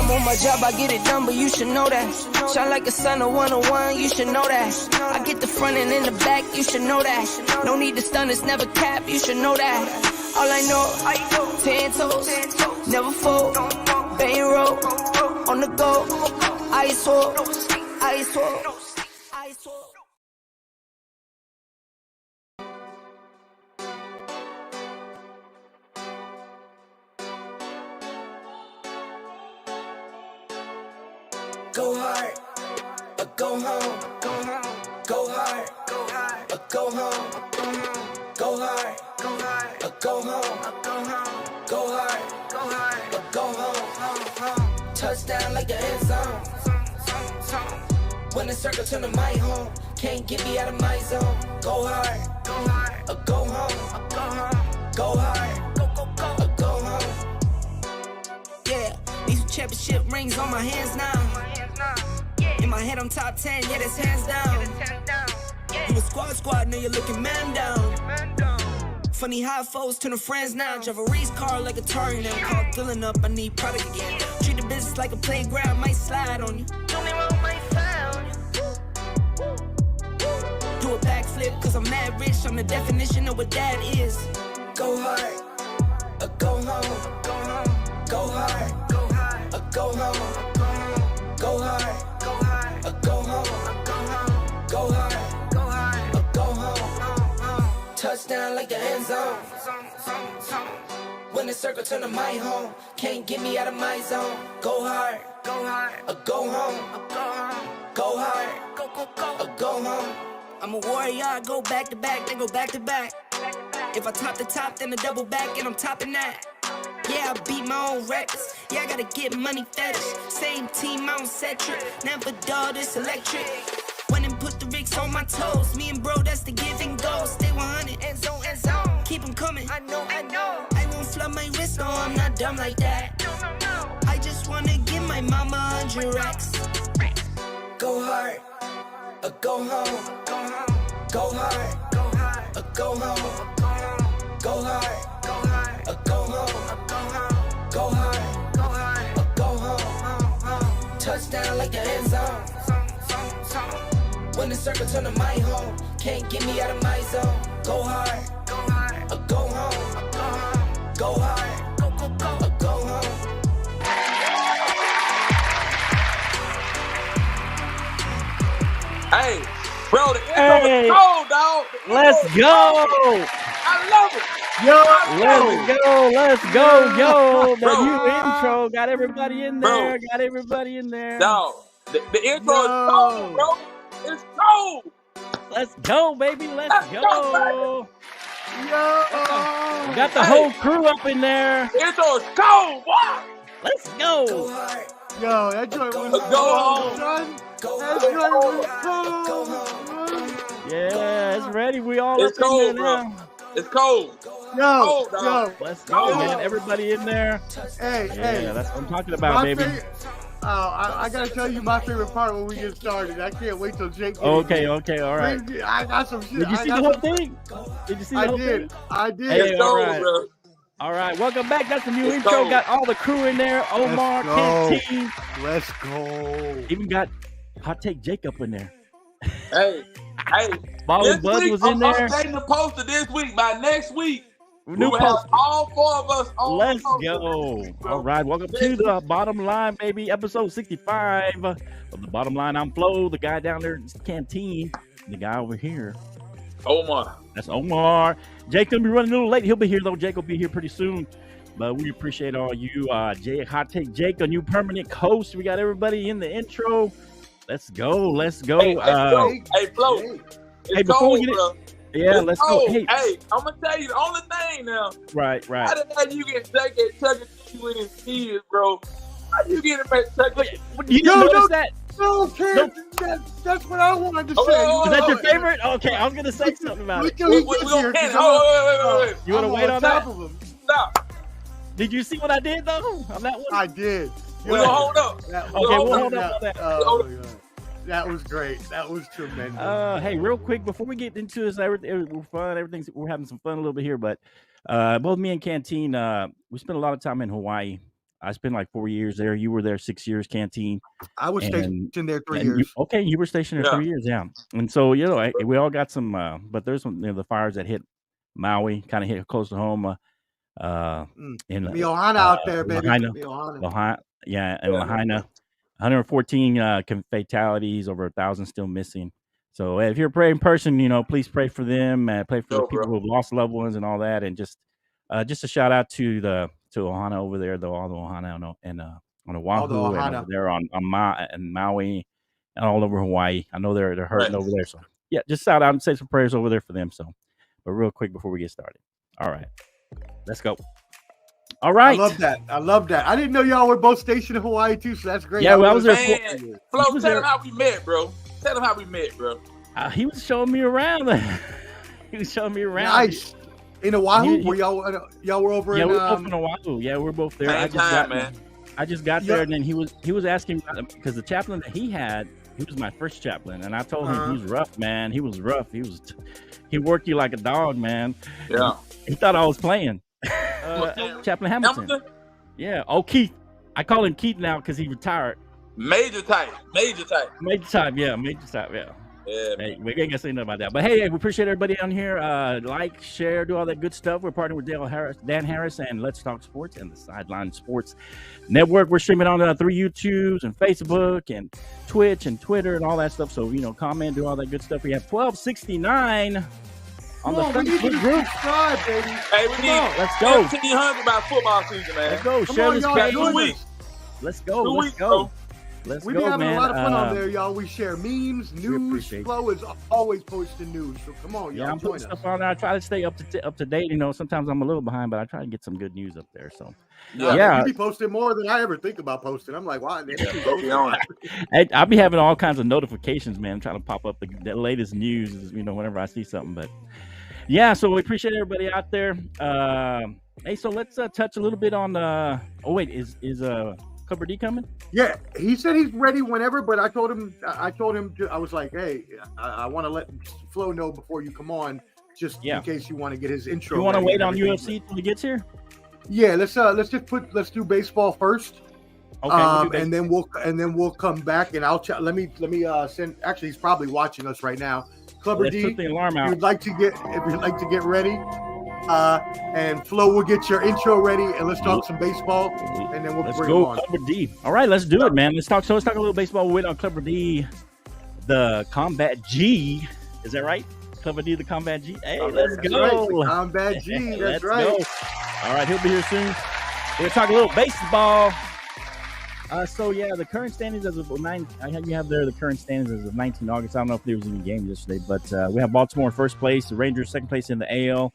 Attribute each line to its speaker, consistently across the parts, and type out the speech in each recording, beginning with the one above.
Speaker 1: I'm on my job, I get it done, but you should know that. Shine like a sun, a 101, you should know that. I get the front and in the back, you should know that. No need to stun, it's never cap, you should know that. All I know, 10 toes, never fold, bang roll, on the go, ice wall, ice wall, ice wall. Go hard, or go home, go home, go hard, go hard, or go home, go hard, go hard, or go home, go hard, go hard, or go home. Touchdown like the end zone. When the circle turn to my home, can't get me out of my zone. Go hard, or go home, go hard, or go home. Yeah, these championship rings on my hands now. In my head, I'm top 10, yeah, that's hands down. You a squad, now you're looking man down. Funny how foes turn to friends now. Drive a race car like a Atari now. Call filling up, I need product again. Treat the business like a playground, might slide on you. Don't even roll my slide on you. Do a backflip, cause I'm mad rich. I'm the definition of what that is. Go hard, or go home. Go hard, or go home. Go hard, or go home. Go hard, or go home. Touchdown like the end zone. When the circle turn to my home, can't get me out of my zone. Go hard, or go home. Go hard, or go home. I'm a warrior, I go back to back, then go back to back. If I top the top, then a double back, and I'm topping that. Yeah, I beat my own records. Yeah, I gotta get money fetish. Same team, I don't set trip. Never dull, this electric. Went and put the Ricks on my toes. Me and bro, that's the give and go. Stay 100, end zone, end zone. Keep them coming. I know. I won't flood my wrist, no, I'm not dumb like that. No. I just wanna give my mama 100 racks. Go hard, or go home. Go hard, or go home. Go hard, or go home. Go hard, or go home. Touchdown like the end zone. When the circle turn to my home, can't get me out of my zone. Go hard, or go home. Go hard, or go home.
Speaker 2: Hey, bro, the intro is cold, dog.
Speaker 3: Let's go.
Speaker 2: I love it.
Speaker 3: Let's go, yo.
Speaker 2: Bro.
Speaker 3: The new intro got everybody in there.
Speaker 2: Dog, the intro is cold, bro. It's cold.
Speaker 3: Let's go, baby. Let's go.
Speaker 4: Yo.
Speaker 3: We got the whole crew up in there.
Speaker 2: The intro is cold, boy.
Speaker 3: Let's go.
Speaker 4: Yo, that joint was
Speaker 2: Go home.
Speaker 4: son. That joint was cold.
Speaker 3: Yeah, it's ready. We all
Speaker 2: It's
Speaker 3: up in
Speaker 2: cold,
Speaker 3: there
Speaker 2: bro.
Speaker 3: now.
Speaker 2: It's cold.
Speaker 4: Yo.
Speaker 3: Let's go, man. Everybody in there.
Speaker 4: Hey.
Speaker 3: Yeah, that's what I'm talking about, baby.
Speaker 4: I gotta tell you my favorite part when we get started. I can't wait till Jake.
Speaker 3: Okay, all right.
Speaker 4: I got some shit.
Speaker 3: Did you see the whole thing? Did you see the whole thing?
Speaker 4: I did.
Speaker 3: Hey,
Speaker 2: It's
Speaker 3: all
Speaker 2: cold,
Speaker 3: right.
Speaker 2: bro.
Speaker 3: All right, welcome back. That's the new
Speaker 2: Let's
Speaker 3: intro.
Speaker 2: go.
Speaker 3: Got all the crew in there. Omar, Canteen.
Speaker 4: Let's go.
Speaker 3: Even got Hot Take Jacob in there.
Speaker 2: Hey.
Speaker 3: Ball and
Speaker 2: This
Speaker 3: Buzz
Speaker 2: week,
Speaker 3: was in
Speaker 2: I'm
Speaker 3: there.
Speaker 2: updating the poster this week. By next week, we
Speaker 3: New
Speaker 2: will
Speaker 3: poster.
Speaker 2: have all 4 of us on.
Speaker 3: Let's
Speaker 2: the poster.
Speaker 3: go. All right, welcome to the Bottom Line, baby. Episode 65 of the Bottom Line. I'm Flo. The guy down there is Canteen. The guy over here.
Speaker 2: Omar.
Speaker 3: That's Omar. Jake gonna be running a little late. He'll be here though. Jake will be here pretty soon. But we appreciate all you, Hot Take Jake, a new permanent host. We got everybody in the intro. Let's go.
Speaker 2: Hey, Flo. Hey, Flo.
Speaker 3: Hey, before we get it,
Speaker 2: It's
Speaker 3: let's go.
Speaker 2: cold.
Speaker 3: Hey,
Speaker 2: Hey, I'm gonna tell you the only thing now.
Speaker 3: right.
Speaker 2: How the hell you get stuck at Chuck E. Cheese with his kids, bro? How you get him at Chuck E.
Speaker 3: You didn't notice that?
Speaker 4: No, kid. That's what I wanted to say.
Speaker 3: Is that your favorite? Okay, I was gonna say something about it.
Speaker 2: We gonna can it. Wait.
Speaker 3: You wanna wait on that?
Speaker 2: Stop.
Speaker 3: Did you see what I did though on that one?
Speaker 4: I did.
Speaker 2: We gonna hold up.
Speaker 3: Okay, we'll hold up on that.
Speaker 4: That was great. That was tremendous.
Speaker 3: Hey, real quick before we get into this, we're fun. We're having some fun a little bit here, but both me and Canteen, we spent a lot of time in Hawaii. I spent like 4 years there. You were there 6 years, Canteen.
Speaker 4: I was
Speaker 3: And
Speaker 4: stationed there 3
Speaker 3: and you,
Speaker 4: years.
Speaker 3: okay, you were stationed there
Speaker 2: Yeah.
Speaker 3: 3 years, yeah. And so we all got some, but there's some the fires that hit Maui, kind of hit close to home, in
Speaker 4: Miohana out there, baby.
Speaker 3: Lahaina,
Speaker 4: Miohana.
Speaker 3: yeah, and Lahaina, 114 fatalities, over 1,000 still missing. So if you're a praying person, please pray for them, pray for the people who have lost loved ones and all that, and just a shout out to Ohana over there, all the Ohana and on Oahu and over there on Maui and all over Hawaii. I know they're hurting over there, so yeah, just shout out and say some prayers over there for them. So, but real quick before we get started, all right, let's go. All right.
Speaker 4: I love that. I didn't know y'all were both stationed in Hawaii too, so that's great.
Speaker 3: Yeah, well, I was there.
Speaker 2: Flo, tell them how we met, bro. Tell them how we met, bro.
Speaker 3: He was showing me around. He was showing me around.
Speaker 4: Nice. In Oahu, where y'all were over in?
Speaker 3: Yeah, we're both in Oahu. Yeah, we're both there. I just got there, and then he was asking because the chaplain that he was my first chaplain, and I told him he was rough, man. He was rough. He worked you like a dog, man.
Speaker 2: Yeah.
Speaker 3: He thought I was playing. Chaplain Hamilton. Yeah. Oh, Keith. I call him Keith now because he retired.
Speaker 2: Major type.
Speaker 3: Yeah. Yeah, hey, we ain't gonna say nothing about that. But hey, we appreciate everybody on here. Like, share, do all that good stuff. We're partnering with Dan Harris, and Let's Talk Sports and the Sideline Sports Network. We're streaming on through YouTube and Facebook and Twitch and Twitter and all that stuff. So comment, do all that good stuff. We have 1269 on the Facebook group.
Speaker 4: Baby.
Speaker 2: Hey, we need
Speaker 3: let's go.
Speaker 2: 1,500 by football season, man.
Speaker 3: Let's go.
Speaker 4: Come
Speaker 3: Share
Speaker 4: on,
Speaker 3: this
Speaker 4: y'all,
Speaker 3: page.
Speaker 2: 2 weeks.
Speaker 3: Let's go.
Speaker 2: Let's go.
Speaker 4: We've been having a lot of fun on there, y'all. We share memes, news. Flo is always posting news, so come on, y'all.
Speaker 3: Yeah, I'm putting stuff on there. I try to stay up to date. Sometimes I'm a little behind, but I try to get some good news up there. So, yeah,
Speaker 4: you be posting more than I ever think about posting. I'm like, wow,
Speaker 3: I'll be having all kinds of notifications, man. I'm trying to pop up the latest news, whenever I see something. But yeah, so we appreciate everybody out there. Hey, so let's touch a little bit on. Is Clubber D coming?
Speaker 4: Yeah, he said he's ready whenever, but I told him I was like, hey, I want to let Flo know before you come on, just in case you want to get his intro.
Speaker 3: You want to wait on UFC till he gets here?
Speaker 4: Yeah, let's do baseball first.
Speaker 3: Okay,
Speaker 4: and then we'll come back and I'll let me send. Actually, he's probably watching us right now. Clubber D,
Speaker 3: put the alarm out.
Speaker 4: If you'd like to get ready. And Flo will get your intro ready, and let's talk some baseball, and then we'll bring him on.
Speaker 3: Clubber D. All right, let's do it, man. Let's talk a little baseball. We'll wait on Clubber D, the Combat G. Is that right? Clubber D, the Combat G. Hey, let's go.
Speaker 4: Right. Combat G. That's right.
Speaker 3: Go. All right, he'll be here soon. We're gonna talk a little baseball. So yeah, the current standings as of 9. You have there the current standings as of 19 August. I don't know if there was any games yesterday, but we have Baltimore in first place, the Rangers second place in the AL.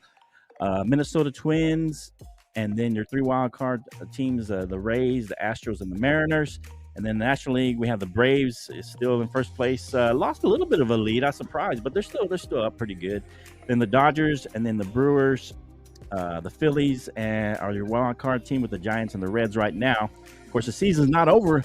Speaker 3: Minnesota Twins, and then your 3 wild card teams, the Rays, the Astros, and the Mariners. And then the National League, we have the Braves is still in first place. Lost a little bit of a lead, I surprised, but they're still up pretty good. Then the Dodgers, and then the Brewers, the Phillies, and are your wild card team with the Giants and the Reds right now. Of course, the season's not over.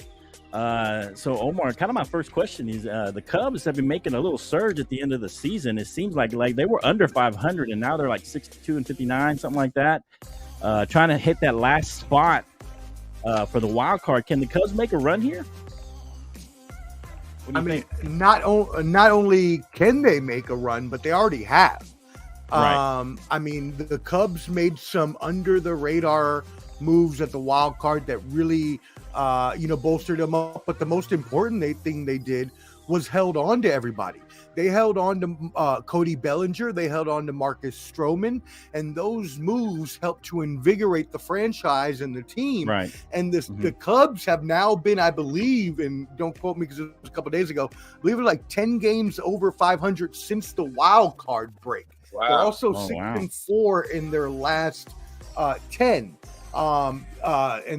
Speaker 3: So Omar, kind of my first question is the Cubs have been making a little surge at the end of the season. It seems like they were under 500 and now they're like 62-59, something like that. Trying to hit that last spot for the wild card. Can the Cubs make a run here?
Speaker 4: I mean, not only can they make a run, but they already have.
Speaker 3: Right.
Speaker 4: I mean, the Cubs made some under the radar moves at the wild card that really bolstered them up. But the most important thing they did was held on to everybody. They held on to Cody Bellinger. They held on to Marcus Stroman. And those moves helped to invigorate the franchise and the team.
Speaker 3: Right.
Speaker 4: And the Cubs have now been, I believe, and don't quote me because it was a couple of days ago, I believe it was like 10 games over 500 since the wild card break.
Speaker 2: Wow.
Speaker 4: They're also 6-4 in their last 10. And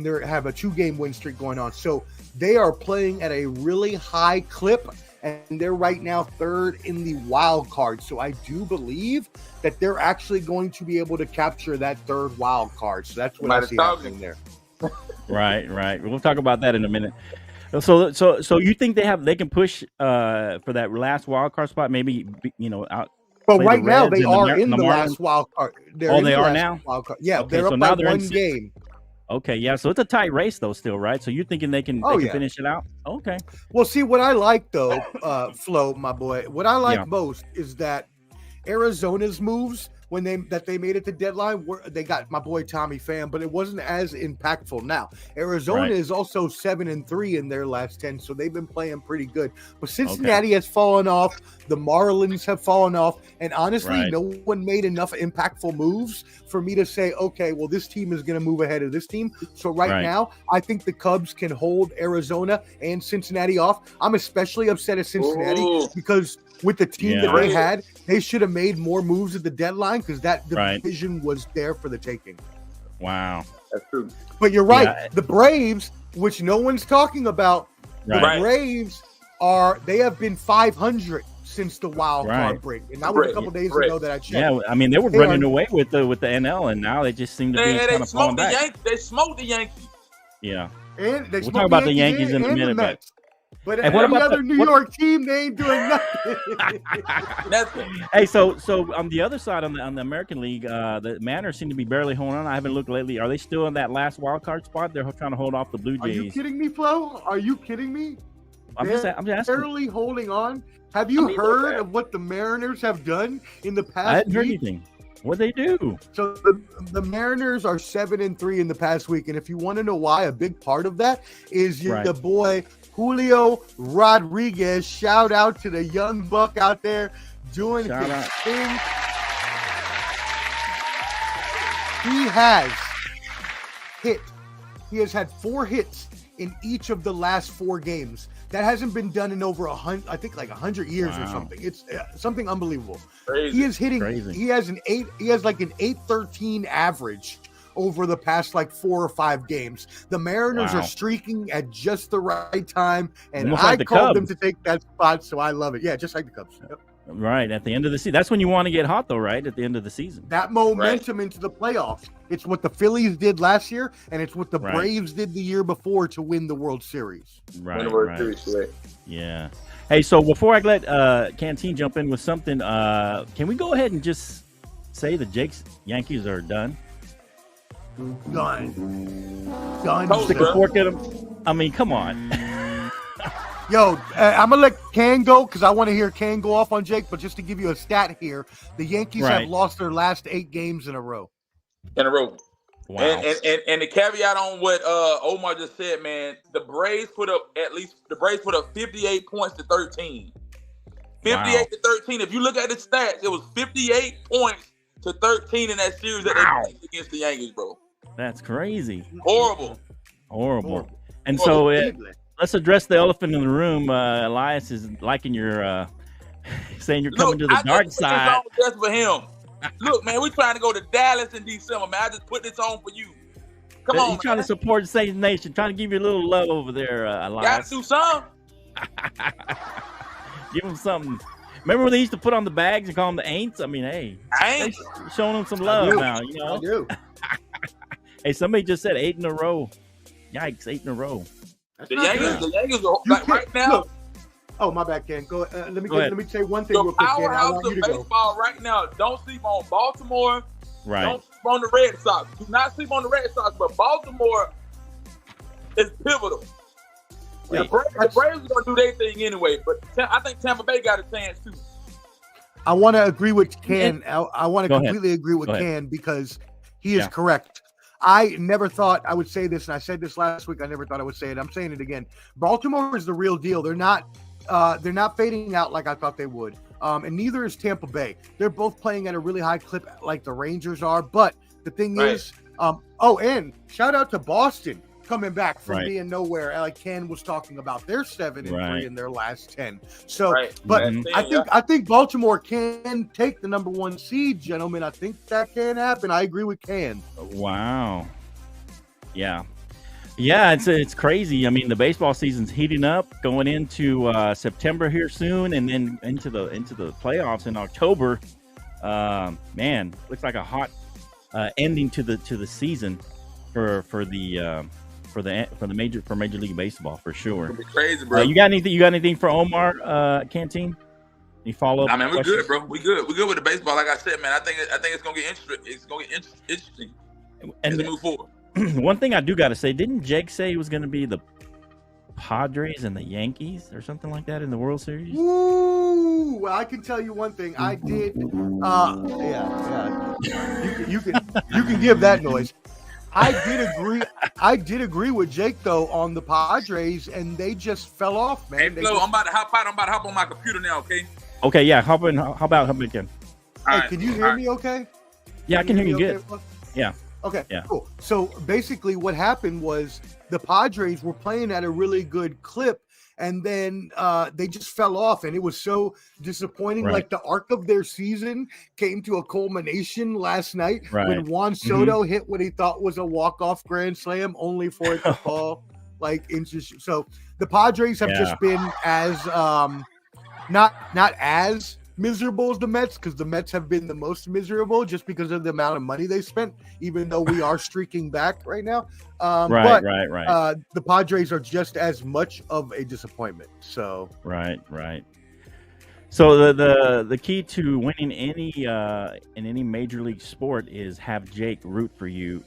Speaker 4: they have a 2-game win streak going on. So they are playing at a really high clip, and they're right now 3rd in the wild card. So I do believe that they're actually going to be able to capture that 3rd wild card. So that's what I see happening there.
Speaker 3: Right. We'll talk about that in a minute. So you think they can push for that last wild card spot? Maybe out.
Speaker 4: But right now they are in the last wild card.
Speaker 3: They are now.
Speaker 4: Wild card. Yeah,
Speaker 3: okay,
Speaker 4: they're up by 1 game.
Speaker 3: Okay, yeah. So it's a tight race though, still, right? So you're thinking they can finish it out? Okay.
Speaker 4: Well, see what I like though, Flo, my boy. What I like
Speaker 3: Yeah.
Speaker 4: most is that Arizona's moves when they made it to deadline, they got my boy Tommy Pham, but it wasn't as impactful. Now Arizona is also 7-3 in their last 10, so they've been playing pretty good. But Cincinnati has fallen off. The Marlins have fallen off, and honestly, no one made enough impactful moves for me to say, okay, well, this team is going to move ahead of this team. So right now, I think the Cubs can hold Arizona and Cincinnati off. I'm especially upset at Cincinnati because with the team that they had, they should have made more moves at the deadline because that division was there for the taking.
Speaker 3: Wow.
Speaker 2: That's true.
Speaker 4: But you're right. Yeah. The Braves, which no one's talking about, the Braves they have been 500 since the wild card break. And that was a couple days ago that I checked.
Speaker 3: Yeah, I mean, they were running away with the NL, and now they just seem to be kind of falling back.
Speaker 2: They smoked the Yankees.
Speaker 4: Yeah. And
Speaker 3: we'll talk about the Yankees in a minute.
Speaker 4: But what about other New York team? They ain't doing
Speaker 2: nothing.
Speaker 3: Hey, so on the other side, on the American League, the Mariners seem to be barely holding on. I haven't looked lately. Are they still in that last wild card spot? They're trying to hold off the Blue Jays.
Speaker 4: Are you kidding me, Flo? Are you kidding me?
Speaker 3: I'm just asking.
Speaker 4: Barely holding on. Have you heard of what the Mariners have done in the past?
Speaker 3: I hadn't heard anything. What'd they do?
Speaker 4: So the Mariners are 7-3 in the past week, and if you want to know why, a big part of that is the boy Julio Rodriguez. Shout out to the young buck out there doing his thing. He has hit. He has had 4 hits in each of the last 4 games. That hasn't been done in over 100, I think like 100 years or something. It's something unbelievable.
Speaker 2: Crazy.
Speaker 4: He is hitting. Crazy. He has like an 813 average over the past like 4 or 5 games. The Mariners are streaking at just the right time, and I called them to take that spot, so I love it. Yeah, just like the Cubs. Yep.
Speaker 3: Right, at the end of the season. That's when you want to get hot, though, right? At the end of the season.
Speaker 4: That momentum into the playoffs. It's what the Phillies did last year, and it's what the Braves did the year before to win the World Series.
Speaker 3: Right. Yeah. Hey, so before I let Canteen jump in with something, can we go ahead and just say the Jake's Yankees are done?
Speaker 4: Done.
Speaker 3: Stick a fork in them. I mean, come on.
Speaker 4: Yo, I'm going to let Can go because I want to hear Can go off on Jake. But just to give you a stat here, the Yankees have lost their last 8 games in a row.
Speaker 2: Wow. And the caveat on what Omar just said, man, the Braves put up 58 points to 13. 58 to 13. If you look at the stats, it was 58 points to 13 in that series that they played against the Yankees, bro.
Speaker 3: That's crazy.
Speaker 2: Horrible.
Speaker 3: And so let's address the elephant in the room. Elias is liking your saying you're coming to the dark side.
Speaker 2: Just for him. Look, man, we're trying to go to Dallas in December, man. I just put this on for you. Come on,
Speaker 3: you're trying to support the Saints Nation, trying to give you a little love over there, Elias.
Speaker 2: Got to do something.
Speaker 3: Give them something. Remember when they used to put on the bags and call them the Aints? I mean, hey, showing them some love now, you know.
Speaker 4: I do.
Speaker 3: Hey, somebody just said 8 in a row. Yikes, 8 in a row.
Speaker 2: The Yankees are like right now.
Speaker 4: Look. Oh, my bad, Ken. Go. Let me say one thing real quick.
Speaker 2: The powerhouse of baseball right now. Don't sleep on Baltimore.
Speaker 3: Right.
Speaker 2: Don't sleep on the Red Sox. Do not sleep on the Red Sox. But Baltimore is pivotal.
Speaker 4: Yeah,
Speaker 2: the Braves are going to do their thing anyway. But I think Tampa Bay got a chance too.
Speaker 4: I want to agree with Ken. I want to completely agree with Ken because he is correct. I never thought I would say this, and I said this last week. I never thought I would say it. I'm saying it again. Baltimore is the real deal. They're not fading out like I thought they would. And neither is Tampa Bay. They're both playing at a really high clip like the Rangers are. But the thing is, and shout out to Boston coming back from being nowhere. Like Ken was talking about, they're 7-3 in their last 10. So, but I think Baltimore can take the number 1 seed, gentlemen. I think that can happen. I agree with Ken.
Speaker 3: Wow. Yeah. Yeah, it's crazy. I mean, the baseball season's heating up, going into September here soon, and then into the playoffs in October. Man, looks like a hot ending to the season for Major League Baseball for sure.
Speaker 2: It'll be crazy, bro.
Speaker 3: You got anything for Omar Canteen? Any follow up?
Speaker 2: I mean, we're good, bro. We good with the baseball. Like I said, man, I think it's gonna get interesting. It's gonna get interesting as we move forward.
Speaker 3: One thing I do got to say, didn't Jake say it was going to be the Padres and the Yankees or something like that in the World Series?
Speaker 4: Ooh, well, I can tell you one thing. I did. Yeah. You can give that noise. I did agree with Jake though on the Padres, and they just fell off, man.
Speaker 2: Hey, Flo, I'm about to hop out. I'm about to hop on my computer now. Okay.
Speaker 3: Okay, yeah. Hop in. How about again?
Speaker 4: Hey, can you hear me? Okay.
Speaker 3: Yeah, I can hear you good.
Speaker 4: Okay?
Speaker 3: Yeah.
Speaker 4: Okay.
Speaker 3: Yeah.
Speaker 4: Cool. So basically, what happened was the Padres were playing at a really good clip, and then they just fell off, and it was so disappointing.
Speaker 3: Right.
Speaker 4: Like the arc of their season came to a culmination last night when
Speaker 3: Right.
Speaker 4: Juan Soto hit what he thought was a walk-off grand slam, only for it to fall like inches. So the Padres have just been as not as miserable as the Mets, because the Mets have been the most miserable just because of the amount of money they spent, even though we are streaking back right now.
Speaker 3: Right.
Speaker 4: The Padres are just as much of a disappointment. So
Speaker 3: Right. So the key to winning any in any major league sport is have Jake root for you,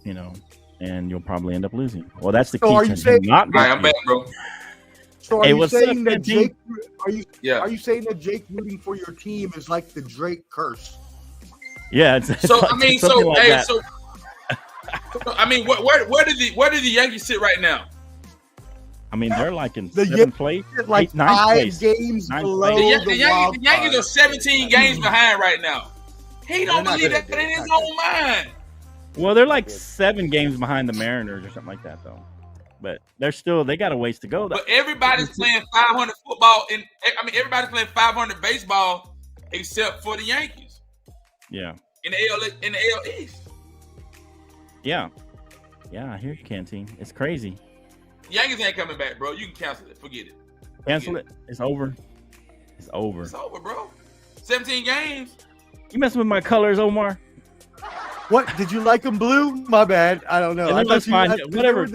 Speaker 3: and you'll probably end up losing. Well, that's the key.
Speaker 4: So are you saying
Speaker 3: not?
Speaker 2: All right, I'm back, bro.
Speaker 4: So are you saying that Jake?
Speaker 2: Yeah.
Speaker 4: Are you saying that Jake rooting for your team is like the Drake curse?
Speaker 3: Yeah. It's
Speaker 2: So
Speaker 3: like
Speaker 2: I mean,
Speaker 3: something
Speaker 2: so
Speaker 3: like
Speaker 2: hey,
Speaker 3: that.
Speaker 2: so I mean, where did the Yankees sit right now?
Speaker 3: I mean, they're like in
Speaker 4: The
Speaker 3: seventh place,
Speaker 4: Like
Speaker 3: ninth
Speaker 4: 5
Speaker 3: place.
Speaker 4: games
Speaker 3: Ninth
Speaker 4: below
Speaker 3: place.
Speaker 2: The
Speaker 4: wild
Speaker 2: Yankees are
Speaker 4: card.
Speaker 2: 17 games behind right now. He don't
Speaker 4: They're not
Speaker 2: believe
Speaker 4: good
Speaker 2: that
Speaker 4: at
Speaker 2: in
Speaker 4: it.
Speaker 2: his
Speaker 4: Not
Speaker 2: own mind.
Speaker 3: Well, they're like 7 games behind the Mariners or something like that, though. But they got a ways to go.
Speaker 2: But everybody's playing 500 football, everybody's playing 500 baseball except for the Yankees
Speaker 3: Yeah.
Speaker 2: in the AL East.
Speaker 3: Yeah, I hear you, Canteen. It's crazy.
Speaker 2: The Yankees ain't coming back, bro. You can cancel it. Forget it.
Speaker 3: Cancel it. It's over. It's over.
Speaker 2: It's over, bro. 17 games.
Speaker 3: You messing with my colors, Omar?
Speaker 4: What, did you like them blue? My bad. I don't know.
Speaker 3: Yeah,
Speaker 4: I
Speaker 3: that's
Speaker 4: thought
Speaker 3: fine.
Speaker 4: I-
Speaker 3: Whatever.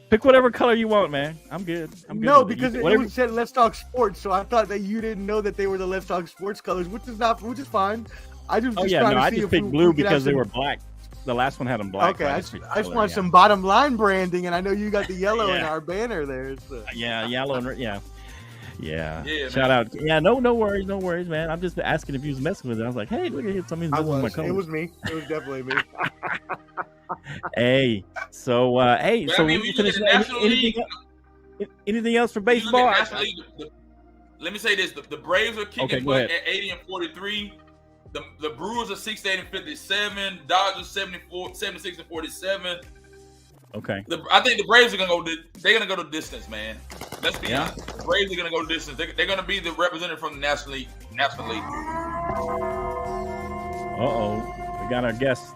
Speaker 3: Pick whatever color you want, man. I'm good.
Speaker 4: No,
Speaker 3: with it.
Speaker 4: because
Speaker 3: Whatever.
Speaker 4: it said Let's Talk Sports, so I thought that you didn't know that they were the Let's Talk Sports colors, which is fine. I just
Speaker 3: Oh
Speaker 4: was
Speaker 3: yeah,
Speaker 4: trying
Speaker 3: no,
Speaker 4: to
Speaker 3: I
Speaker 4: see
Speaker 3: just
Speaker 4: if
Speaker 3: picked
Speaker 4: we
Speaker 3: blue
Speaker 4: could have
Speaker 3: because they
Speaker 4: some-
Speaker 3: were black. The last one had them black.
Speaker 4: Okay,
Speaker 3: so
Speaker 4: I
Speaker 3: picked
Speaker 4: just
Speaker 3: color,
Speaker 4: want
Speaker 3: yeah.
Speaker 4: some bottom line branding, and I know you got the yellow in
Speaker 3: Yeah.
Speaker 4: our banner there. So.
Speaker 3: Yeah, yellow and red. Yeah.
Speaker 2: Yeah,
Speaker 3: Shout
Speaker 2: man.
Speaker 3: out. Yeah, no worries, man. I'm just asking if you was messing with it. I was like, hey, look at somebody's
Speaker 4: I
Speaker 3: messing with my
Speaker 4: was.
Speaker 3: colors.
Speaker 4: It was me. It was definitely me.
Speaker 3: Hey, so
Speaker 2: But
Speaker 3: so
Speaker 2: I mean,
Speaker 3: we
Speaker 2: when you look
Speaker 3: finished
Speaker 2: at the National League,
Speaker 3: anything else for
Speaker 2: when you look
Speaker 3: baseball?
Speaker 2: at National League, let me say this: the Braves are kicking
Speaker 3: Okay, go
Speaker 2: butt
Speaker 3: ahead.
Speaker 2: at 80 and 43. The Brewers are 68 and 57. Dodgers 76 and 47.
Speaker 3: Okay.
Speaker 2: I think the Braves are gonna go. They're gonna go the distance, man. Let's be
Speaker 3: Yeah.
Speaker 2: honest. The Braves are gonna go the distance. They're gonna be the representative from the National League.
Speaker 3: We got our guest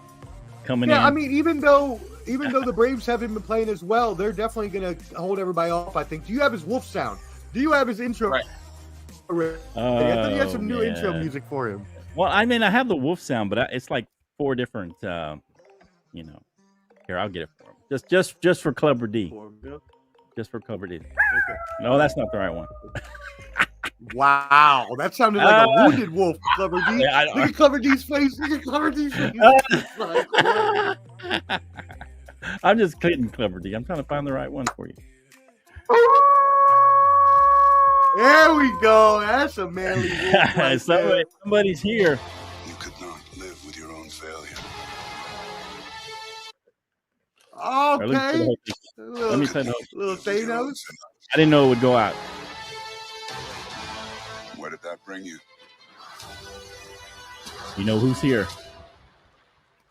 Speaker 3: coming in.
Speaker 4: Yeah, I mean, even though the Braves haven't been playing as well, they're definitely going to hold everybody off, I think. Do you have his wolf sound? Do you have his intro?
Speaker 2: Right.
Speaker 4: I thought you had some new
Speaker 3: yeah.
Speaker 4: intro music for him.
Speaker 3: Well, I mean, I have the wolf sound, but it's like 4 different. Here, I'll get it for him. Just for Clever D. Just for Clever D.
Speaker 4: Okay.
Speaker 3: No, that's not the right one.
Speaker 4: Wow, that sounded like a wounded wolf, Clever D.
Speaker 3: Yeah,
Speaker 4: Look at Clever D's face. Look at Clever D's face. Like, what?
Speaker 3: I'm just kidding, Clever D. I'm trying to find the right one for you.
Speaker 4: There we go. That's a manly wolf. Right there.
Speaker 3: Somebody's here.
Speaker 5: You could not live with your own failure.
Speaker 4: Okay.
Speaker 3: Let me say no.
Speaker 4: Little Thanos.
Speaker 3: I didn't know it would go out.
Speaker 5: Where did that bring you?
Speaker 3: You know who's here.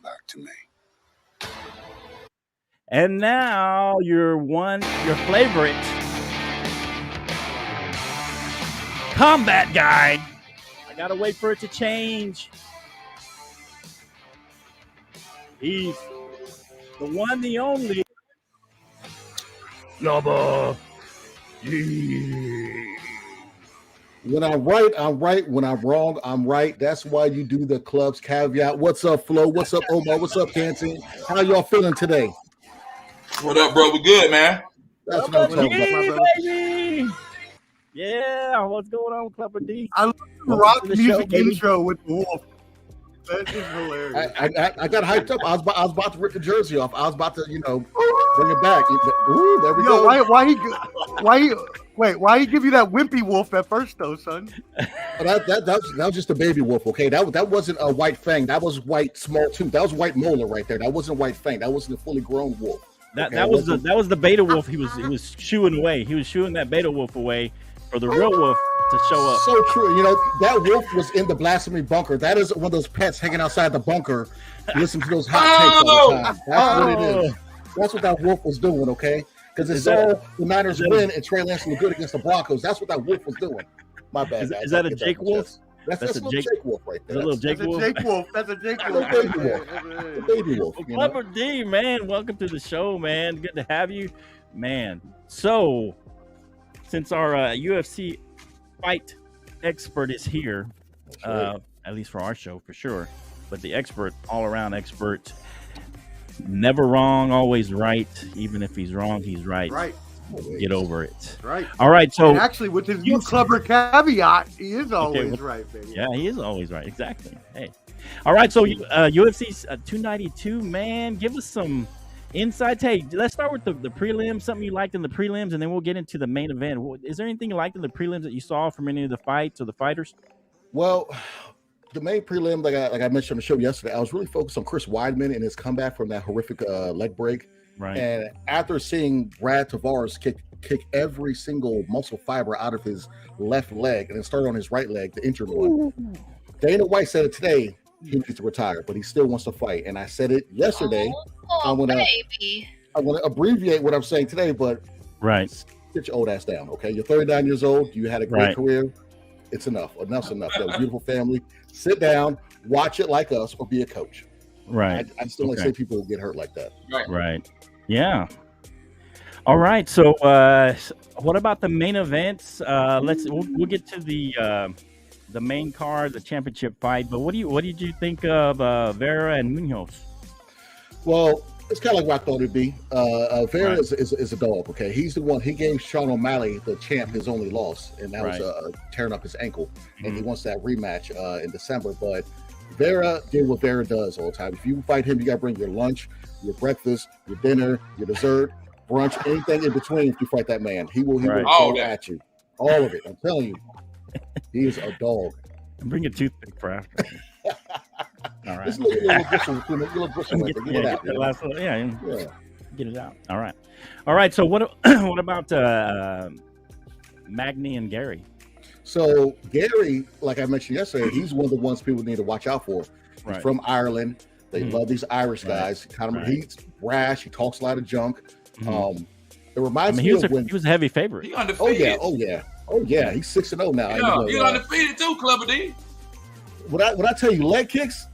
Speaker 5: Back to me.
Speaker 3: And now your favorite combat guy. I gotta wait for it to change. He's the one, the only. Lobo.
Speaker 6: When I'm right, I'm right. When I'm wrong, I'm right. That's why you do the club's caveat. What's up, Flo? What's up, Omar? What's up, Canteen? How y'all feeling today?
Speaker 2: What up, bro? We good, man.
Speaker 6: That's what I'm talking about.
Speaker 3: Hey, baby. Yeah, what's going on, Clever D?
Speaker 4: I love the rock music intro with the wolf. That is hilarious.
Speaker 6: I got hyped up. I was about to rip the jersey off. I was about to, bring it back. Ooh, there we go.
Speaker 4: Why he give you that wimpy wolf at first though, son?
Speaker 6: That was just a baby wolf, okay? That wasn't a white fang. That was white small tooth. That was white molar right there. That wasn't white fang. That wasn't a fully grown wolf.
Speaker 3: Okay? That was the beta wolf. He was shooing away. He was shooing that beta wolf away for the real wolf to show up.
Speaker 6: So true. That wolf was in the blasphemy bunker. That is one of those pets hanging outside the bunker. Listen to those hot takes all the time. That's what it is. That's what that wolf was doing, okay? Because it's all the Niners win and Trey Lance look good against the Broncos. That's what that wolf was doing. My bad.
Speaker 3: Is that a Jake wolf?
Speaker 6: That's a little Jake wolf right there.
Speaker 3: That's a little Jake wolf.
Speaker 4: That's a Jake wolf.
Speaker 6: Baby wolf.
Speaker 3: Well, Clever D, man, welcome to the show, man. Good to have you, man. So, since our UFC fight expert is here, at least for our show, for sure. But the expert, all-around expert, never wrong, always right. Even if he's wrong, he's right.
Speaker 4: Right.
Speaker 3: Get over it.
Speaker 4: Right.
Speaker 3: All right. So
Speaker 4: and actually, with his new clever caveat, he is always right, baby.
Speaker 3: Yeah, he is always right. Exactly. Hey. All right. So UFC's 292, man. Give us some insights. Hey, let's start with the prelims. Something you liked in the prelims, and then we'll get into the main event. Is there anything you liked in the prelims that you saw from any of the fights or the fighters?
Speaker 6: Well, the main prelim, like I mentioned on the show yesterday, I was really focused on Chris Weidman and his comeback from that horrific leg break.
Speaker 3: Right.
Speaker 6: And after seeing Brad Tavares kick every single muscle fiber out of his left leg and then start on his right leg, the injured one, Dana White said it today. He needs to retire, but he still wants to fight. And I said it yesterday. I'm gonna abbreviate what I'm saying today, but get your old ass down, okay? You're 39 years old. You had a great career. It's enough. Enough's enough. You have a beautiful family. Sit down, watch it like us, or be a coach.
Speaker 3: Right.
Speaker 6: I still like to say people get hurt like that.
Speaker 3: Right. Yeah. All right. So, what about the main events? We'll get to the main card, the championship fight. But what did you think of Vera and Munoz?
Speaker 6: Well, it's kind of like what I thought it'd be. Vera is a dog. Okay, he's the one. He gave Sean O'Malley, the champ, his only loss, and that was tearing up his ankle. And he wants that rematch in December. But Vera did what Vera does all the time. If you fight him, you got to bring your lunch, your breakfast, your dinner, your dessert, brunch, anything in between. If you fight that man, he will go at you. All of it. I'm telling you, he is a dog.
Speaker 3: Bring a toothpick for after. All right.
Speaker 6: Just look at your little bristle right there.
Speaker 3: Get it out. All right. So what about Magny and Gary?
Speaker 6: So Gary, like I mentioned yesterday, he's one of the ones people need to watch out for. He's from Ireland. They love these Irish guys. He's brash. He talks a lot of junk. It reminds me of when
Speaker 3: he was a heavy favorite.
Speaker 2: He undefeated.
Speaker 6: Oh yeah. He's 6-0 now.
Speaker 2: Yeah, he's undefeated too, Clever D.
Speaker 6: When I tell you leg kicks,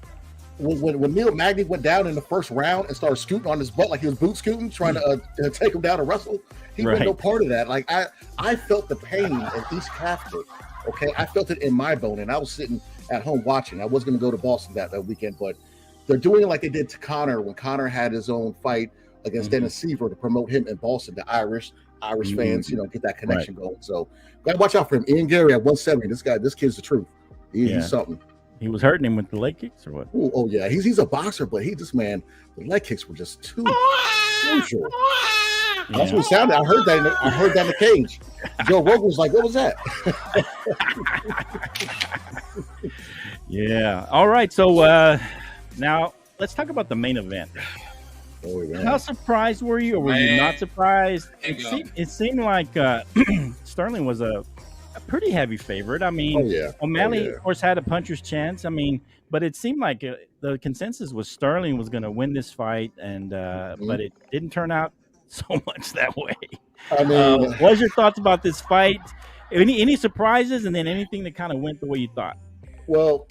Speaker 6: when Neil Magny went down in the first round and started scooting on his butt like he was boot scooting, trying to take him down to wrestle, he was no part of that. Like I felt the pain in each calf kick. Okay, I felt it in my bone, and I was sitting at home watching. I was going to go to Boston that weekend, but they're doing it like they did to Conor when Conor had his own fight against Dennis Seaver to promote him in Boston. The Irish fans, get that connection going. So gotta watch out for him. Ian Gary at 170. This kid's the truth. He's something.
Speaker 3: He was hurting him with the leg kicks or what?
Speaker 6: Oh yeah, he's a boxer, but the leg kicks were just too crucial. That's what it sounded. I heard that in the cage. Joe Rogan was like, "What was that?"
Speaker 3: Yeah. All right. So now let's talk about the main event.
Speaker 6: Oh, yeah.
Speaker 3: How surprised were you, or were you not surprised? It seemed like Sterling was a pretty heavy favorite. I mean, O'Malley, of course, had a puncher's chance. I mean, but it seemed like the consensus was Sterling was going to win this fight, and but it didn't turn out so much that way.
Speaker 6: I mean,
Speaker 3: what's your thoughts about this fight? Any surprises, and then anything that kind of went the way you thought?
Speaker 6: Well,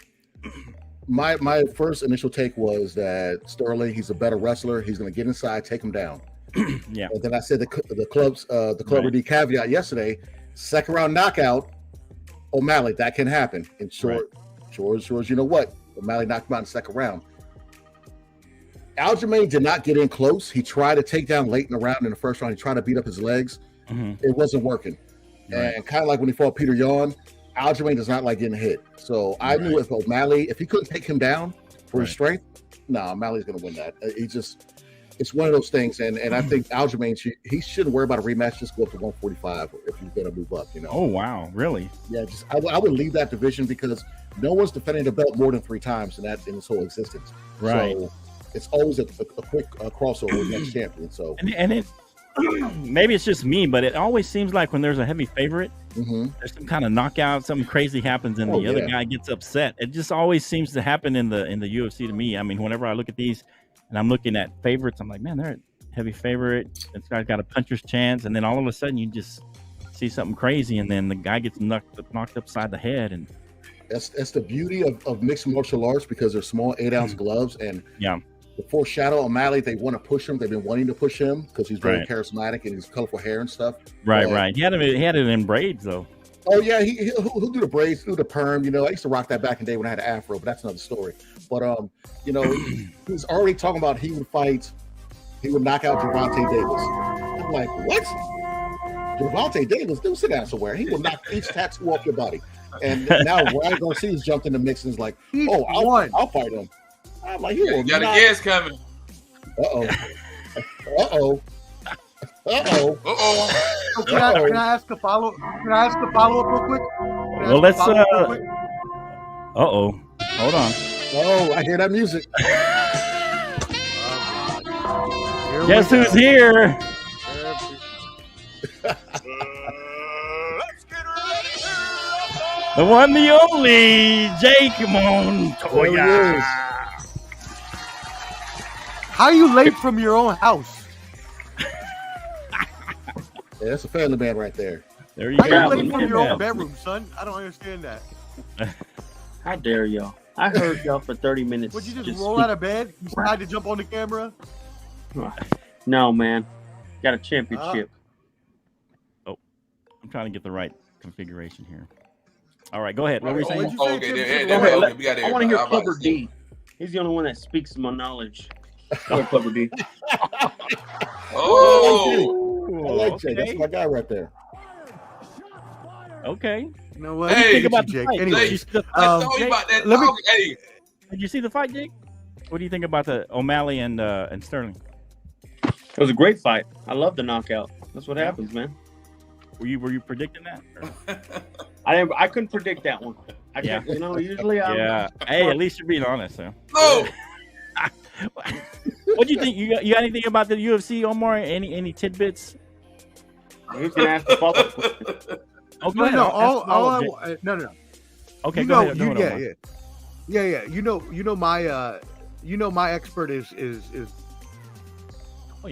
Speaker 6: my first initial take was that Sterling, he's a better wrestler. He's going to get inside, take him down.
Speaker 3: Yeah.
Speaker 6: And then I said the Clever D caveat yesterday. Second round knockout, O'Malley, that can happen. And sure as you know what, O'Malley knocked him out in the second round. Aljamain did not get in close. He tried to take down late in the round in the first round. He tried to beat up his legs. It wasn't working. And kind of like when he fought Peter Yan, Aljamain does not like getting hit. So I knew if O'Malley, if he couldn't take him down, For his strength, O'Malley's going to win that. It's one of those things, and I think Aljamain, he shouldn't worry about a rematch. Just go up to 145 if he's going to move up.
Speaker 3: Oh wow, really?
Speaker 6: Yeah, I would leave that division because no one's defending the belt more than 3 times in its whole existence.
Speaker 3: Right.
Speaker 6: So it's always a quick crossover with next champion. So
Speaker 3: and it maybe it's just me, but it always seems like when there's a heavy favorite, there's some kind of knockout, something crazy happens, and the other guy gets upset. It just always seems to happen in the UFC to me. I mean, whenever I look at these and I'm looking at favorites, I'm like, man, they're a heavy favorite. This guy's got a puncher's chance, and then all of a sudden you just see something crazy, and then the guy gets knocked upside the head. And
Speaker 6: that's the beauty of mixed martial arts, because they're small 8-ounce gloves, and before Shadow O'Malley, they want to push him. They've been wanting to push him because he's very charismatic and his colorful hair and stuff.
Speaker 3: Right. He had it in braids though.
Speaker 6: Oh yeah, he'll do the braids, do the perm. I used to rock that back in the day when I had an afro, but that's another story. But he's already talking about he would knock out Gervonta Davis. I'm like, what? Gervonta Davis? Dude, sit down somewhere. He will knock each tattoo off your body. And now Ryan Garcia's jumped in the mix and is like, I'll fight him. I'm like,
Speaker 2: you got a guess coming.
Speaker 6: Uh-oh.
Speaker 4: Can I ask a follow-up real quick?
Speaker 3: Well, let's hold on.
Speaker 6: Oh, I hear that music.
Speaker 3: Guess who's here? The one, the only, Jake Montoya.
Speaker 4: How are you late from your own house?
Speaker 6: Yeah, that's a family man right there.
Speaker 3: There you
Speaker 4: go.
Speaker 3: go.
Speaker 4: How you late from your own bedroom, son? I don't understand that.
Speaker 7: How dare y'all? I heard y'all for 30 minutes.
Speaker 4: Would you just roll out of bed? You tried to jump on the camera?
Speaker 7: No, man. Got a championship.
Speaker 3: I'm trying to get the right configuration here. All right, go ahead. What were you saying?
Speaker 7: I want to hear Clever D. He's the only one that speaks my knowledge. Go Clever D.
Speaker 6: I like Jay. That's my guy right there.
Speaker 3: Okay.
Speaker 4: You know what?
Speaker 2: Hey,
Speaker 4: think about Jake. Anyway,
Speaker 3: did you see the fight, Jake? What do you think about the O'Malley and Sterling?
Speaker 7: It was a great fight. I love the knockout. That's what happens, man.
Speaker 3: Were you predicting that?
Speaker 7: I couldn't predict that one. Usually
Speaker 3: Hey, at least you're being honest, huh?
Speaker 2: No.
Speaker 3: What do you think? You got anything about the UFC, Omar? Any tidbits?
Speaker 7: Who's gonna ask the follow-up?
Speaker 3: Oh, go ahead.
Speaker 4: No.
Speaker 3: Okay,
Speaker 4: go
Speaker 3: ahead.
Speaker 4: Yeah. My expert is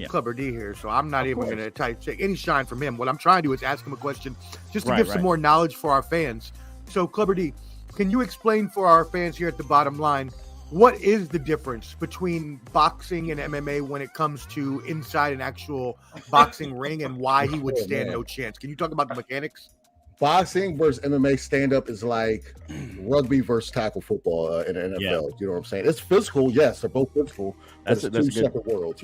Speaker 4: Clever D here, so I'm not even going to take any shine from him. What I'm trying to do is ask him a question just to give some more knowledge for our fans. So, Clever D, can you explain for our fans here at the bottom line, what is the difference between boxing and MMA when it comes to inside an actual boxing ring, and why he would stand no chance? Can you talk about the mechanics?
Speaker 6: Boxing versus MMA stand-up is like rugby versus tackle football in the NFL. Yeah. You know what I'm saying? It's physical, yes. They're both physical. That's two separate worlds,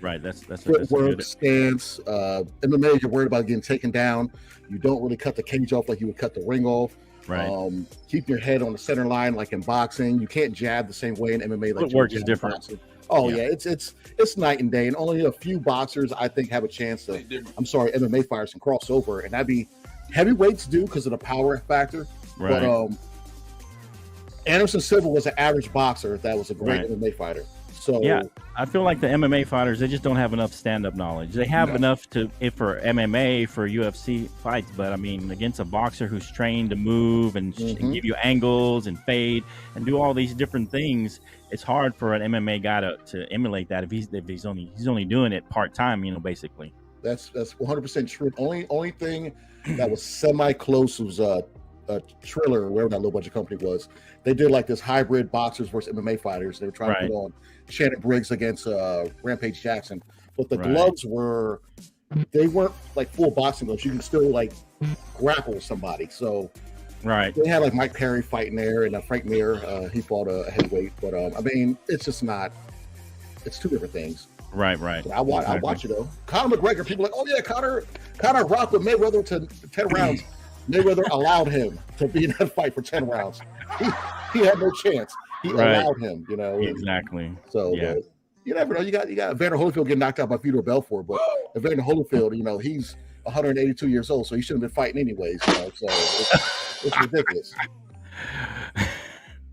Speaker 3: Right. That's
Speaker 6: footwork, stance. MMA, you're worried about getting taken down. You don't really cut the cage off like you would cut the ring off.
Speaker 3: Right.
Speaker 6: Keep your head on the center line like in boxing. You can't jab the same way in MMA. Like
Speaker 3: footwork is different.
Speaker 6: Boxing. Oh yeah, it's night and day, and only a few boxers I think have a chance to. MMA fighters can cross over, and that'd be heavyweights do because of the power factor.
Speaker 3: Right.
Speaker 6: But Anderson Silva was an average boxer that was a great MMA fighter. So
Speaker 3: yeah, I feel like the MMA fighters, they just don't have enough stand-up knowledge. They have enough for MMA, for UFC fights, but I mean, against a boxer who's trained to move and give you angles and fade and do all these different things, it's hard for an MMA guy to emulate that if he's only doing it part-time, basically.
Speaker 6: That's 100% true. Only thing that was semi-close was a Triller, or wherever that low budget company was. They did like this hybrid boxers versus MMA fighters. They were trying to put on Shannon Briggs against Rampage Jackson, but the gloves weren't like full boxing gloves. You can still like grapple somebody. So they had like Mike Perry fighting there, and Frank Mir, he fought a heavyweight. But I mean, it's just not. It's two different things.
Speaker 3: Right.
Speaker 6: I watch it though. Conor McGregor, people are like, oh yeah, Conor rocked with Mayweather to 10 rounds. Mayweather allowed him to be in that fight for 10 rounds. He had no chance. he allowed him, you know.
Speaker 3: Exactly.
Speaker 6: So you never know. You got Evander Holyfield getting knocked out by Fedor Belfort, but Evander Holyfield, you know, he's 182 years old, so he shouldn't have been fighting anyways. You know, so it's ridiculous.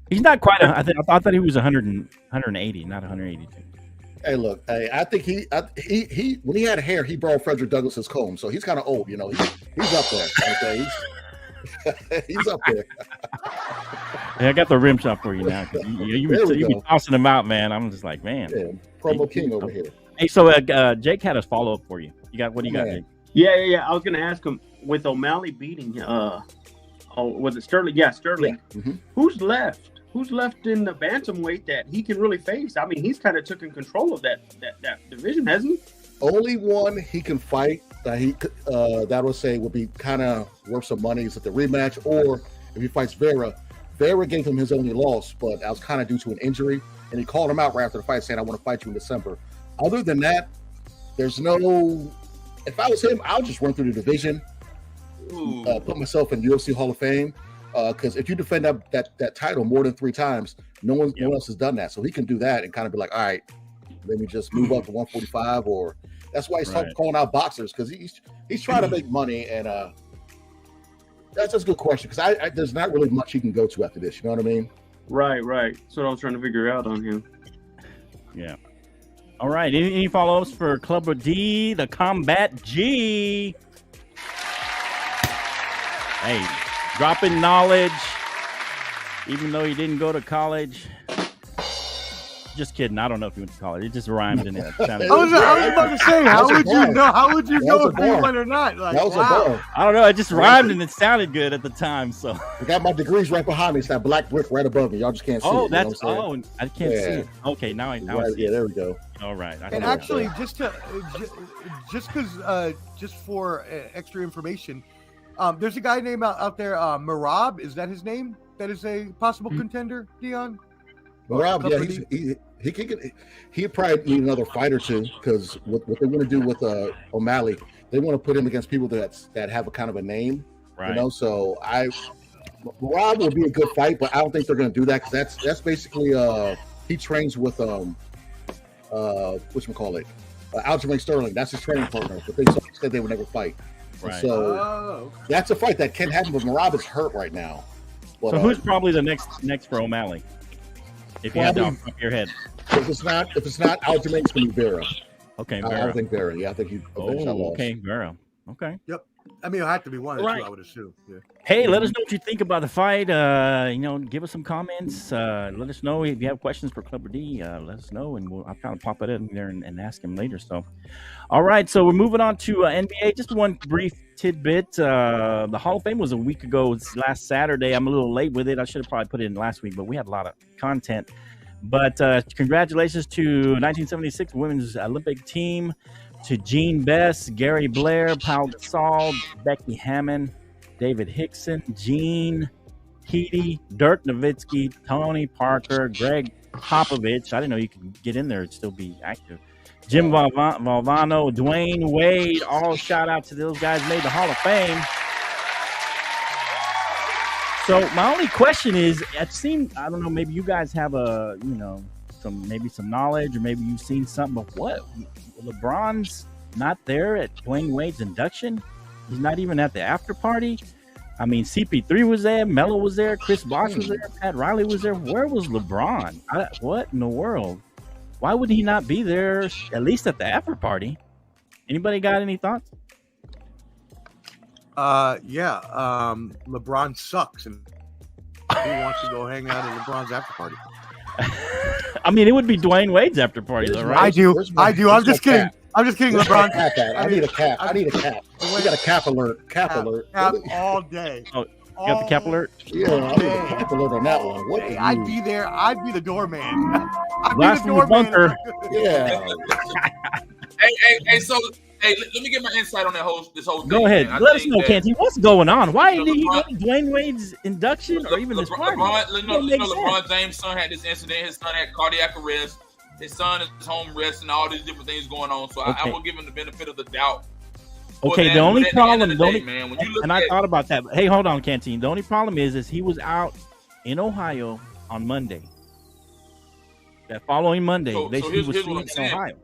Speaker 3: He's not quite. I thought he was 180, not 182.
Speaker 6: Hey, look. Hey, I think he when he had hair, he borrowed Frederick Douglass's comb, so he's kind of old. You know, he's up there. Okay, he's up there.
Speaker 3: Hey, I got the rim shot for you now. You be tossing him out, man. I'm just like, man.
Speaker 6: Yeah, promo king over here.
Speaker 3: Hey, so Jake had a follow up for you. What do you got, Jake?
Speaker 7: Yeah. I was gonna ask him with O'Malley beating. Was it Sterling? Yeah, Sterling.
Speaker 6: Yeah. Mm-hmm.
Speaker 7: Who's left? Who's left in the bantamweight that he can really face? I mean, he's kind of taken control of that division, hasn't he?
Speaker 6: Only one he can fight that would say would be kind of worth some money is at the rematch, or if he fights Vera. Vera gave him his only loss, but that was kind of due to an injury, and he called him out right after the fight saying, "I want to fight you in December." Other than that, there's no. If I was him, I'll just run through the division, put myself in UFC Hall of Fame. Because if you defend that title more than 3 times, no one else has done that. So he can do that and kind of be like, all right, let me just move up to 145. Or that's why he's calling out boxers, because he's trying to make money. And that's just a good question, because there's not really much he can go to after this. You know what I mean?
Speaker 7: Right. That's what I was trying to figure out on him.
Speaker 3: Yeah. All right. Any follow-ups for Clubber D, the Combat G? Hey. Dropping knowledge, even though he didn't go to college. Just kidding. I don't know if he went to college. It just rhymed in it.
Speaker 4: I was about to say, how would you know? How would you know if he went or not? Like,
Speaker 6: that was a bar.
Speaker 3: I don't know. It just rhymed and it sounded good at the time. So
Speaker 6: I got my degrees right behind me. It's that black brick right above me. Y'all just can't see it.
Speaker 3: I can't see it. Okay, now I see it.
Speaker 6: Yeah, there we go.
Speaker 3: All right.
Speaker 4: And actually, just for extra information. There's a guy named out there, Merab. Is that his name? That is a possible contender, Dion?
Speaker 6: Merab, yeah, he'd probably need another fight or two, because what they want to do with O'Malley, they want to put him against people that have a kind of a name, right? You know, so Merab will be a good fight, but I don't think they're going to do that, because that's basically he trains with whatchamacallit, Aljamain Sterling. That's his training partner, but they said they would never fight. Right. So that's a fight that can happen, but Merab is hurt right now. But,
Speaker 3: so who's probably the next for O'Malley? If you had to off your head.
Speaker 6: If it's not Aljamain, it's going to be Vera.
Speaker 3: Okay, Vera.
Speaker 6: I think Vera. Yeah, I think he.
Speaker 3: Okay, Vera. Okay.
Speaker 4: Yep. I mean, it'll have to be one or two, I would assume. Yeah.
Speaker 3: Hey, let us know what you think about the fight. Give us some comments. Let us know if you have questions for Clubber D. Let us know, and I'll kind of pop it in there and ask him later. So, all right. So we're moving on to NBA. Just one brief tidbit. The Hall of Fame was a week ago, last Saturday. I'm a little late with it. I should have probably put it in last week, but we had a lot of content. But congratulations to 1976 Women's Olympic Team, to Jean Bess, Gary Blair, Paul Gasol, Becky Hammond, David Hickson, Gene Keady, Dirk Nowitzki, Tony Parker, Greg Popovich. I didn't know you could get in there and still be active. Jim Valvano, Dwayne Wade. All shout out to those guys made the Hall of Fame. So my only question is, I don't know, maybe you guys have some knowledge, or maybe you've seen something, but what? LeBron's not there at Dwayne Wade's induction? He's not even at the after party? I mean, CP3 was there, Melo was there, Chris Bosh was there, Pat Riley was there. Where was LeBron? What in the world? Why would he not be there, at least at the after party? Anybody got any thoughts?
Speaker 4: LeBron sucks, and he wants to go hang out at LeBron's after party.
Speaker 3: I mean, it would be Dwayne Wade's after party, though, right?
Speaker 4: I do. I'm just kidding. I'm just kidding, LeBron.
Speaker 6: I need a cap. We got a cap alert. Cap alert.
Speaker 4: Cap all day.
Speaker 3: Oh, you got the cap alert?
Speaker 6: Yeah, I need a cap alert on that one.
Speaker 4: Hey, I'd be there. I'd be the doorman.
Speaker 3: Last from the bunker.
Speaker 6: Yeah.
Speaker 2: Hey, let me get my insight on this whole thing.
Speaker 3: Go ahead. Let us know, Canty. What's going on? Why did he go to Dwayne Wade's induction or even his party?
Speaker 2: LeBron James' son had this incident. His son had cardiac arrest. His son is home resting. All these different things going on. So I will give him the benefit of the doubt.
Speaker 3: Okay, the only problem, I thought about that. Hey, hold on, Canteen. The only problem is he was out in Ohio on Monday. That following Monday,
Speaker 2: So
Speaker 3: he
Speaker 2: here's
Speaker 3: was
Speaker 2: what
Speaker 3: seen
Speaker 2: I'm
Speaker 3: in
Speaker 2: saying.
Speaker 3: Ohio.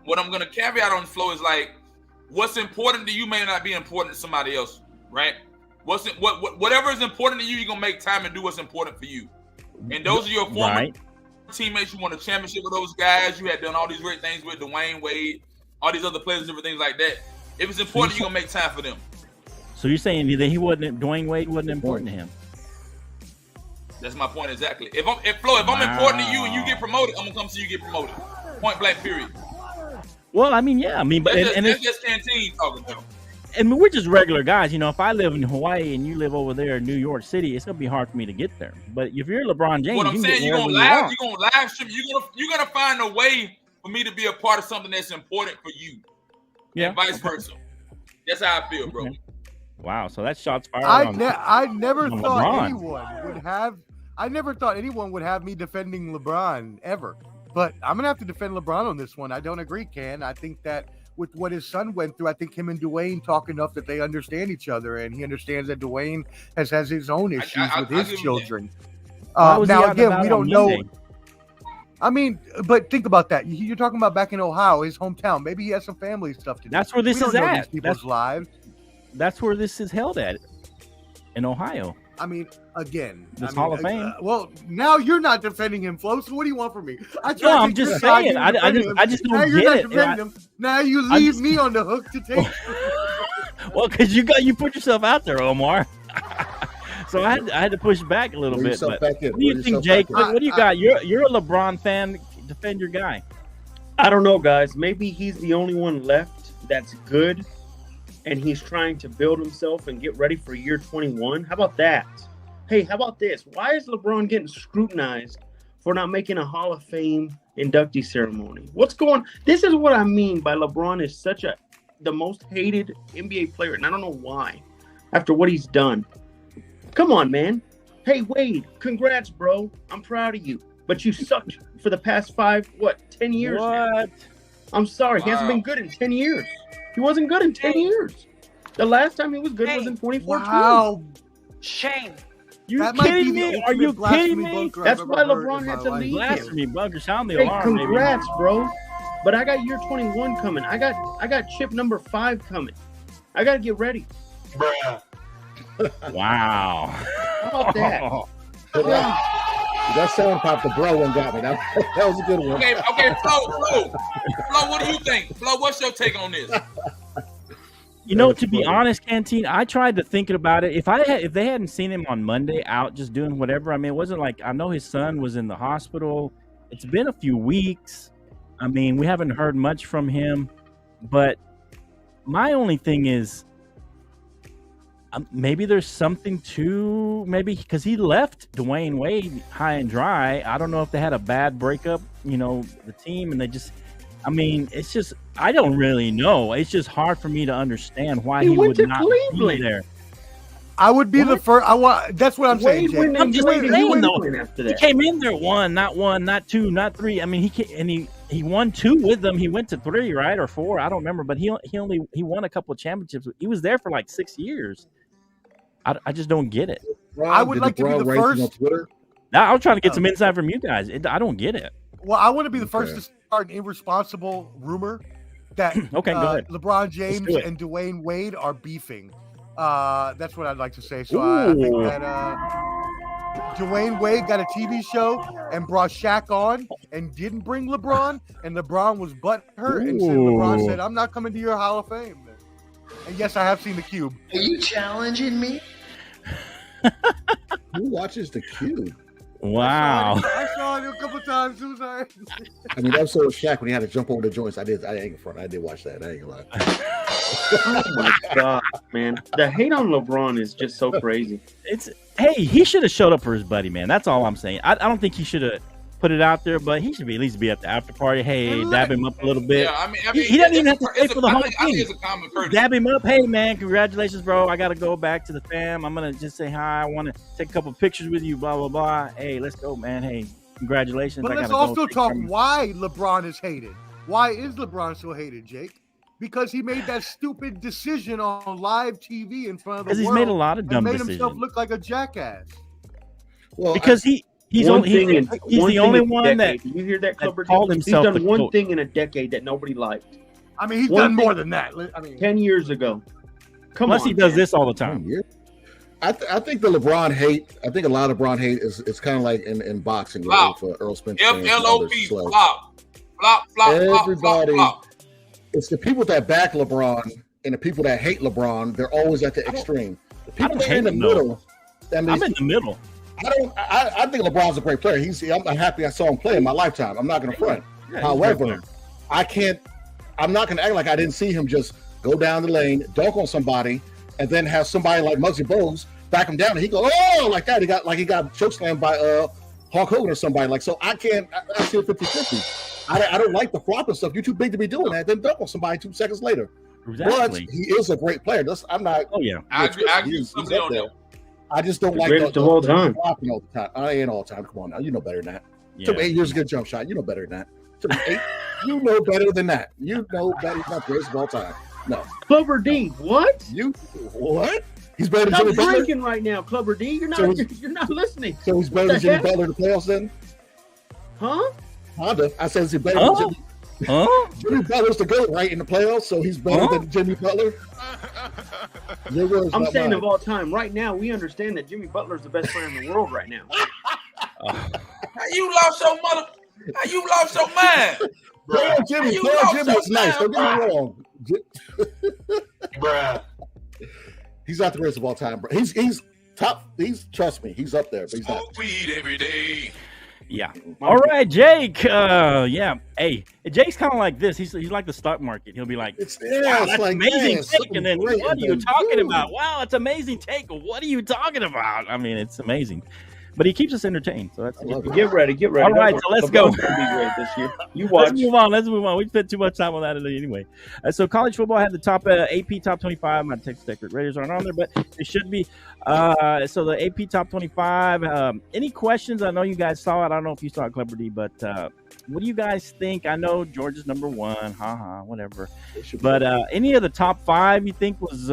Speaker 2: What I'm gonna caveat on Flo is like, what's important to you may not be important to somebody else, right? Whatever is important to you, you're gonna make time and do what's important for you. And those are your former teammates. You won a championship with those guys. You had done all these great things with Dwayne Wade, all these other players, different things like that. If it's important, you're gonna make time for them.
Speaker 3: So you're saying that Dwayne Wade wasn't important to him?
Speaker 2: That's my point exactly. If I'm important to you and you get promoted, I'm gonna come see you get promoted. Point blank, period.
Speaker 3: Well, I mean, yeah, I mean, but
Speaker 2: that's just Canteen talking though.
Speaker 3: I mean, we're just regular guys. You know, if I live in Hawaii and you live over there in New York City, it's gonna be hard for me to get there. But if you're LeBron James,
Speaker 2: what I'm saying, you're gonna live stream. You're gonna find a way for me to be a part of something that's important for you. Yeah, and vice versa. That's how I feel, bro.
Speaker 3: Okay. Wow, so that's shots fired.
Speaker 4: I never thought
Speaker 3: LeBron.
Speaker 4: anyone would have me defending LeBron ever. But I'm gonna have to defend LeBron on this one. I don't agree, Ken. I think that with what his son went through, I think him and Dwayne talk enough that they understand each other, and he understands that Dwayne has his own issues with his children. Now again, we don't know. I mean, but think about that. You're talking about back in Ohio, his hometown. Maybe he has some family stuff to do.
Speaker 3: That's where this is at.
Speaker 4: People's lives.
Speaker 3: That's where this is held at, in Ohio.
Speaker 4: I mean, again,
Speaker 3: Hall of Fame.
Speaker 4: Well, now you're not defending him, Flo. So what do you want from me?
Speaker 3: I'm just saying. I just don't get it.
Speaker 4: Now you leave me on the hook to take.
Speaker 3: Well, because you put yourself out there, Omar. So I had to push back a little bit. But what do you think, Jake? What do you got? You're a LeBron fan. Defend your guy.
Speaker 7: I don't know, guys. Maybe he's the only one left that's good, and he's trying to build himself and get ready for year 21. How about that? Hey, how about this? Why is LeBron getting scrutinized for not making a Hall of Fame inductee ceremony? What's going? This is what I mean by LeBron is the most hated NBA player, and I don't know why. After what he's done, come on, man. Hey, Wade, congrats, bro. I'm proud of you. But you sucked for the past 10 years?
Speaker 3: What?
Speaker 7: Now. I'm sorry. Wow. He hasn't been good in 10 years. He wasn't good in 10 years. The last time he was good was in 2014.
Speaker 4: Wow.
Speaker 8: Shame.
Speaker 3: You kidding me? Are you kidding me?
Speaker 7: That's why LeBron had to leave.
Speaker 3: Blasphemy bunker. Sound the
Speaker 7: hey,
Speaker 3: alarm,
Speaker 7: congrats, bro. But I got year 21 coming. I got chip number 5 coming. I got to get ready.
Speaker 3: Wow.
Speaker 7: How about that?
Speaker 6: That sound popped the bro and got me. That was a good one.
Speaker 2: Okay, Flo, what do you think? Flo, what's your take on this?
Speaker 3: You know, to be honest, Canteen, I tried to think about it. If they hadn't seen him on Monday out just doing whatever, I mean, it wasn't like, I know his son was in the hospital. It's been a few weeks. I mean, we haven't heard much from him. But my only thing is, maybe there's something to because he left Dwayne Wade high and dry. I don't know if they had a bad breakup, the team, and they just, I mean, it's just, I don't really know. It's just hard for me to understand why he would not be there.
Speaker 4: I would be the first. That's what I'm saying.
Speaker 3: I'm just saying though. He came in there not one, not two, not three. I mean, he won 2 with them. He went to 3, right, or 4. I don't remember, but he won a couple of championships. He was there for like 6 years. I just don't get it.
Speaker 4: I would like to be the first.
Speaker 6: On Twitter?
Speaker 3: I was trying to get some insight from you guys. I don't get it.
Speaker 4: Well, I want to be the first to start an irresponsible rumor that
Speaker 3: go ahead.
Speaker 4: LeBron James and Dwayne Wade are beefing. That's what I'd like to say. So I think that Dwayne Wade got a TV show and brought Shaq on and didn't bring LeBron, and LeBron was butthurt, and LeBron said, "I'm not coming to your Hall of Fame." And yes, I have seen The Cube.
Speaker 8: Are you challenging me?
Speaker 6: Who watches The Cube?
Speaker 3: Wow.
Speaker 4: I saw it a couple times.
Speaker 6: I mean, that was so Shaq when he had to jump over the joints. I ain't front. I did watch that. I ain't gonna lie.
Speaker 7: Oh my god, man! The hate on LeBron is just so crazy.
Speaker 3: He should have showed up for his buddy, man. That's all I'm saying. I don't think he should have put it out there, but he should at least be at the after party. Hey, dab him up a little bit.
Speaker 2: Yeah, I mean,
Speaker 3: he doesn't even have to stay for the whole thing.
Speaker 2: I think it's a common courtesy.
Speaker 3: Dab him up. Hey, man, congratulations, bro. I got to go back to the fam. I'm going to just say hi. I want to take a couple pictures with you, blah, blah, blah. Hey, let's go, man. Hey, congratulations.
Speaker 4: But let's also talk why LeBron is hated. Why is LeBron so hated, Jake? Because he made that stupid decision on live TV in front of the world.
Speaker 3: Because he's made a lot of dumb decisions.
Speaker 4: Made himself look like a jackass.
Speaker 3: Well, because He's
Speaker 7: one
Speaker 3: only
Speaker 7: thing
Speaker 3: he's the only one that
Speaker 7: you hear that Clubber
Speaker 3: called
Speaker 7: D? He's
Speaker 3: himself the
Speaker 7: done one
Speaker 3: GOAT.
Speaker 7: thing in a decade that nobody liked.
Speaker 4: I mean, he's
Speaker 7: One
Speaker 4: done more
Speaker 7: thing-
Speaker 4: than that. I mean,
Speaker 7: 10 years ago. Come
Speaker 3: Plus
Speaker 7: on,
Speaker 3: he does
Speaker 7: man.
Speaker 3: this all the time.
Speaker 6: I think the LeBron hate. I think a lot of LeBron hate is kind of like in boxing
Speaker 2: Flop.
Speaker 6: with Earl Spencer. and
Speaker 2: FLOP,
Speaker 6: others. So
Speaker 2: flop. Flop, flop,
Speaker 6: Everybody-
Speaker 2: flop, flop.
Speaker 6: it's the people that back LeBron and the people that hate LeBron. They're always at the extreme. The people
Speaker 3: don't
Speaker 6: that are in the
Speaker 3: hate him, though.
Speaker 6: middle. That means,
Speaker 3: I'm in the middle.
Speaker 6: I think LeBron's a great player. I'm happy I saw him play in my lifetime. I'm not going to front.
Speaker 3: Yeah, he's a great player.
Speaker 6: However, I'm not going to act like I didn't see him just go down the lane, dunk on somebody, and then have somebody like Muggsy Bogues back him down, and he go, oh, like that. He got chokeslammed by Hulk Hogan or somebody. Like, so I see it 50-50. I don't like the flop and stuff. You're too big to be doing that. Then dunk on somebody 2 seconds later.
Speaker 3: Exactly.
Speaker 6: But he is a great player. I'm not.
Speaker 3: Oh yeah.
Speaker 2: I agree
Speaker 6: he's
Speaker 2: with you
Speaker 6: up
Speaker 2: on
Speaker 6: there.
Speaker 2: that.
Speaker 6: I just don't
Speaker 7: The
Speaker 6: like
Speaker 7: greatest of all time.
Speaker 6: flopping all the time. I ain't all the time. Come on now, you know better than that.
Speaker 3: Yeah.
Speaker 6: Took me 8 years to get a jump shot. You know better than that. Took me 8. You know better than that. You know better. He's not the greatest of all time. No.
Speaker 7: Clubber D, what?
Speaker 6: You what? He's better than
Speaker 7: Stop
Speaker 6: Jimmy Butler.
Speaker 7: drinking right now, Clubber D. You're not.
Speaker 6: So
Speaker 7: you're not listening.
Speaker 6: So he's better
Speaker 7: What
Speaker 6: than
Speaker 7: the
Speaker 6: Jimmy
Speaker 7: heck?
Speaker 6: Butler in the playoffs then?
Speaker 7: Huh?
Speaker 6: Honda. I said, is he better
Speaker 3: Huh?
Speaker 6: than
Speaker 3: Huh?
Speaker 6: Jimmy Butler's the GOAT, right, in the playoffs, so he's better
Speaker 3: Huh?
Speaker 6: than Jimmy Butler? Your words,
Speaker 7: I'm
Speaker 6: not
Speaker 7: saying
Speaker 6: mine.
Speaker 7: of all time. Right now, we understand that Jimmy Butler's the best player in the world right now.
Speaker 2: How you lost your mother? How you lost your mind?
Speaker 6: Player Jimmy,
Speaker 2: You
Speaker 6: player
Speaker 2: lost
Speaker 6: Jimmy is
Speaker 2: your
Speaker 6: nice. Don't get me
Speaker 2: mind,
Speaker 6: wrong.
Speaker 2: Bruh.
Speaker 6: He's not the greatest of all time, bro. He's top. Trust me, he's up there, but he's not.
Speaker 2: Smoke weed every day.
Speaker 3: Yeah. All right, Jake. Yeah. Hey, Jake's kind of like this. He's like the stock market. He'll be like,
Speaker 6: It's
Speaker 3: wow, that's
Speaker 6: like,
Speaker 3: amazing
Speaker 6: man,
Speaker 3: take. And then
Speaker 6: great,
Speaker 3: what are
Speaker 6: and
Speaker 3: you
Speaker 6: then
Speaker 3: talking
Speaker 6: boom.
Speaker 3: about? Wow, it's amazing take. What are you talking about? I mean, it's amazing. But he keeps us entertained. So that's
Speaker 6: I love it.
Speaker 7: Get ready.
Speaker 3: All right, so let's go.
Speaker 7: LeBron's gonna be great this year. You
Speaker 3: Let's
Speaker 7: watch.
Speaker 3: move on. We spent too much time on that anyway. So college football had the top AP top 25. My Texas Tech Raiders aren't on there, but it should be. So the AP top 25. Any questions? I know you guys saw it. I don't know if you saw it, Clever D, but what do you guys think? I know Georgia's number 1. Whatever. But any of the top 5 you think was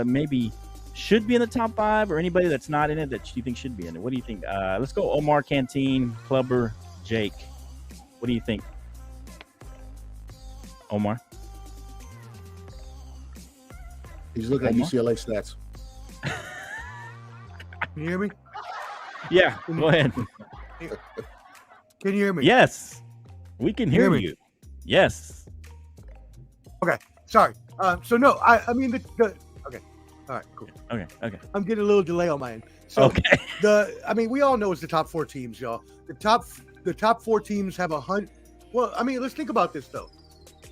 Speaker 3: maybe should be in the top 5, or anybody that's not in it that you think should be in it? What do you think? Let's go Omar, Canteen, Clubber, Jake. What do you think? Omar?
Speaker 6: He's looking at
Speaker 3: Omar?
Speaker 6: UCLA stats.
Speaker 4: can you hear me?
Speaker 3: Yeah, go ahead.
Speaker 4: Can you hear me?
Speaker 3: Yes, we can hear
Speaker 4: Hear me?
Speaker 3: you. Yes.
Speaker 4: Okay. Sorry. So no, I mean the okay. All right. Cool.
Speaker 3: Okay.
Speaker 4: I'm getting a little delay on my end. So
Speaker 3: Okay.
Speaker 4: I mean, we all know it's the top 4 teams, y'all. The top 4 teams have 100. Well, I mean, let's think about this though.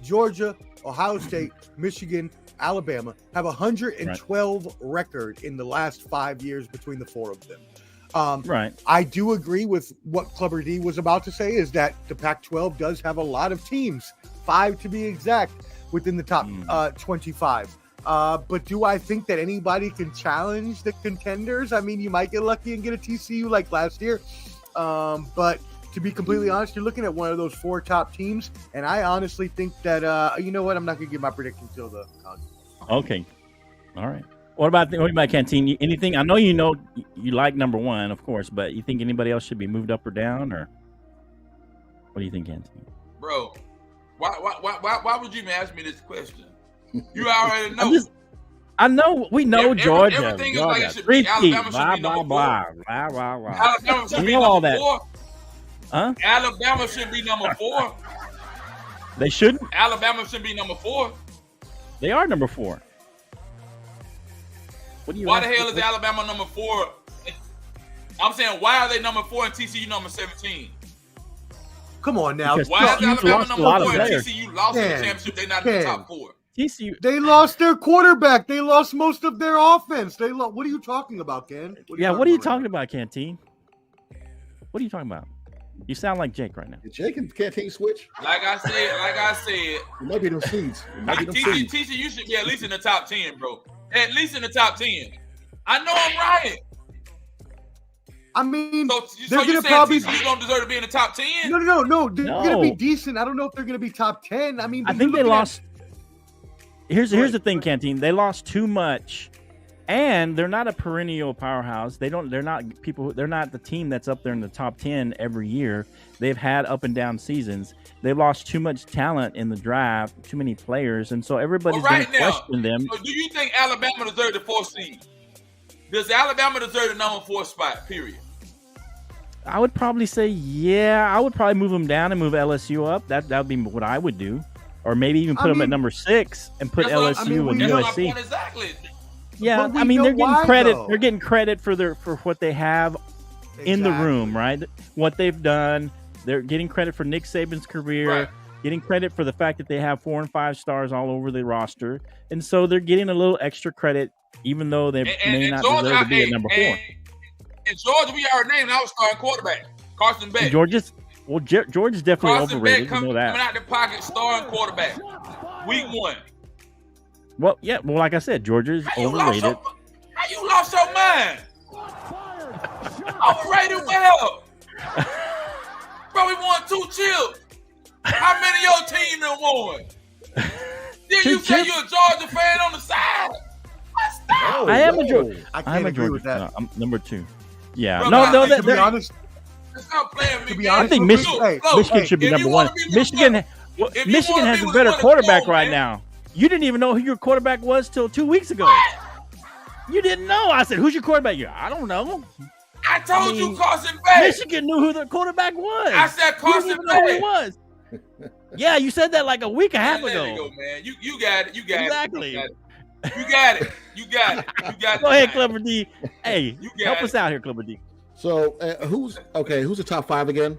Speaker 4: Georgia, Ohio State, Michigan, Alabama have 112 record in the last 5 years between the 4 of them.
Speaker 3: Right.
Speaker 4: I do agree with what Clubber D was about to say, is that the Pac-12 does have a lot of teams, 5 to be exact, within the top 25. But do I think that anybody can challenge the contenders? I mean, you might get lucky and get a TCU like last year. But to be completely honest, you're looking at one of those 4 top teams. And I honestly think that, you know what? I'm not going to give my prediction until the
Speaker 3: Okay. All right. What about Canteen? Anything? I know you like number 1, of course, but you think anybody else should be moved up or down, or what do you think, Canteen?
Speaker 2: Bro, why would you even ask me this question? You already know.
Speaker 3: I know. We know Georgia.
Speaker 2: Everything is like it should
Speaker 3: Three
Speaker 2: be. Alabama
Speaker 3: teams,
Speaker 2: should be
Speaker 3: blah,
Speaker 2: number
Speaker 3: blah,
Speaker 2: 4.
Speaker 3: blah, blah, blah.
Speaker 2: Alabama should
Speaker 3: We
Speaker 2: be
Speaker 3: know all
Speaker 2: number
Speaker 3: that.
Speaker 2: 4.
Speaker 3: Huh?
Speaker 2: Alabama should be number 4.
Speaker 3: They shouldn't.
Speaker 2: Alabama should be number 4.
Speaker 3: They are number 4. What do you?
Speaker 2: Why the hell is Alabama number 4? I'm saying, why are they number 4 and TCU number 17?
Speaker 4: Come on now.
Speaker 3: Because
Speaker 2: Why is
Speaker 3: TCU's
Speaker 2: Alabama
Speaker 3: lost a lot
Speaker 2: number
Speaker 3: of
Speaker 2: 4 and
Speaker 3: players.
Speaker 2: TCU lost in the
Speaker 4: Ken,
Speaker 2: championship? They're not in the top 4.
Speaker 3: TCU.
Speaker 4: They lost their quarterback. They lost most of their offense. What are you talking about, Ken?
Speaker 3: What are you talking about, Canteen? What are you talking about? You sound like Jake right now.
Speaker 6: Jake and Canteen switch.
Speaker 2: Like I said,
Speaker 6: It might be them seeds. It might be them seeds.
Speaker 2: TCU should be at least in the top 10, bro. At least in the top 10. I know I'm right.
Speaker 4: I mean,
Speaker 2: So
Speaker 4: they're
Speaker 2: you
Speaker 4: gonna
Speaker 2: saying
Speaker 4: probably
Speaker 2: TCU don't deserve to be in the top 10?
Speaker 4: no. They're gonna be
Speaker 3: No.
Speaker 4: decent. I don't know if they're gonna be top 10. I mean,
Speaker 3: I
Speaker 4: but
Speaker 3: think
Speaker 4: you're
Speaker 3: they
Speaker 4: looking at-
Speaker 3: lost. Here's the thing, Canteen. They lost too much And they're not a perennial powerhouse. They're not the team that's up there in the top 10 every year. They've had up and down seasons. They've lost too much talent in the draft, too many players, and so everybody's going to question them.
Speaker 2: So do you think Alabama deserves the 4th seed? Does Alabama deserve the number 4 spot? Period.
Speaker 3: I would probably say, yeah. I would probably move them down and move LSU up. That would be what I would do, or maybe even put them at number 6 and put LSU and USC.
Speaker 2: Exactly.
Speaker 3: Yeah, I mean they're getting credit. Though. They're getting credit for what they have in the room, right? What they've done. They're getting credit for Nick Saban's career.
Speaker 2: Right.
Speaker 3: Getting credit for the fact that they have 4 and 5 stars all over the roster, and so they're getting a little extra credit, even though they may not deserve to be at number 4.
Speaker 2: In Georgia, we already named our starting quarterback, Carson Beck.
Speaker 3: Georgia's definitely
Speaker 2: Carson
Speaker 3: overrated.
Speaker 2: Beck
Speaker 3: You know that.
Speaker 2: coming out the pocket, starting quarterback, week 1.
Speaker 3: Well, yeah. Well, like I said, Georgia's overrated.
Speaker 2: How you lost your mind? Overrated well. Bro, we won 2 chips. How many of your team done won? Then you say you're a Georgia fan on the side?
Speaker 3: I am a Georgia.
Speaker 4: I can't agree with that.
Speaker 3: No, I'm number 2. Yeah.
Speaker 2: Bro,
Speaker 4: to be honest,
Speaker 2: stop playing me.
Speaker 4: To be honest,
Speaker 3: I think Michigan should be number 1. Michigan has a better quarterback right now. You didn't even know who your quarterback was till 2 weeks ago.
Speaker 2: What?
Speaker 3: You didn't know. I said, "Who's your quarterback?" I don't know.
Speaker 2: I told you Carson Beck.
Speaker 3: Michigan knew who the quarterback was.
Speaker 2: I said Carson Beck.
Speaker 3: Know who he was. Yeah, you said that like a week and a half ago.
Speaker 2: Let it go, man. You got it. You got
Speaker 3: exactly.
Speaker 2: it. You got it. You got it.
Speaker 3: Go ahead, Clever D. Hey, help us out here, Clever D.
Speaker 6: So who's the top 5 again?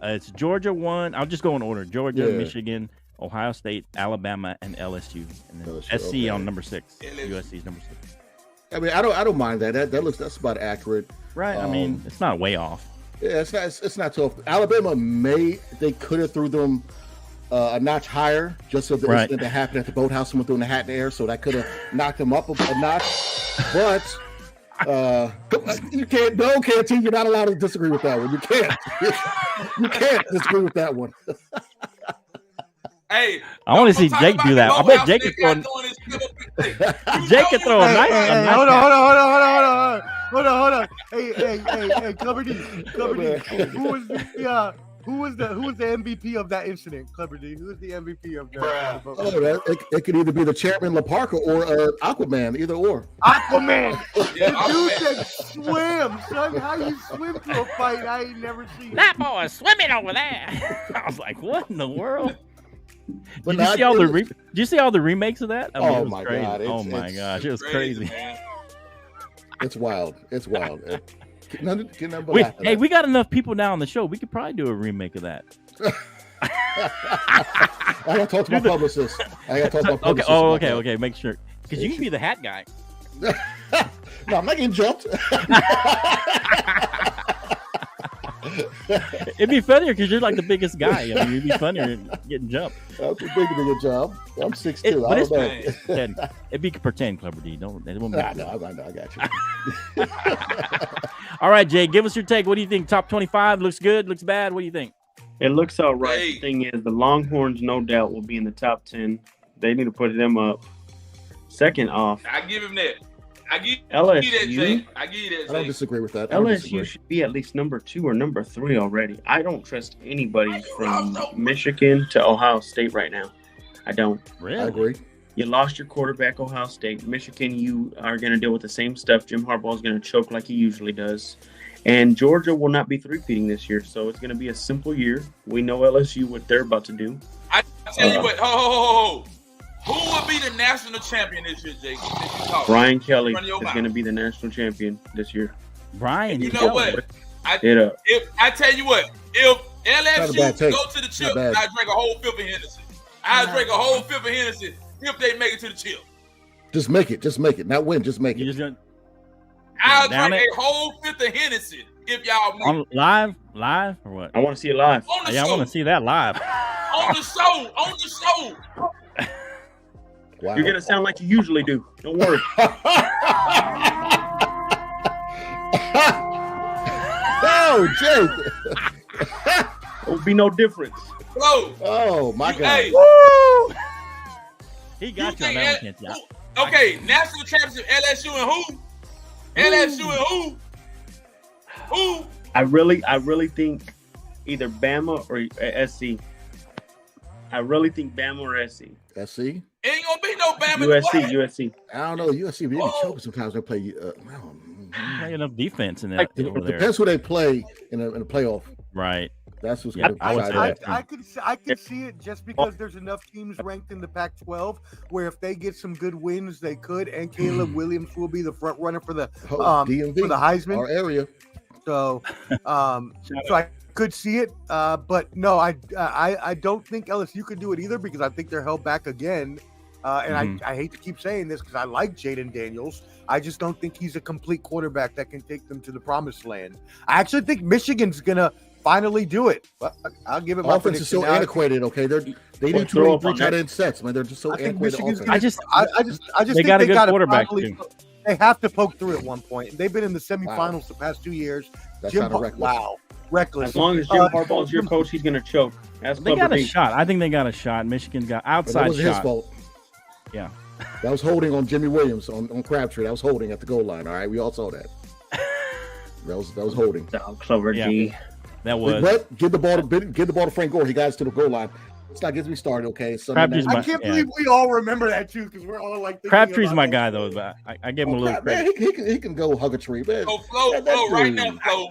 Speaker 3: It's Georgia 1. I'll just go in order: Georgia, Michigan, Ohio State, Alabama, and LSU, and then SC on number 6. USC is number 6.
Speaker 6: I mean, I don't mind that. That's about accurate,
Speaker 3: right? I mean, it's not way off.
Speaker 6: Yeah, it's not tough. Alabama they could have threw them a notch higher just so the incident that happened at the boathouse, someone throwing the hat in the air, so that could have knocked them up a notch. But you can't. No, can't. You're not allowed to disagree with that one. You can't. You can't disagree with that one.
Speaker 2: Hey,
Speaker 3: I want to see Jake do that. I bet Jake can throw. Jake can throw a nice.
Speaker 4: Hold on. Hey, Clever D. Who was the MVP of that incident? Clever D. Who was the MVP of that?
Speaker 6: It could either be the chairman La Parka or Aquaman, either or.
Speaker 4: Aquaman. The dude said swim, son. How you swim to a fight? I ain't never seen.
Speaker 3: That boy is swimming over there. I was like, what in the world? Did you see all the remakes of that? I mean,
Speaker 6: oh my god!
Speaker 3: Oh my gosh, it was crazy.
Speaker 6: It's wild.
Speaker 3: Hey, we got enough people now on the show. We could probably do a remake of that.
Speaker 6: I gotta talk to my publicist.
Speaker 3: Okay. Make sure, because you can be the hat guy.
Speaker 6: No, I'm not getting jumped.
Speaker 3: It'd be funnier because you're like the biggest guy. I mean, it'd be funnier getting jumped.
Speaker 6: That's too big of a job. I'm 6'2". I don't know.
Speaker 3: It'd be pretend, Clever D. Don't.
Speaker 6: I got you.
Speaker 3: All right, Jay, give us your take. What do you think? Top 25 looks good, looks bad. What do you think?
Speaker 7: It looks all right. The thing is, the Longhorns, no doubt, will be in the top 10. They need to put them up. Second off,
Speaker 2: I give him that. I give
Speaker 7: LSU.
Speaker 2: You that, Jay. I give you that, Jay.
Speaker 6: I don't disagree with that.
Speaker 7: LSU should be at least number 2 or number 3 already. I don't trust anybody from Michigan to Ohio State right now. I don't.
Speaker 3: Really?
Speaker 6: I agree.
Speaker 7: You lost your quarterback, Ohio State. Michigan, you are going to deal with the same stuff. Jim Harbaugh is going to choke like he usually does. And Georgia will not be three-peating this year, so it's going to be a simple year. We know LSU, what they're about to do.
Speaker 2: I tell you what, who will be the national champion this year, Jake?
Speaker 7: Brian Kelly is going to be the national champion this year.
Speaker 3: Brian,
Speaker 2: you know what? If LSU go to the chip, I drink a whole fifth of Hennessy. I drink a whole fifth of Hennessy if they make it to the chip.
Speaker 6: Just make it. Not win, just make it.
Speaker 2: I'll drink a whole fifth of Hennessy if y'all make it.
Speaker 3: Live or what?
Speaker 7: I want to see it live.
Speaker 3: I want to see that live.
Speaker 2: On the show.
Speaker 7: Wow. You're going to sound like you usually do. Don't worry.
Speaker 6: Oh, Jake.
Speaker 7: There will be no difference.
Speaker 2: Flo.
Speaker 6: Oh, my God.
Speaker 2: Hey.
Speaker 3: Woo! He got you on that one,
Speaker 2: Okay, national championship. LSU and who? LSU and who?
Speaker 7: I really think either Bama or SC. I really think Bama or SC.
Speaker 6: SC?
Speaker 2: Ain't gonna be no Bama.
Speaker 7: USC.
Speaker 6: I don't know. USC really choking sometimes. They play.
Speaker 3: Play enough defense in that.
Speaker 6: It depends who they play in a playoff.
Speaker 3: Right.
Speaker 6: That's what's going to
Speaker 4: I could see it just because there's enough teams ranked in the Pac-12 where if they get some good wins, they could. And Caleb Williams will be the front runner for the
Speaker 6: DMV,
Speaker 4: for the Heisman.
Speaker 6: Our area.
Speaker 4: So, so I could see it, but no, I don't think LSU could do it either because I think they're held back again. And I hate to keep saying this because I like Jaden Daniels. I just don't think he's a complete quarterback that can take them to the promised land. I actually think Michigan's gonna finally do it. I'll give it. My
Speaker 6: offense is so antiquated. Okay, they do 3 tight end sets, man. They're just so antiquated.
Speaker 3: I just
Speaker 4: they
Speaker 3: think got a good quarterback.
Speaker 4: They have to poke through at one point. They've been in the semifinals the past 2 years.
Speaker 6: That's not a reckless.
Speaker 4: Reckless.
Speaker 7: As long as Jim Harbaugh's your coach, he's gonna choke.
Speaker 3: They got a shot. I think they got a shot. Michigan got outside
Speaker 6: that was
Speaker 3: shot.
Speaker 6: His fault.
Speaker 3: Yeah.
Speaker 6: That was holding on Jimmy Williams on Crabtree. That was holding at the goal line. All right, we all saw that. That was holding.
Speaker 7: Clover G.
Speaker 3: That was.
Speaker 6: But give the ball to Frank Gore. He got us to the goal line. Let's not get me started, okay?
Speaker 4: I can't believe we all remember that too because we're all like.
Speaker 3: Crabtree's my guy though, but I give him a little credit.
Speaker 6: Man, he can go hug a tree, man.
Speaker 2: So Flo, right now, Flo.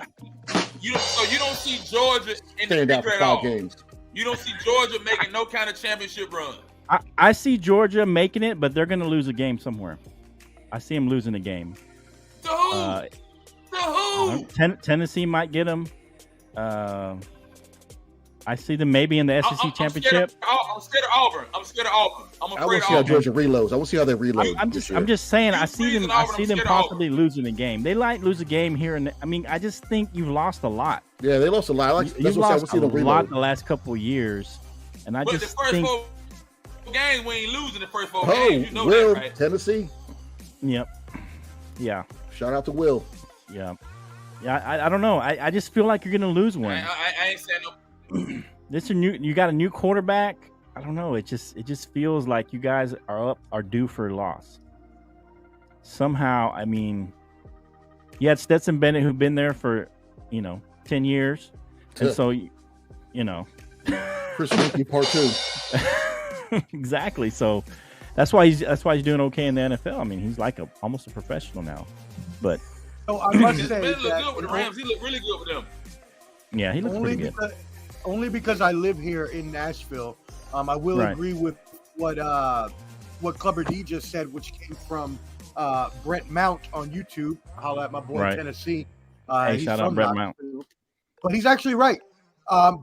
Speaker 2: You don't see Georgia in the picture at all. Games. You don't see Georgia making no kind of championship run.
Speaker 3: I see Georgia making it, but they're going to lose a game somewhere. I see them losing a game.
Speaker 2: To who?
Speaker 3: Tennessee might get them. I see them maybe in the SEC championship.
Speaker 2: I'm scared of Auburn. I'm afraid
Speaker 6: I want to see how Georgia reloads. I want to see how they reload.
Speaker 3: I'm just saying. I see them possibly losing a game. They might lose a game here and there. I mean, I just think you've lost a lot.
Speaker 6: Yeah, they lost a lot.
Speaker 3: You've lost a lot the last couple of years, and I
Speaker 2: but
Speaker 3: just
Speaker 2: the first
Speaker 3: think.
Speaker 2: 4 games we ain't losing the first 4 games. You know
Speaker 6: Will,
Speaker 2: that, right?
Speaker 6: Tennessee.
Speaker 3: Yep. Yeah.
Speaker 6: Shout out to Will.
Speaker 3: Yeah. Yeah. I don't know. I just feel like you're going to lose one.
Speaker 2: I ain't saying no.
Speaker 3: You got a new quarterback. I don't know. It just feels like you guys are due for a loss. Somehow, I mean, you had Stetson Bennett who've been there for 10 years, and so
Speaker 6: Chris Winky Part 2.
Speaker 3: Exactly. So that's why he's doing okay in the NFL. I mean, he's like almost a professional now. But
Speaker 4: I must say
Speaker 2: look good with the Rams. He looked really good with them.
Speaker 3: Yeah, he looks pretty good.
Speaker 4: Only because I live here in Nashville. I will agree with what Clubber D just said, which came from Brent Mount on YouTube. Holla at my boy in Tennessee.
Speaker 3: Hey, shout out Brent Mount.
Speaker 4: But he's actually right.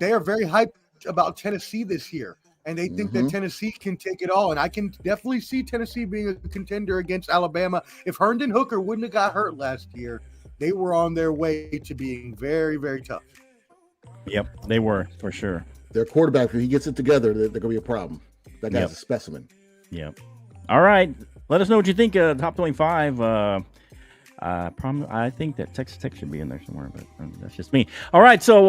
Speaker 4: They are very hyped about Tennessee this year. And they think that Tennessee can take it all. And I can definitely see Tennessee being a contender against Alabama. If Herndon Hooker wouldn't have got hurt last year, they were on their way to being very, very tough.
Speaker 3: Yep, they were, for sure.
Speaker 6: Their quarterback, if he gets it together, they're going to be a problem. That guy's a specimen.
Speaker 3: Yep. All right. Let us know what you think of top 25. I think that Texas Tech should be in there somewhere, but that's just me. All right, so...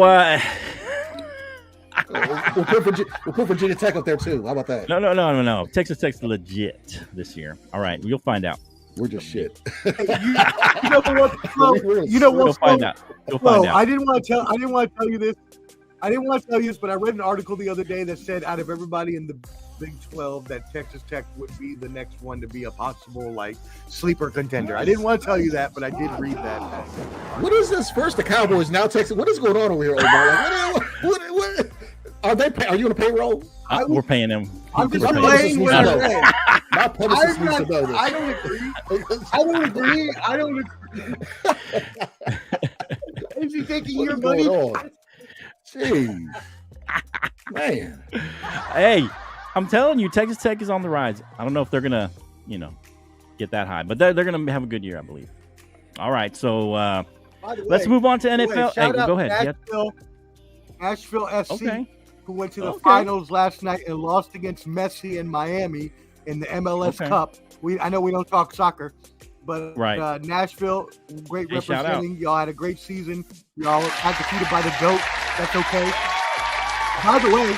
Speaker 6: we'll put Virginia Tech up there too. How about that?
Speaker 3: No. Texas Tech's legit this year. All right, you'll find out.
Speaker 6: We're just shit.
Speaker 4: You know what? You'll find out. I didn't want to tell you this. But I read an article the other day that said out of everybody in the Big 12 that Texas Tech would be the next one to be a possible sleeper contender. I didn't want to tell you that, but I did read that.
Speaker 6: What is this? First the Cowboys, now Texas. What is going on over here, Omar? What are you on a payroll?
Speaker 3: We're paying them.
Speaker 4: I'm just playing with it.
Speaker 6: My publicist needs to know this.
Speaker 4: I don't agree. Is he taking your money?
Speaker 6: Jeez. Man.
Speaker 3: Hey, I'm telling you, Texas Tech is on the rise. I don't know if they're going to, get that high, but they're going to have a good year, I believe. All right, so let's move on to NFL. Hey, go ahead.
Speaker 4: Nashville SC, who went to the finals last night and lost against Messi in Miami in the MLS Cup. I know we don't talk soccer, but Nashville, great representing. Y'all had a great season. Y'all got defeated by the GOAT. That's okay. By the way,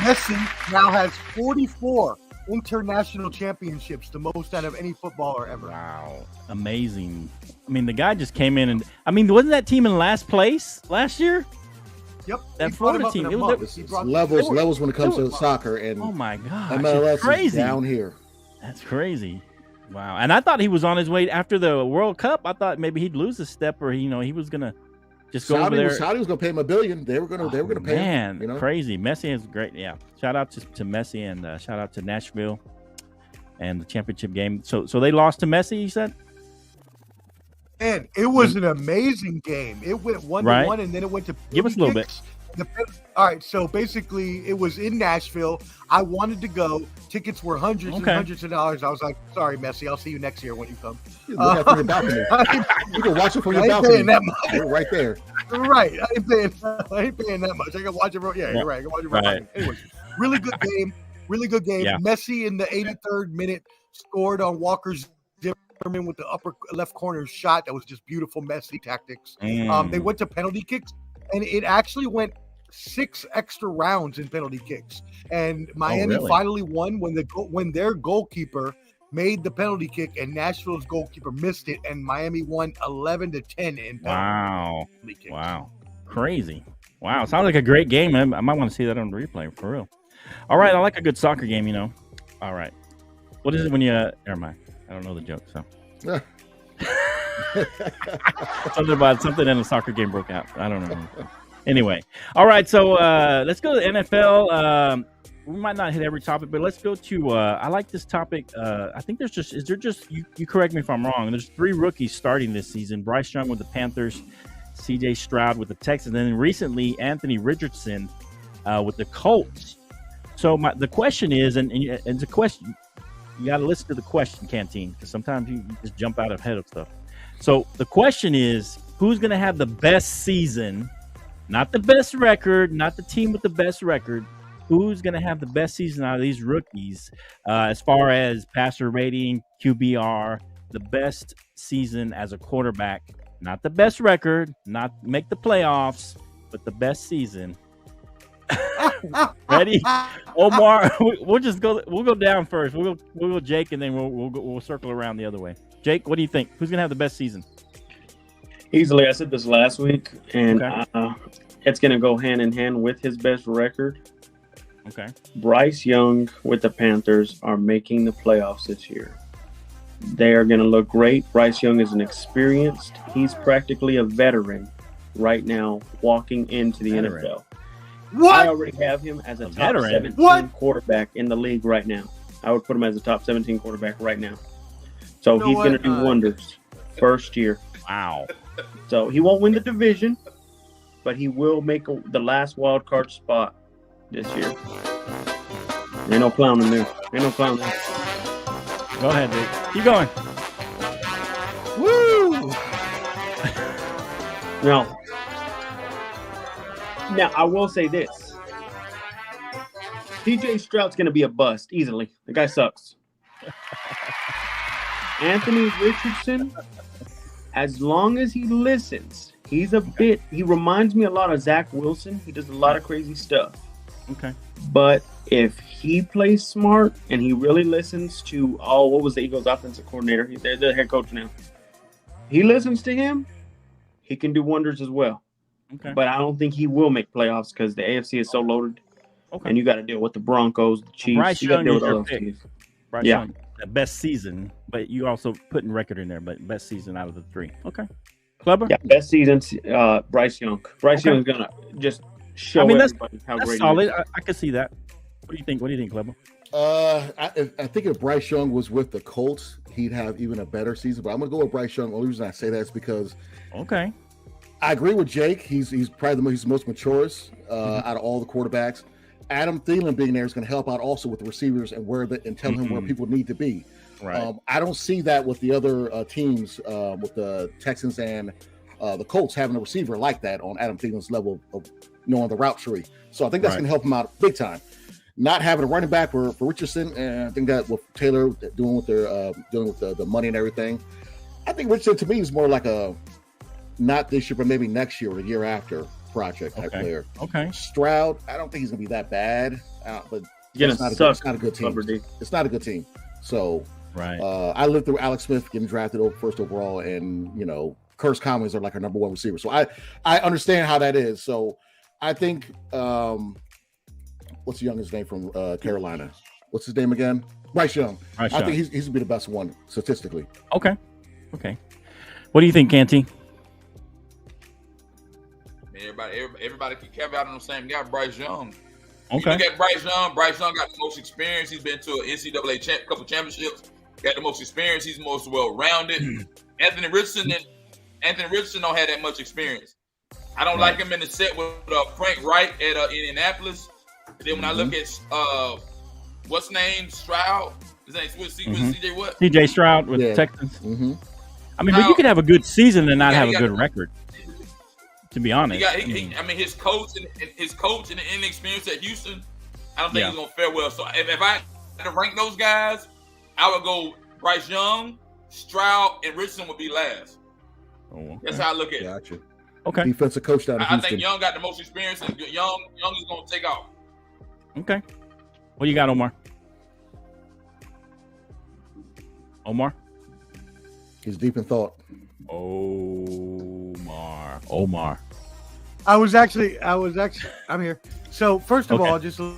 Speaker 4: Messi now has 44 international championships, the most out of any footballer ever.
Speaker 3: Wow, amazing. I mean, the guy just came in and wasn't that team in last place last year?
Speaker 4: Yep,
Speaker 3: that Florida team. It was
Speaker 6: levels when it comes to soccer, and
Speaker 3: oh my god,
Speaker 6: MLS
Speaker 3: crazy
Speaker 6: is down here.
Speaker 3: That's crazy. Wow, and I thought he was on his way after the World Cup. I thought maybe he'd lose a step, or he was gonna just go over there.
Speaker 6: Saudi was gonna pay him $1 billion. They were gonna pay him.
Speaker 3: Man, crazy. Messi is great. Yeah, shout out to Messi and shout out to Nashville and the championship game. So they lost to Messi, you said?
Speaker 4: And it was an amazing game. It went 1-1, and then it went to
Speaker 3: give us a little bit.
Speaker 4: All right, so basically, it was in Nashville. I wanted to go. Tickets were hundreds and hundreds of dollars. I was like, "Sorry, Messi. I'll see you next year when you come."
Speaker 6: You can watch it from your balcony.
Speaker 4: Paying that much.
Speaker 6: You're right there.
Speaker 4: Right. I ain't paying that much. I can watch it. You're right. I can watch it. Right. Anyways, really good game. Really good game.
Speaker 3: Yeah.
Speaker 4: Messi in the 83rd minute scored on Walker's Zimmerman with the upper left corner shot. That was just beautiful Messi tactics. They went to penalty kicks, and it actually went 6 extra rounds in penalty kicks. And Miami finally won when their goalkeeper made the penalty kick and Nashville's goalkeeper missed it, and Miami won 11-10 in penalty kicks.
Speaker 3: Wow. Crazy. Wow. Sounds like a great game. I might want to see that on replay for real. All right. I like a good soccer game, All right. What is it when you never mind. I don't know the joke, so something in a soccer game broke out. I don't know. Anyway, all right, so let's go to the NFL. We might not hit every topic, but let's go to I like this topic. I think you correct me if I'm wrong. There's 3 rookies starting this season. Bryce Young with the Panthers, CJ Stroud with the Texans, and then recently Anthony Richardson with the Colts. So the question is, and it's a question, you got to listen to the question, Canteen, because sometimes you just jump out ahead of stuff. So the question is, who's going to have the best season? Not the best record, not the team with the best record. Who's going to have the best season out of these rookies as far as passer rating, QBR, the best season as a quarterback? Not the best record, not make the playoffs, but the best season. Ready? Omar, we'll go down first. We'll go Jake, and then we'll circle around the other way. Jake, what do you think? Who's going to have the best season?
Speaker 7: Easily, I said this last week, and it's going to go hand in hand with his best record.
Speaker 3: Okay.
Speaker 7: Bryce Young with the Panthers are making the playoffs this year. They are going to look great. Bryce Young is experienced. He's practically a veteran right now walking into the NFL.
Speaker 4: What?
Speaker 7: I already have him as a top 17 quarterback in the league right now. I would put him as a top 17 quarterback right now. So he's going to do wonders first year.
Speaker 3: Wow.
Speaker 7: So he won't win the division, but he will make the last wild card spot this year. Ain't no clowning there.
Speaker 3: Go ahead, Jake. Keep going.
Speaker 4: Woo!
Speaker 7: Now, I will say this. CJ Stroud's going to be a bust easily. The guy sucks. Anthony Richardson, as long as he listens, he reminds me a lot of Zach Wilson. He does a lot of crazy stuff.
Speaker 3: Okay.
Speaker 7: But if he plays smart and he really listens to, what was the Eagles offensive coordinator? They're the head coach now. He listens to him, he can do wonders as well.
Speaker 3: Okay.
Speaker 7: But I don't think he will make playoffs because the AFC is so loaded. Okay. And you got to deal with the Broncos, the Chiefs.
Speaker 3: Bryce Young is your pick.
Speaker 7: Teams.
Speaker 3: Bryce Young, the best season, but you also putting record in there, but best season out of the 3. Okay. Clever?
Speaker 7: Yeah, best season, Bryce Young. Bryce Young is going to just show everybody how great
Speaker 3: solid.
Speaker 7: he is.
Speaker 3: I can see that. What do you think? Clever?
Speaker 6: I think if Bryce Young was with the Colts, he'd have even a better season. But I'm going to go with Bryce Young. The only reason I say that is because I agree with Jake. He's probably the most maturest out of all the quarterbacks. Adam Thielen being there is going to help out also with the receivers and tell him where people need to be.
Speaker 3: Right.
Speaker 6: I don't see that with the other teams, with the Texans and the Colts having a receiver like that on Adam Thielen's level of knowing the route tree. So I think that's going to help him out big time. Not having a running back for Richardson, and I think that what Taylor doing with the money and everything. I think Richardson to me is more like a not this year, but maybe next year or the year after project type player.
Speaker 3: Okay.
Speaker 6: Stroud, I don't think he's gonna be that bad, but
Speaker 7: It's
Speaker 6: not a good team. It's not a good team. So
Speaker 3: right.
Speaker 6: I lived through Alex Smith getting drafted first overall, and Curtis Cummings are like our number one receiver. So I understand how that is. So I think what's the youngest name from Carolina? What's his name again? Bryce Young. I think he's gonna be the best one statistically.
Speaker 3: Okay. What do you think, Canty?
Speaker 2: Everybody can caveat on the same guy, Bryce Young.
Speaker 3: Okay.
Speaker 2: You look at Bryce Young. Bryce Young got the most experience. He's been to an NCAA couple championships. Got the most experience. He's most well-rounded. Anthony Richardson don't have that much experience. I don't like him in the set with Frank Wright at Indianapolis. And then when I look at what's his name, Stroud. His name's CJ what?
Speaker 3: CJ Stroud with Texans.
Speaker 6: Mm-hmm.
Speaker 3: I mean, but you could have a good season and not have a good record. To be honest,
Speaker 2: his coach and the inexperience at Houston, I don't think he's gonna fare well. So if I had to rank those guys, I would go Bryce Young, Stroud, and Richardson would be last.
Speaker 3: Oh, okay.
Speaker 2: That's how I look at it.
Speaker 6: Gotcha.
Speaker 3: Okay.
Speaker 6: Defensive coach down in Houston.
Speaker 2: I think Young got the most experience, and Young is gonna take off.
Speaker 3: Okay. What do you got, Omar?
Speaker 6: He's deep in thought.
Speaker 3: Omar.
Speaker 4: I'm here. So first of all, just to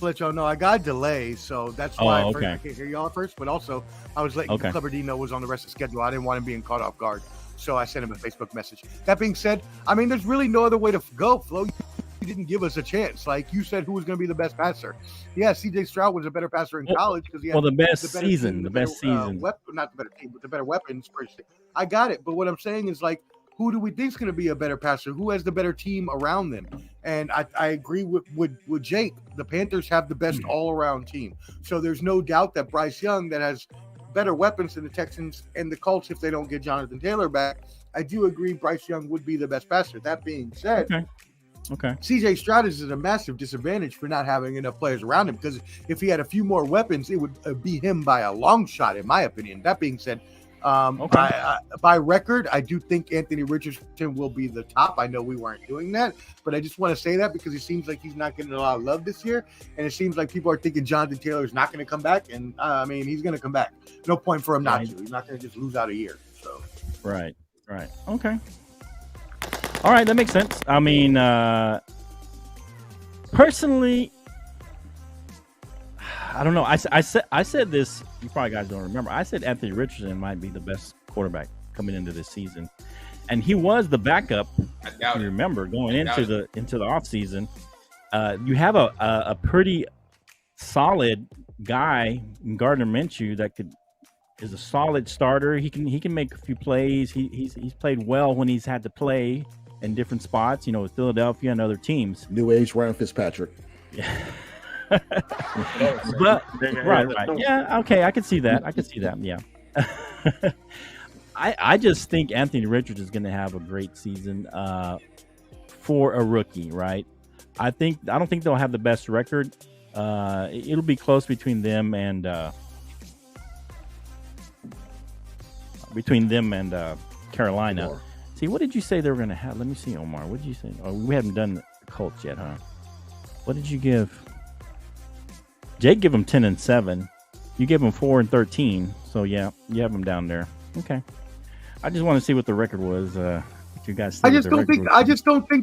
Speaker 4: let y'all know, I got a delay, so that's why I can't hear y'all at first. But also, I was letting Clever D know was on the rest of the schedule. I didn't want him being caught off guard, so I sent him a Facebook message. That being said, I mean, there's really no other way to go, Flo. You didn't give us a chance. Like you said, who was going to be the best passer? Yeah, CJ Stroud was a better passer in college because he had
Speaker 3: the best season.
Speaker 4: Not the better team, but the better weapons. Per se. I got it, but what I'm saying is like, who do we think is going to be a better passer? Who has the better team around them? And I agree with Jake. The Panthers have the best all-around team. So there's no doubt that Bryce Young, that has better weapons than the Texans and the Colts if they don't get Jonathan Taylor back, I do agree Bryce Young would be the best passer. That being said,
Speaker 3: okay.
Speaker 4: CJ Stroud is at a massive disadvantage for not having enough players around him, because if he had a few more weapons, it would be him by a long shot, in my opinion. That being said, by record, I do think Anthony Richardson will be the top. I know we weren't doing that, but I just want to say that because it seems like he's not getting a lot of love this year, and it seems like people are thinking Jonathan Taylor is not going to come back, and I mean, he's going to come back. No point for him not to. He's not going to just lose out a year. So
Speaker 3: right. Okay. All right, that makes sense. I mean, personally, I don't know. I said this. You probably guys don't remember. I said Anthony Richardson might be the best quarterback coming into this season, and he was the backup. I remember going into the offseason. You have a pretty solid guy in Gardner Minshew that is a solid starter. He can make a few plays. He's played well when he's had to play in different spots. With Philadelphia and other teams.
Speaker 6: New age Ryan Fitzpatrick.
Speaker 3: Yeah. But right. Yeah, okay, I can see that. Yeah. I just think Anthony Richards is going to have a great season for a rookie, right? I don't think they'll have the best record. It'll be close between them and Carolina. See, what did you say they were going to have? Let me see, Omar. What did you say? Oh, we haven't done the Colts yet, huh? What did you give? Jake gave them 10-7. You gave them 4-13. So yeah, you have them down there. Okay. I just want to see what the record was. You guys. I just don't think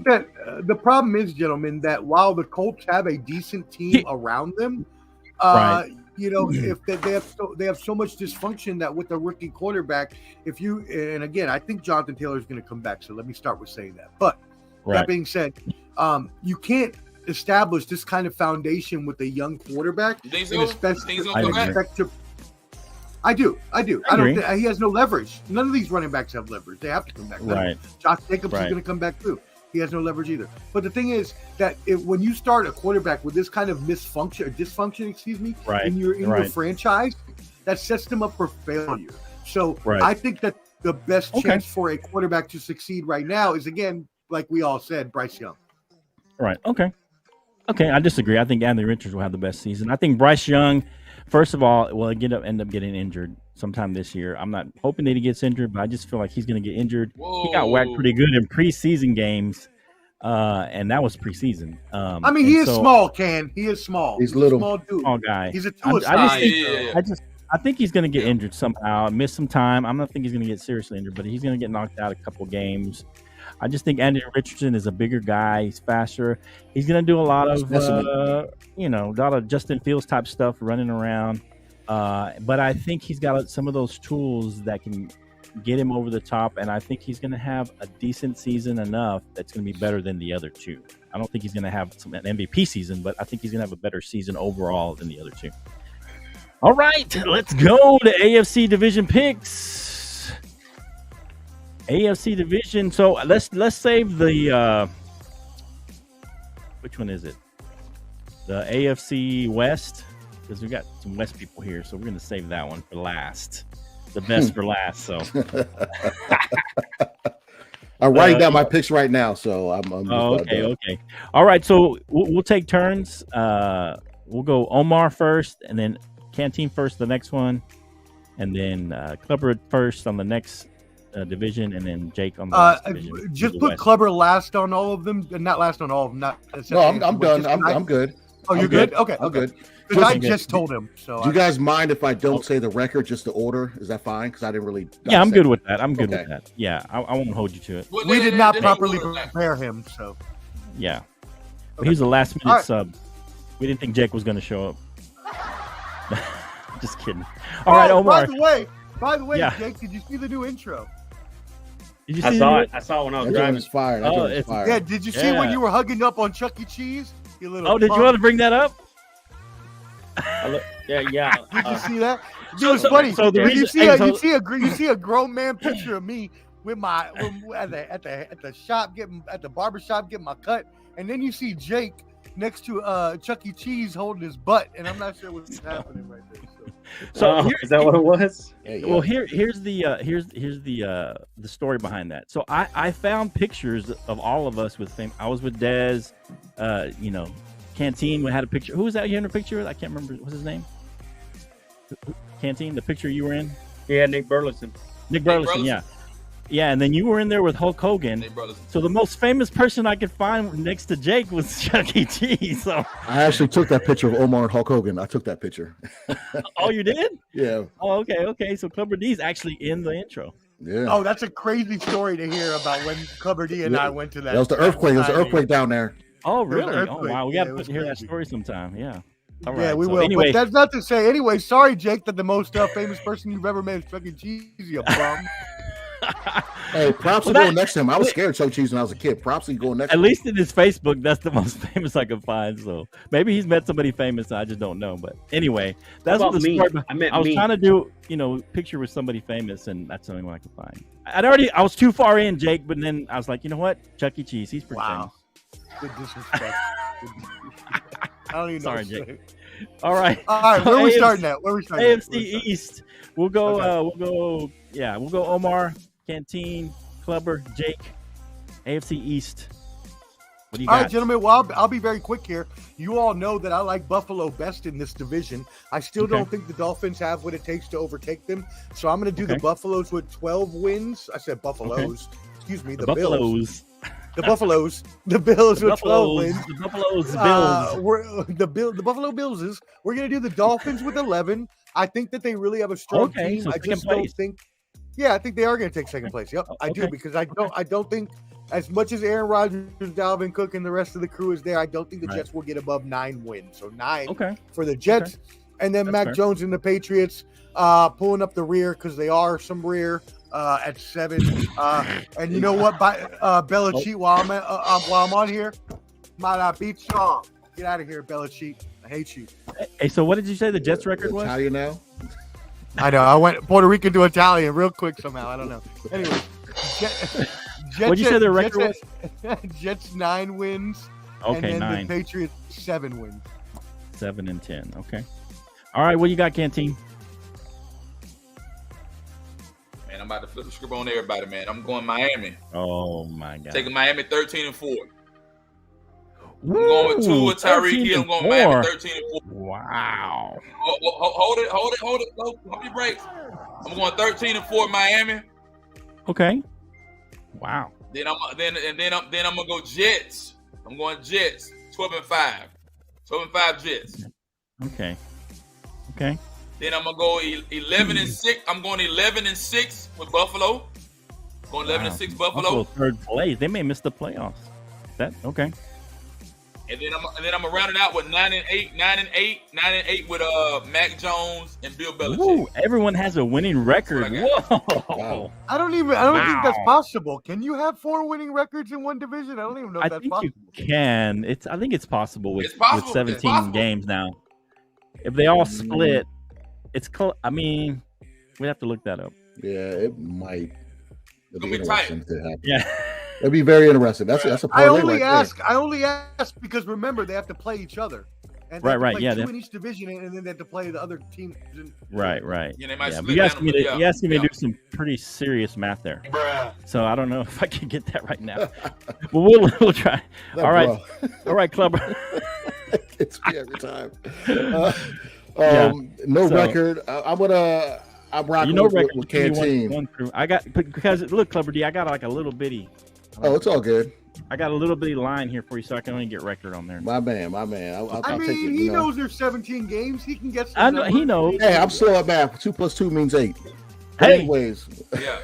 Speaker 4: that the problem is, gentlemen, that while the Colts have a decent team around them, if they have so much dysfunction that with the rookie quarterback, and again, I think Jonathan Taylor is going to come back. So let me start with saying that. But that being said, you can't establish this kind of foundation with a young quarterback. I do. I don't think he has no leverage. None of these running backs have leverage. They have to come back.
Speaker 3: Right.
Speaker 4: Josh Jacobs is going to come back too. He has no leverage either. But the thing is that when you start a quarterback with this kind of dysfunction, in your franchise, that sets them up for failure. So I think that the best chance for a quarterback to succeed right now is, again, like we all said, Bryce Young.
Speaker 3: Right. Okay, I disagree. I think Anthony Richards will have the best season. I think Bryce Young, first of all, will end up getting injured sometime this year. I'm not hoping that he gets injured, but I just feel like he's going to get injured. Whoa. He got whacked pretty good in preseason games and that was preseason.
Speaker 4: I mean, he is small, Ken. He is small.
Speaker 6: He's little.
Speaker 4: a small dude.
Speaker 3: Small guy.
Speaker 4: He's a
Speaker 3: I think he's going to get injured somehow, miss some time. I don't think he's going to get seriously injured, but he's going to get knocked out a couple games. I just think Andy Richardson is a bigger guy. He's faster. He's going to do a lot of, a lot of Justin Fields type stuff, running around. But I think he's got some of those tools that can get him over the top, and I think he's going to have a decent season enough that's going to be better than the other two. I don't think he's going to have an MVP season, but I think he's going to have a better season overall than the other two. All right, let's go to AFC division picks. AFC division. So let's save the which one is it? The AFC West, because we got some West people here, so we're going to save that one for last. The best for last. So
Speaker 6: I'm writing down my picks right now, so I'm
Speaker 3: okay. All right, so we'll take turns. We'll go Omar first, and then Canteen first the next one, and then Clubber first on the next division, and then Jake on the last division.
Speaker 4: Just put Clubber last on all of them, not last on all of them.
Speaker 6: I'm done. I'm good.
Speaker 4: Oh, you're good? Okay,
Speaker 6: I'm good.
Speaker 4: Because I just told him. So
Speaker 6: do you guys mind if I don't say the record, just the order? Is that fine? Because I didn't really.
Speaker 3: Yeah, I'm good with that. with that. Yeah, I won't hold you to it.
Speaker 4: We did not properly prepare him, so.
Speaker 3: Yeah, he was a last minute sub. We didn't think Jake was going to show up. Just kidding. All right, Omar.
Speaker 4: By the way, Jake, did you see the new intro?
Speaker 3: Did you
Speaker 7: see I saw when I was driving.
Speaker 6: It's fired.
Speaker 4: Yeah, did you see when you were hugging up on Chuck E. Cheese? You little
Speaker 3: did you want to bring that up?
Speaker 7: Yeah.
Speaker 4: Did you see that? It was funny. So you see a grown man picture of me with my at the shop at the barber shop getting my cut, and then you see Jake next to Chuck E. Cheese holding his butt, and I'm not sure what's happening right there.
Speaker 7: So is that what it was?
Speaker 3: Yeah. Well, here's the story behind that. So I found pictures of all of us with fame. I was with Dez, Canteen. We had a picture. Who was that here in the picture? I can't remember. What's his name? Canteen. The picture you were in.
Speaker 7: Yeah, Nick Burleson.
Speaker 3: Yeah. Yeah, and then you were in there with Hulk Hogan. So the most famous person I could find next to Jake was Chuck E. Cheese. So
Speaker 6: I actually took that picture of Omar and Hulk Hogan. I took that picture.
Speaker 3: Oh, you did?
Speaker 6: Yeah.
Speaker 3: Oh, okay. So Clubber D's actually in the intro.
Speaker 6: Yeah.
Speaker 4: Oh, that's a crazy story to hear about when Clubber D and I went to that.
Speaker 6: That was the earthquake. It was the earthquake down there.
Speaker 3: Oh, really? Oh, wow. We got to hear that story sometime. Yeah. All right.
Speaker 4: Yeah, we will. Anyway, but that's not to say. Anyway, sorry, Jake, that the most famous person you've ever met is Chuck E. Cheese, you bum.
Speaker 6: Hey, props to going next to him. I was scared of Chuck E. Cheese when I was a kid. Props to going next to him.
Speaker 3: At least in his Facebook, that's the most famous I could find. So maybe he's met somebody famous. I just don't know. But anyway, that's what the story. I was trying to do, picture with somebody famous, and that's the only one I could find. I was too far in, Jake, but then I was like, you know what? Chuck E. Cheese, he's pretty famous.
Speaker 4: Good disrespect. I don't even know.
Speaker 3: Sorry, Jake. All right.
Speaker 4: Where are we starting at?
Speaker 3: AFC East. We'll go. We'll go Omar, Canteen, Clubber, Jake. AFC East. What do you got?
Speaker 4: All right, gentlemen. Well, I'll be very quick here. You all know that I like Buffalo best in this division. I still don't think the Dolphins have what it takes to overtake them. So I'm going to do the Buffaloes with 12 wins. I said Buffaloes. Okay. Excuse me. The Bills. The Buffaloes. The Bills with 12 wins.
Speaker 3: The Buffaloes. Bills.
Speaker 4: The Buffalo Bills. We're going to do the Dolphins with 11. I think that they really have a strong team.
Speaker 3: So
Speaker 4: I just don't think. Yeah, I think they are going to take second place. Yep, I do, because I don't think, as much as Aaron Rodgers, Dalvin Cook, and the rest of the crew is there, I don't think the Jets will get above 9 wins. So 9 for the Jets, and then Mac Jones and the Patriots pulling up the rear, because they are some rear at 7. And you know what, Belichick, while I'm on here, might I beat y'all? Get out of here, Belichick. I hate you.
Speaker 3: Hey, so what did you say the Jets record was?
Speaker 6: Italian now.
Speaker 4: I know. I went Puerto Rican to Italian real quick somehow. I don't know. Anyway,
Speaker 3: what did you say the record was?
Speaker 4: Jets 9 wins.
Speaker 3: Okay,
Speaker 4: and then
Speaker 3: 9.
Speaker 4: The Patriots 7 wins.
Speaker 3: 7 and 10. Okay. All right. What you got, Canteen?
Speaker 2: Man, I'm about to flip the script on everybody, man. I'm going Miami.
Speaker 3: Oh my God.
Speaker 2: Taking Miami 13 and 4. I'm going with Tua, Tyreek Hill. I'm going Miami 13 and 4.
Speaker 3: Wow.
Speaker 2: Hold it. Hold your brakes. I'm going 13 and 4 Miami.
Speaker 3: Okay. Wow.
Speaker 2: Then I'm gonna go Jets. I'm going Jets. 12-5. 12-5 Jets.
Speaker 3: Okay.
Speaker 2: Then I'm gonna go 11-6. I'm going 11-6 with Buffalo. Going 11-6 Buffalo.
Speaker 3: Third place. They may miss the playoffs. That okay.
Speaker 2: And then I'm gonna round it out with 9-8 with Mac Jones and Bill Belichick.
Speaker 3: Ooh, everyone has a winning record. Whoa!
Speaker 6: Wow.
Speaker 4: I don't think that's possible. Can you have 4 winning records in one division? I don't even know if that's possible.
Speaker 3: You can. I think it's possible with 17 games now. If they all split, it's close. I mean, we have to look that up.
Speaker 6: Yeah, it might.
Speaker 2: It'll be tight.
Speaker 3: Yeah.
Speaker 6: It'd be very interesting. That's a
Speaker 4: I
Speaker 6: parlay
Speaker 4: only ask because remember they have to play each other. And they
Speaker 3: right.
Speaker 4: play
Speaker 3: Yeah,
Speaker 4: 2 in each division, and then they have to play the other team.
Speaker 3: Right.
Speaker 2: Yeah, they might
Speaker 3: yeah,
Speaker 2: split
Speaker 3: you asked me to
Speaker 2: to
Speaker 3: do some pretty serious math there. So I don't know if I can get that right now. But we'll try. All right, Club.
Speaker 6: It's me every time. No record. I'm rocking with Canteen.
Speaker 3: I got because look, Clubber D, I got like a little bitty.
Speaker 6: Oh, it's all good.
Speaker 3: I got a little bitty line here for you, so I can only get record on there.
Speaker 6: My man. I'll take it.
Speaker 4: He knows there's 17 games. He can get.
Speaker 3: I know he knows.
Speaker 6: Hey, I'm slow at math. 2 + 2 means 8.
Speaker 3: Hey.
Speaker 6: Anyways,
Speaker 2: Yeah.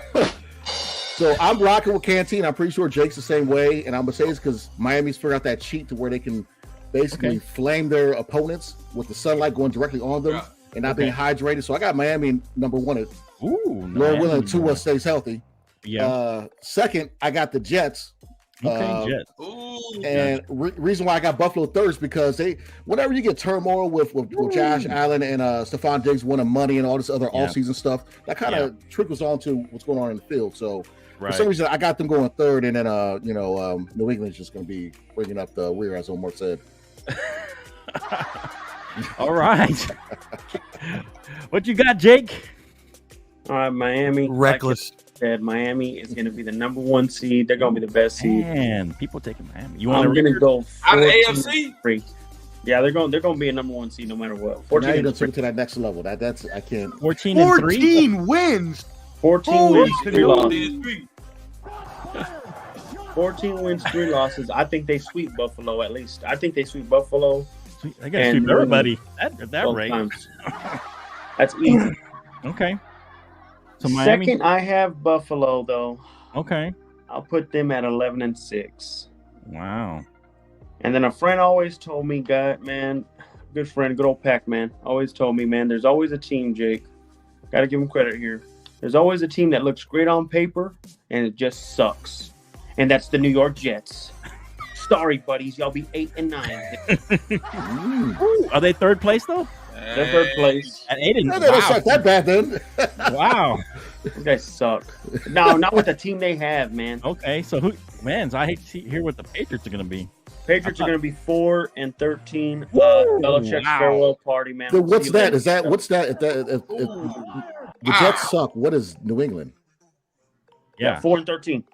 Speaker 6: so I'm rocking with Canteen. I'm pretty sure Jake's the same way, and I'm gonna say this because Miami's figured out that cheat to where they can basically flame their opponents with the sunlight going directly on them and not being hydrated. So I got Miami number 1.
Speaker 3: Ooh,
Speaker 6: Lord willing, Tua stays healthy.
Speaker 3: Yeah.
Speaker 6: Second, I got the Jets.
Speaker 3: Jets.
Speaker 6: And reason why I got Buffalo third is because whenever you get turmoil with Josh Allen and Stephon Diggs winning money and all this other offseason stuff, that kind of trickles on to what's going on in the field. So for some reason, I got them going third, and then New England's just going to be bringing up the rear, as Omar said.
Speaker 3: All right. What you got, Jake?
Speaker 7: All right, Miami.
Speaker 4: Reckless.
Speaker 7: Miami is going to be the number 1 seed. They're going to be the best seed.
Speaker 3: Man, people taking Miami.
Speaker 7: I'm going to go
Speaker 2: out of AFC.
Speaker 7: 3. Yeah, they're going to be a number 1 seed no matter what. 14
Speaker 6: now you're going to take it to that next level. That's I can't.
Speaker 3: 14 and 3.
Speaker 4: 14 wins.
Speaker 7: 14 wins, 3 losses. 14 wins, 3 losses. I think they sweep Buffalo at least. I think they sweep Buffalo.
Speaker 3: I got to sweep everybody at that rate.
Speaker 7: That's easy.
Speaker 3: Okay. So Miami.
Speaker 7: Second, I have Buffalo though.
Speaker 3: Okay.
Speaker 7: I'll put them at 11-6.
Speaker 3: Wow.
Speaker 7: And then a friend always told me, good old Pac man, always told me, man, there's always a team, Jake. Got to give him credit here. There's always a team that looks great on paper and it just sucks. And that's the New York Jets. Sorry, buddies, y'all be 8 and 9.
Speaker 3: Ooh, are they third place though?
Speaker 7: They're third place.
Speaker 3: At 8 and
Speaker 6: They don't suck that bad then.
Speaker 3: Wow.
Speaker 7: You guys suck. No, not with the team they have, man.
Speaker 3: Okay, so I hate to hear what the Patriots are going to be.
Speaker 7: Patriots are going to be 4-13. Belichick's farewell party, man.
Speaker 6: Then what's that? What's that? If the Jets suck, what is New England?
Speaker 3: Yeah,
Speaker 7: 4-13.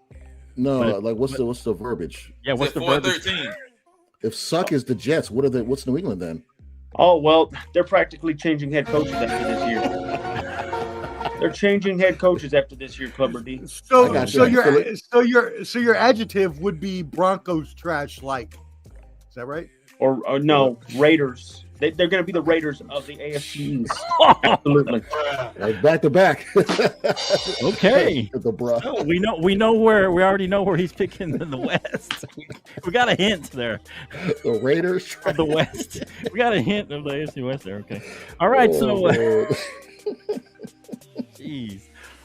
Speaker 6: No, what's the verbiage?
Speaker 3: Yeah, what's the verbiage?
Speaker 2: 4-13.
Speaker 6: If suck is the Jets, what's New England then?
Speaker 7: Oh well, they're practically changing head coaches after this year. They're changing head coaches after this year, Clubber D.
Speaker 4: So your adjective would be Broncos trash like. Is that right?
Speaker 7: Or no, Raiders. They're going to be the Raiders of the AFC East. Absolutely.
Speaker 6: Back to back.
Speaker 3: Okay.
Speaker 6: No,
Speaker 3: we already know where he's picking in the West. We got a hint there.
Speaker 6: The Raiders
Speaker 3: of the West. We got a hint of the AFC West there. Okay. All right. Jeez.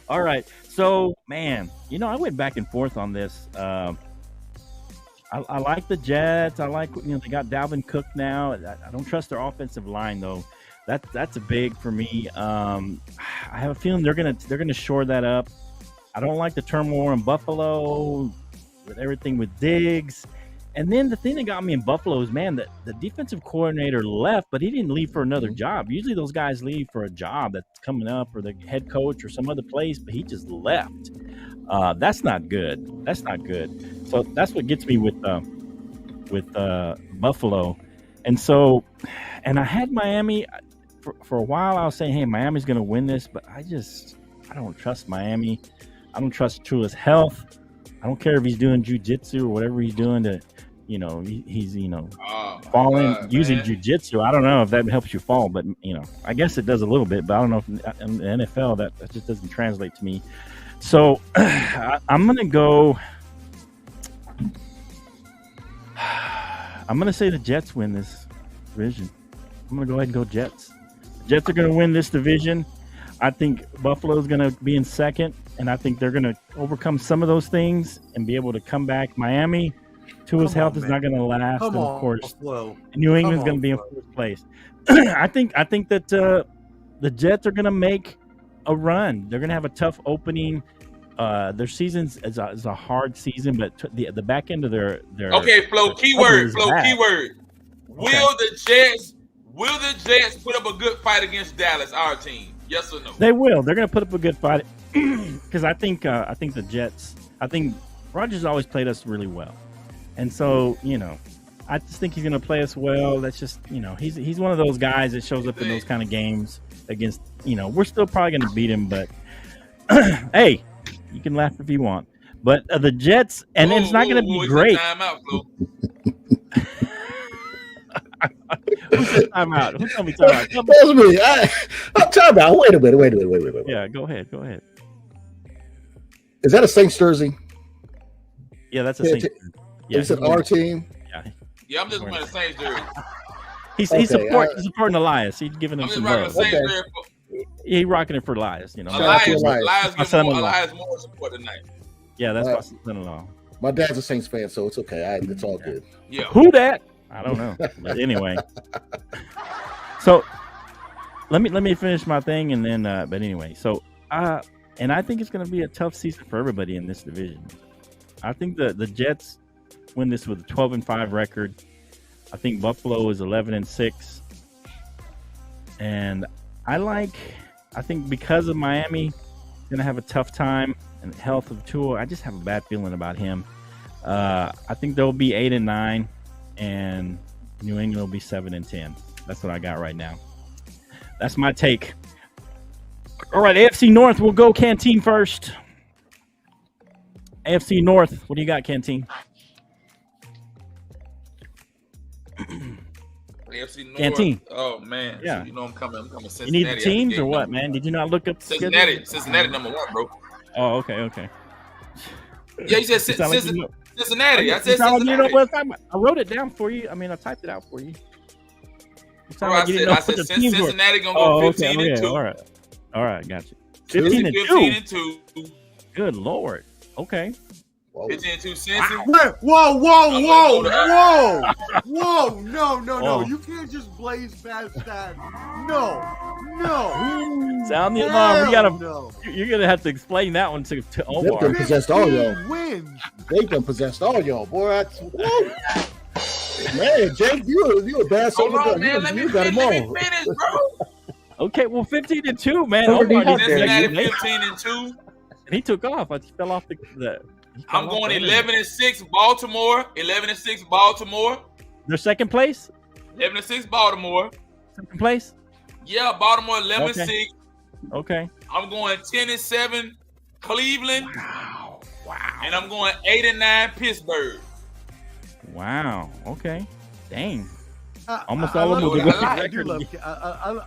Speaker 3: All right. So, man, I went back and forth on this. I like the Jets. I like, they got Dalvin Cook now. I don't trust their offensive line though. That's a big for me. I have a feeling they're gonna shore that up. I don't like the turmoil in Buffalo with everything with Diggs. And then the thing that got me in Buffalo is, man, the defensive coordinator left, but he didn't leave for another job. Usually those guys leave for a job that's coming up or the head coach or some other place, but he just left. That's not good. So that's what gets me with Buffalo. And I had Miami for a while. I was saying, hey, Miami's going to win this, but I don't trust Miami. I don't trust Tua's health. I don't care if he's doing jujitsu or whatever he's doing to, he's falling using jujitsu. I don't know if that helps you fall, but I guess it does a little bit. But I don't know if in the NFL that just doesn't translate to me. So I'm gonna go. I'm gonna say the Jets win this division. I'm gonna go ahead and go Jets. The Jets are gonna win this division. I think Buffalo's gonna be in second, and I think they're gonna overcome some of those things and be able to come back. Miami, Tua's health is not gonna last, and of course, New England's gonna be in first place. I think that the Jets are gonna make a run. They're gonna have a tough opening. Their season is a hard season, but the back end of their
Speaker 2: okay, Flo. Keyword. Will the Jets put up a good fight against Dallas, our team? Yes or no?
Speaker 3: They will. They're going to put up a good fight because I think the Jets. I think Rodgers always played us really well, and so I just think he's going to play us well. That's just he's one of those guys that shows up in those kind of games against. We're still probably going to beat him, but hey. You can laugh if you want, but the Jets, and it's not going to be great.
Speaker 2: Time out, Flo.
Speaker 3: Who said time out? Who told me time out?
Speaker 6: That was me. I'm time out. Wait a minute.
Speaker 3: Yeah, go ahead.
Speaker 6: Is that a Saints jersey?
Speaker 3: Yeah, that's a Saints.
Speaker 6: Yeah, is it our team?
Speaker 2: Yeah, I'm just wearing the Saints jersey.
Speaker 3: He's supporting Elias. He's giving him some love. He's rocking it for Elias.
Speaker 2: Elias gives more support tonight.
Speaker 3: Yeah, that's my son-in-law.
Speaker 6: My dad's a Saints fan, so it's okay. It's all good.
Speaker 2: Yeah.
Speaker 3: Who that? I don't know. But anyway, so let me finish my thing, and then. But anyway, so and I think it's going to be a tough season for everybody in this division. I think the Jets win this with a 12-5 record. I think Buffalo is 11-6, and I think because of Miami going to have a tough time and the health of Tua, I just have a bad feeling about him. I think they'll be 8-9, and New England will be 7-10. That's what I got right now. That's my take. All right, AFC North, we'll go Canteen first. AFC North, what do you got, Canteen?
Speaker 2: AFC North.
Speaker 3: Canteen.
Speaker 2: Oh man.
Speaker 3: Yeah.
Speaker 2: So, I'm coming Cincinnati.
Speaker 3: You need the teams or what, man? Did you not look up
Speaker 2: Cincinnati? Cincinnati number 1, bro.
Speaker 3: Oh, okay.
Speaker 2: Yeah, you said Cincinnati. I said Cincinnati.
Speaker 3: I wrote it down for you. I mean, I typed it out for you.
Speaker 2: I said Cincinnati gonna go 15-2.
Speaker 3: All right, gotcha. 15-2. Good Lord. Okay.
Speaker 2: 15-2 Cincy.
Speaker 4: Whoa! No! You can't just blaze past that. No.
Speaker 3: Sound the alarm. You're gonna have to explain that one to Omar.
Speaker 6: They done possessed all y'all.
Speaker 4: Wins.
Speaker 6: They done possessed all y'all, boy. Man, Jake, you a bad son of a gun.
Speaker 2: Let me finish, bro.
Speaker 3: Okay, well, 15-2, man.
Speaker 2: Cincinnati 15-2.
Speaker 3: And he took off. He fell off the
Speaker 2: I'm going 11-6 Baltimore. 11-6 Baltimore.
Speaker 3: Their second place?
Speaker 2: 11-6 Baltimore.
Speaker 3: Second place?
Speaker 2: Yeah, Baltimore 11-6.
Speaker 3: Okay.
Speaker 2: I'm going 10-7 Cleveland.
Speaker 3: Wow.
Speaker 2: And I'm going 8-9 Pittsburgh.
Speaker 3: Wow. Okay. Dang. Almost
Speaker 4: I
Speaker 3: all of them.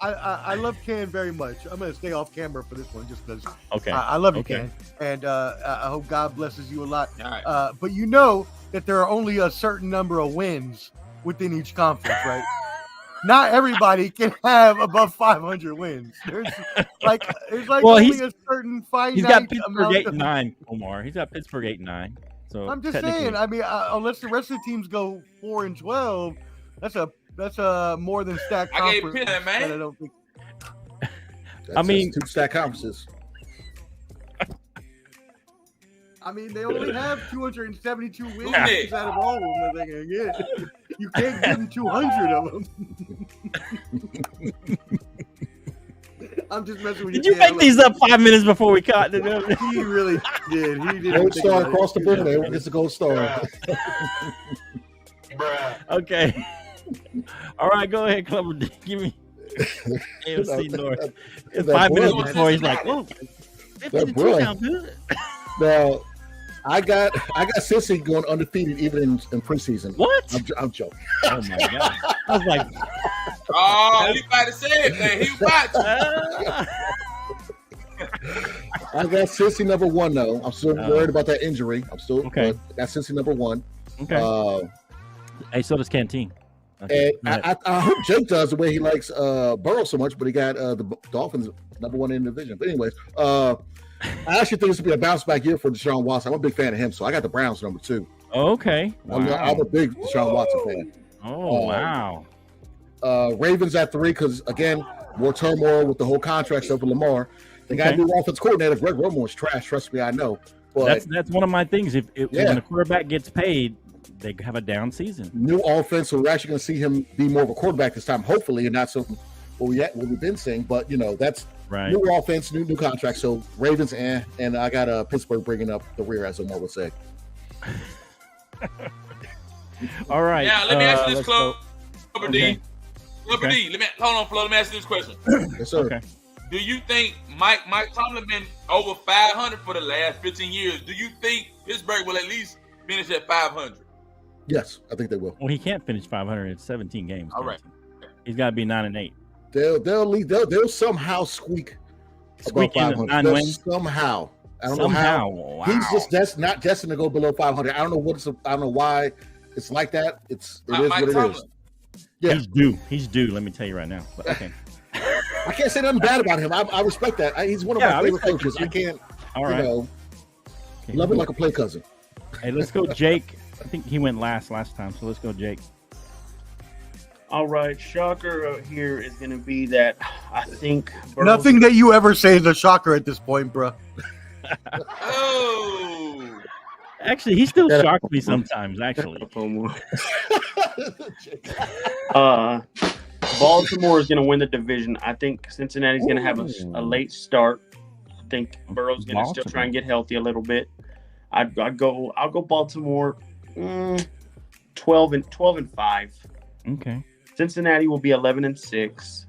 Speaker 4: I love Ken very much. I'm going to stay off camera for this one just because
Speaker 3: okay.
Speaker 4: I love you, Ken. And I hope God blesses you a lot.
Speaker 2: All right.
Speaker 4: But you know that there are only a certain number of wins within each conference, right? Not everybody can have above 500 wins. There's like only a certain finite
Speaker 3: he's got Pittsburgh
Speaker 4: amount
Speaker 3: 8-9, Omar. He's got Pittsburgh 8-9. So
Speaker 4: I'm just saying. I mean, unless the rest of the teams go 4-12, that's a more than stacked conference.
Speaker 2: I gave Pitt, man.
Speaker 4: I don't think.
Speaker 6: I mean, 2 stacked conferences.
Speaker 4: I mean, they only have 272 wins out of all of them that they can get. You can't give them 200 of them. I'm just messing with you.
Speaker 3: Did you make these up 5 minutes before we caught it?
Speaker 4: He really did. He did.
Speaker 6: Gold star across the board. Everyone gets a gold star.
Speaker 3: Okay. All right, go ahead, Clever. Give me AFC North. It's 5 minutes before he's like, "Oh, 52 sounds good."
Speaker 6: Now, I got Cincy going undefeated even in preseason.
Speaker 3: What?
Speaker 6: I'm joking.
Speaker 3: Oh my god! I was like,
Speaker 2: Oh, you about to say it, man. He about to.
Speaker 6: I got Cincy number 1 though. I'm still worried about that injury. I'm still
Speaker 3: okay.
Speaker 6: That's Cincy number 1.
Speaker 3: Okay. Hey, so does Canteen. Okay.
Speaker 6: And I hope Jake does the way he likes Burrow so much, but he got the Dolphins number 1 in the division. But anyways, I actually think this will be a bounce back year for Deshaun Watson. I'm a big fan of him, so I got the Browns number 2.
Speaker 3: Okay. Wow.
Speaker 6: I'm a big Deshaun Watson fan.
Speaker 3: Oh wow.
Speaker 6: Ravens at 3 because again, more turmoil with the whole contract stuff with Lamar. They got a new offense coordinator. Greg Romo is trash. Trust me, I know. But
Speaker 3: that's one of my things. If when the quarterback gets paid, they have a down season.
Speaker 6: New offense, so we're actually going to see him be more of a quarterback this time, hopefully, and not something what we've been seeing. But that's
Speaker 3: right.
Speaker 6: New offense, new contract. So Ravens, and I got Pittsburgh bringing up the rear, as Omar would say.
Speaker 3: All right.
Speaker 2: Now let me ask you this, Clubber
Speaker 3: D.
Speaker 2: D. Clubber D. Hold on, Flo. Let me ask you this question.
Speaker 6: Yes, sir.
Speaker 3: Okay.
Speaker 2: Do you think Mike Tomlin been over 500 for the last 15 years? Do you think Pittsburgh will at least finish at 500?
Speaker 6: Yes, I think they will.
Speaker 3: Well, he can't finish 500 in 17 games.
Speaker 2: All right.
Speaker 3: He's got to be 9-8.
Speaker 6: They'll somehow squeak above 500. Somehow. I don't know how.
Speaker 3: Wow.
Speaker 6: He's just not destined to go below 500. I don't know why it's like that. It is what it is. Yeah.
Speaker 3: He's due. Let me tell you right now. But, okay.
Speaker 6: I can't say nothing bad about him. I respect that. He's one of my favorite coaches. I can't, love him like a play cousin.
Speaker 3: Hey, let's go, Jake. I think he went last time, so let's go, Jake.
Speaker 7: All right, shocker here is going to be that I think
Speaker 4: nothing that you ever say is a shocker at this point, bro.
Speaker 2: Oh,
Speaker 3: actually, he still shocks me sometimes. Actually,
Speaker 7: Baltimore is going to win the division. I think Cincinnati's going to have a late start. I think Burrow's going to still try and get healthy a little bit. I'll go Baltimore 12-5.
Speaker 3: Okay.
Speaker 7: Cincinnati will be 11-6.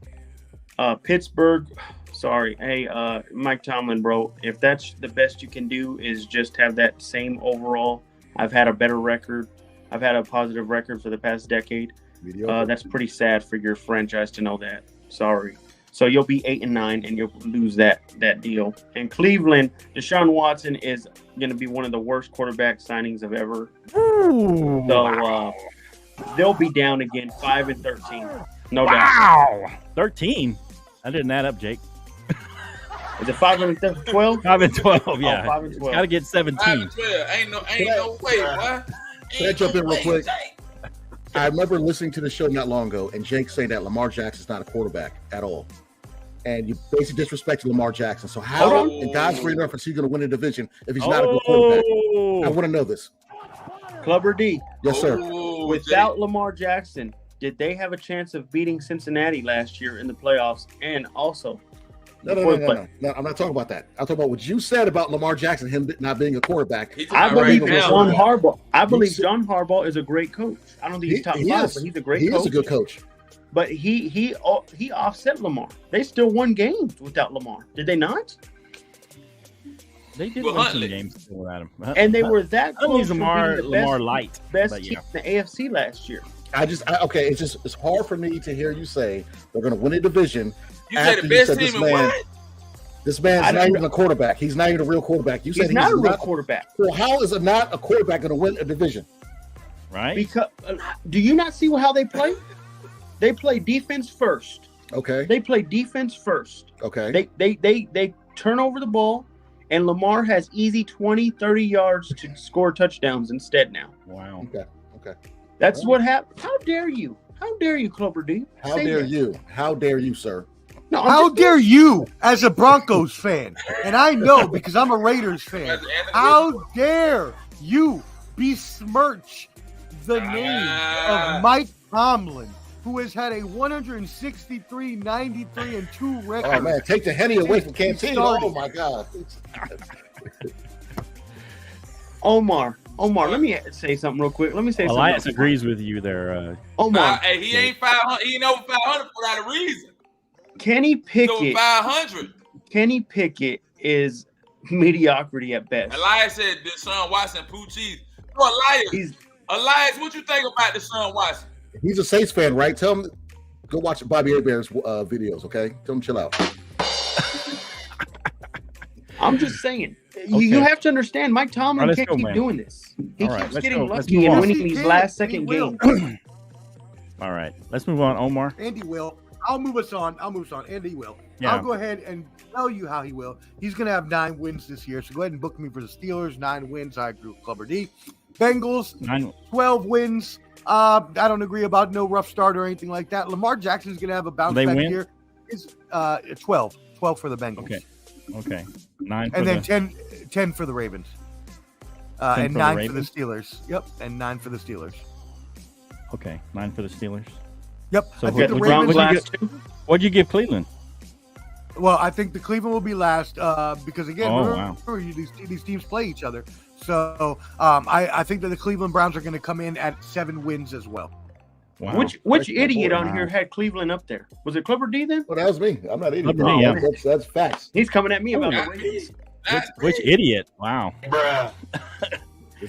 Speaker 7: Pittsburgh, sorry. Hey, Mike Tomlin, bro, if that's the best you can do is just have that same overall. I've had a better record. I've had a positive record for the past decade. That's pretty sad for your franchise to know that. Sorry. So you'll be 8-9 and you'll lose that deal. And Cleveland, Deshaun Watson is going to be one of the worst quarterback signings of ever.
Speaker 3: Ooh,
Speaker 7: so they'll be down again, 5-13. No doubt.
Speaker 3: Wow, 13. I didn't add up, Jake.
Speaker 7: Is it 5-12?
Speaker 3: 5-12. Yeah,
Speaker 7: 5-12.
Speaker 3: Got to get 17.
Speaker 2: 5-12. Ain't no way, boy.
Speaker 6: Can I jump in real quick? I remember listening to the show not long ago, and Jake saying that Lamar Jackson's not a quarterback at all. And you basically disrespected Lamar Jackson. So how, in God's free reference, he's going to win a division if he's not a good quarterback? I want to know this.
Speaker 7: Clubber D.
Speaker 6: Yes, sir.
Speaker 7: Without Lamar Jackson, did they have a chance of beating Cincinnati last year in the playoffs? And also,
Speaker 6: No, I'm not talking about that. I'm talking about what you said about Lamar Jackson, him not being a quarterback.
Speaker 7: I believe John Harbaugh. I believe John Harbaugh is a great coach. I don't think he's top 5, but he's a great coach.
Speaker 6: He is a good coach.
Speaker 7: But he offset Lamar. They still won games without Lamar. Did they not?
Speaker 3: They did win some games without him.
Speaker 7: And they were that close to
Speaker 3: Lamar
Speaker 7: being the
Speaker 3: light.
Speaker 7: Best team in the AFC last year.
Speaker 6: It's hard for me to hear you say they're going to win a division.
Speaker 2: You said the best team in what?
Speaker 6: This man's not even a quarterback. He's not even a real quarterback. You said
Speaker 7: he's not a real quarterback.
Speaker 6: Well, how is it not a quarterback going to win a division?
Speaker 3: Right?
Speaker 7: Because do you not see how they play? They play defense first.
Speaker 6: Okay.
Speaker 7: They play defense first.
Speaker 6: Okay.
Speaker 7: They turn over the ball, and Lamar has easy 20, 30 yards to score touchdowns instead now.
Speaker 3: Wow.
Speaker 6: Okay.
Speaker 7: That's what happened. How dare you? How dare you, Clubber D?
Speaker 6: How dare you? How dare you, sir?
Speaker 4: No, how dare you as a Broncos fan? And I know because I'm a Raiders fan. How dare you besmirch the name of Mike Tomlin, who has had a 163-93-2 record?
Speaker 6: Oh man, take the Henny away from Canteen. Oh my God.
Speaker 7: Omar, let me say something real quick. Let me say something.
Speaker 3: Elias agrees with you there.
Speaker 7: Omar,
Speaker 2: hey, he ain't 500. He ain't over 500 without a reason.
Speaker 7: Kenny Pickett.
Speaker 2: So 500.
Speaker 7: Kenny Pickett is mediocrity at best.
Speaker 2: Elias said Deshaun Watson, poo cheese. Bro, Elias, what you think about Deshaun Watson?
Speaker 6: He's a Saints fan, right? Tell him go watch Bobby Hebert's videos, okay? Tell him chill out.
Speaker 7: I'm just saying. You have to understand, Mike Tomlin can't keep doing this. He keeps getting lucky and winning these last-second games.
Speaker 3: All right, let's move on, Omar.
Speaker 4: Andy will. I'll move us on. Andy will.
Speaker 3: Yeah.
Speaker 4: I'll go ahead and tell you how he will. He's going to have 9 wins this year. So go ahead and book me for the Steelers. 9 wins. I agree with Clubber D. Bengals, 12 wins. I don't agree about no rough start or anything like that. Lamar Jackson's going to have a bounce back year. It's 12 for the Bengals.
Speaker 3: Okay. 9 for
Speaker 4: and then 10 for the Ravens. And 9 for the Steelers. Yep, and 9 for the Steelers.
Speaker 3: Okay, 9 for the Steelers.
Speaker 4: Yep.
Speaker 3: So
Speaker 4: I think the Ravens.
Speaker 3: What'd you give Cleveland?
Speaker 4: Well, I think the Cleveland will be last because again, remember, these teams play each other. So I think that the Cleveland Browns are going to come in at 7 wins as well.
Speaker 3: Wow.
Speaker 7: Which idiot on here had Cleveland up there? Was it Clubber D then?
Speaker 6: Well, that was me. I'm not idiot. That's facts.
Speaker 7: He's coming at me about the Ravens.
Speaker 3: Which idiot? Wow.
Speaker 6: Bruh.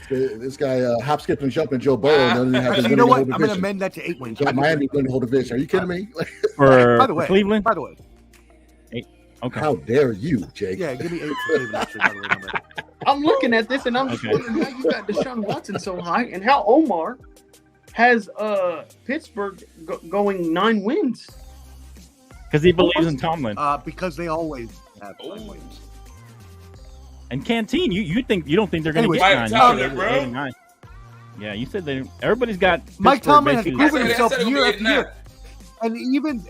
Speaker 6: This guy hop, skip, and jump, and Joe Burrow.
Speaker 4: You know what? I'm going to amend that to 8 wins.
Speaker 6: Miami winning the whole division. Are you kidding me?
Speaker 3: By the way, Cleveland?
Speaker 4: By the way.
Speaker 3: 8. Okay.
Speaker 6: How dare you, Jake?
Speaker 4: Yeah, give me 8 for Cleveland. Actually, by the way,
Speaker 7: I'm looking at this, and I'm just wondering how you got Deshaun Watson so high, and how Omar has Pittsburgh going 9 wins.
Speaker 3: Because he believes in Tomlin.
Speaker 4: Because they always have 9 wins.
Speaker 3: And Canteen, you don't think they're going to get 9? Yeah, you said they. Everybody's got.
Speaker 4: Mike Tomlin has proven himself year after year, and even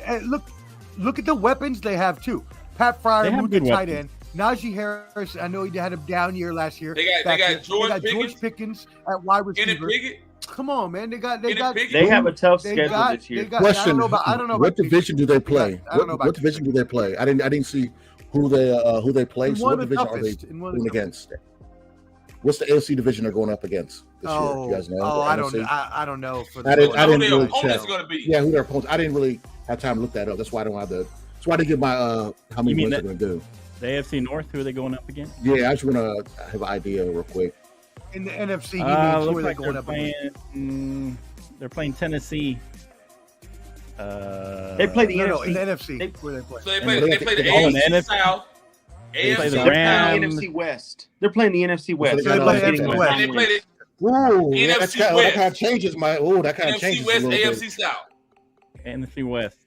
Speaker 4: look at the weapons they have too. Pat Fryer moved to tight end. Najee Harris, I know he had a down year last year.
Speaker 2: They got
Speaker 4: George Pickens at wide receiver. Come on, man.
Speaker 7: They have a tough schedule this year.
Speaker 6: Question: I don't know what division do they play? What division do they play? I didn't see who they play. So what division are they going against? What's the AFC division they're going up against this year? You guys know?
Speaker 4: I don't know.
Speaker 6: I didn't really check. Yeah, who their opponents? I didn't really have time to look that up. That's why I don't have the. That's why I didn't get my how many wins they're going to do.
Speaker 3: The AFC North, who are they going up against?
Speaker 6: Yeah, I just want to have an idea real quick.
Speaker 4: In the NFC, who are they going up
Speaker 3: against? They're playing Tennessee.
Speaker 7: They play the NFC.
Speaker 4: In the NFC.
Speaker 2: Where they play? So they play the AFC South.
Speaker 3: AFC
Speaker 7: They're playing the NFC West. They're playing the NFC West.
Speaker 4: So they play NFC West.
Speaker 2: They play the
Speaker 6: NFC West. That kind of changes my. That kind of changes.
Speaker 2: NFC West, AFC South.
Speaker 3: NFC West.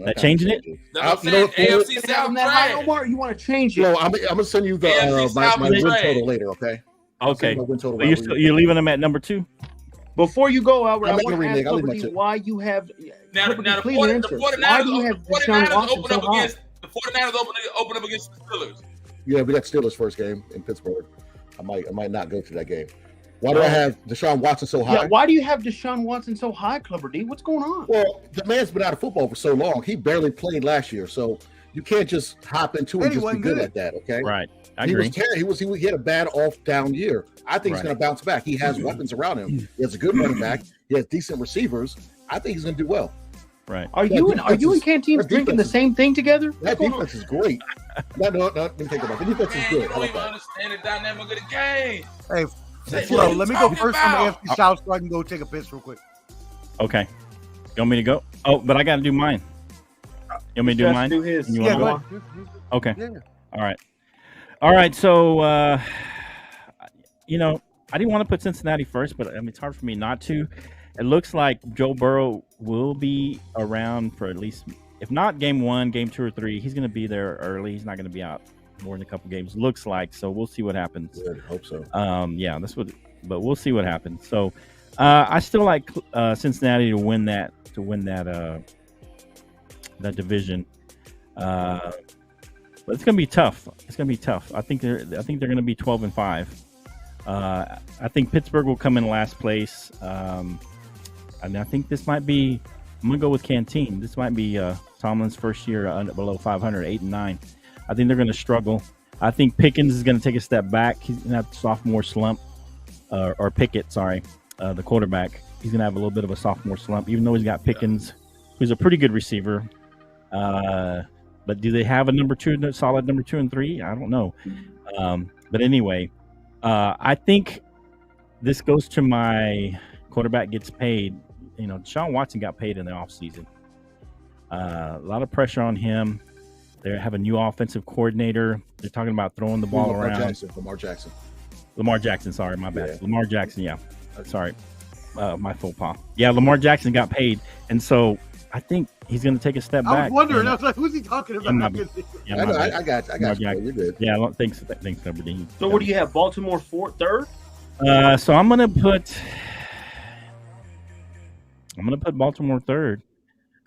Speaker 3: That changing it?
Speaker 2: AFC South trash.
Speaker 7: Omar, you want to change it?
Speaker 6: No, I'm gonna send you the my win total later. Okay.
Speaker 3: Okay. So you're leaving them at number 2.
Speaker 7: Before you go, Albert, I want to ask Liberty why you have.
Speaker 2: Now the 49ers open up against the Steelers.
Speaker 6: Yeah, we got Steelers first game in Pittsburgh. I might not go to that game. Why do I have Deshaun Watson so high?
Speaker 7: Yeah, why do you have Deshaun Watson so high, Clubber D? What's going on?
Speaker 6: Well, the man's been out of football for so long. He barely played last year, so you can't just hop into it and just be good at that. Okay,
Speaker 3: right? I agree.
Speaker 6: He had a bad down year. I think he's going to bounce back. He has weapons around him. He has a good running back. He has decent receivers. I think he's going to do well.
Speaker 3: Right?
Speaker 7: Are you and Canteen drinking the same thing together?
Speaker 6: That defense is great. No. Let me think about it. The defense is good.
Speaker 2: You don't even understand the dynamic of the game.
Speaker 4: Hey. Flo, let me go first on the AFC South so I can go take a piss real quick.
Speaker 3: Okay. You want me to go? Oh, but I got to do mine. You want me to do mine?
Speaker 7: Do his.
Speaker 3: You want to go? Okay. Yeah. All right. So, I didn't want to put Cincinnati first, but it's hard for me not to. It looks like Joe Burrow will be around for at least, if not game 1, game 2 or 3, he's going to be there early. He's not going to be out more than a couple games, looks like. So we'll see what happens.
Speaker 6: Good, hope so.
Speaker 3: But we'll see what happens. So I still like Cincinnati to win that division. But it's gonna be tough. I think they're gonna be 12-5. I think Pittsburgh will come in last place. And I think this might be. I'm gonna go with Canteen. This might be Tomlin's first year below 500, 8-9. I think they're going to struggle. I think Pickens is going to take a step back. He's going to have a sophomore slump, or Pickett, the quarterback. He's going to have a little bit of a sophomore slump, even though he's got Pickens, who's a pretty good receiver. But do they have a number 2, solid number 2 and 3? I don't know. But anyway, I think this goes to my quarterback gets paid. You know, Deshaun Watson got paid in the offseason. A lot of pressure on him. They have a new offensive coordinator. They're talking about throwing the ball around. Lamar Jackson. Sorry, my bad. Yeah. Lamar Jackson. Yeah. Sorry. My faux pas. Yeah, Lamar Jackson got paid. And so I think he's going to take a step back.
Speaker 4: I was wondering. I was like, who's he talking about?
Speaker 6: I got you. You're good.
Speaker 3: Yeah, thanks, Aberdeen.
Speaker 7: So what do you have? Baltimore 3rd?
Speaker 3: So I'm going to put Baltimore 3rd.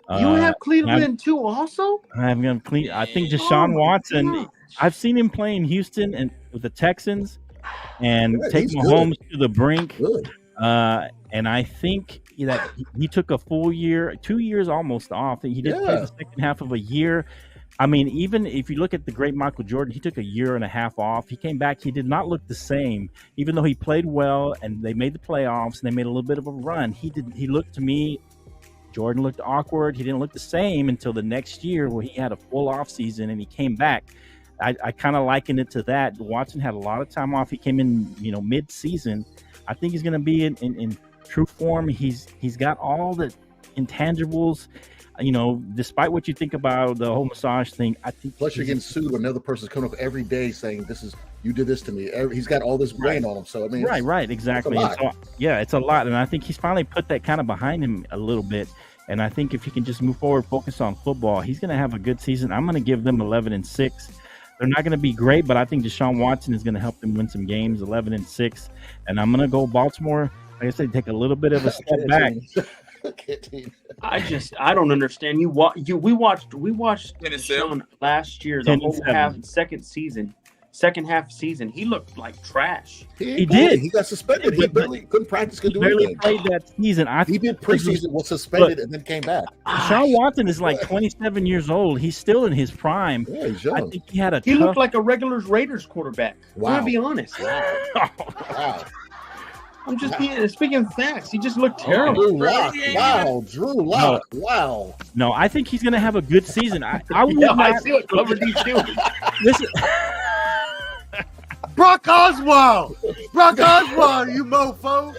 Speaker 7: You have Cleveland too, also.
Speaker 3: I'm going to I think Deshaun Watson. I've seen him play in Houston and with the Texans, and take Mahomes to the brink. And I think that he took a full year, 2 years almost off. He did play the second half of a year. I mean, even if you look at the great Michael Jordan, he took a year and a half off. He came back. He did not look the same, even though he played well and they made the playoffs and they made a little bit of a run. He looked to me. Jordan looked awkward. He didn't look the same until the next year where he had a full off season and he came back. I kind of liken it to that. Watson had a lot of time off. He came in, mid-season. I think he's going to be in true form. He's got all the intangibles. Despite what you think about the whole massage thing, I think.
Speaker 6: Plus, you're getting sued when another person's coming up every day saying, you did this to me. He's got all this brand on him. So I mean,
Speaker 3: right, exactly. It's a lot, and I think he's finally put that kind of behind him a little bit. And I think if he can just move forward, focus on football, he's going to have a good season. I'm going to give them 11-6. They're not going to be great, but I think Deshaun Watson is going to help them win some games, 11-6. And I'm going to go Baltimore. Like I said, take a little bit of a step back.
Speaker 7: I don't understand. We watched Deshaun last year, the whole second half season. He looked like trash.
Speaker 3: He did.
Speaker 6: He got suspended. He couldn't practice. Couldn't do anything.
Speaker 3: Played that season.
Speaker 6: He did preseason, was suspended, and then came back.
Speaker 3: Deshaun Watson is like 27 years old. He's still in his prime.
Speaker 6: Yeah, he's young.
Speaker 3: I think he
Speaker 7: looked like a regular Raiders quarterback.
Speaker 6: Wow.
Speaker 7: I'm gonna be honest.
Speaker 6: Wow.
Speaker 7: I'm just speaking of facts. He just looked terrible.
Speaker 6: Drew Lock. Wow.
Speaker 3: No, I think he's going to have a good season. I
Speaker 7: see what Clover D's doing.
Speaker 3: Listen.
Speaker 4: Brock Osweild, you mofo.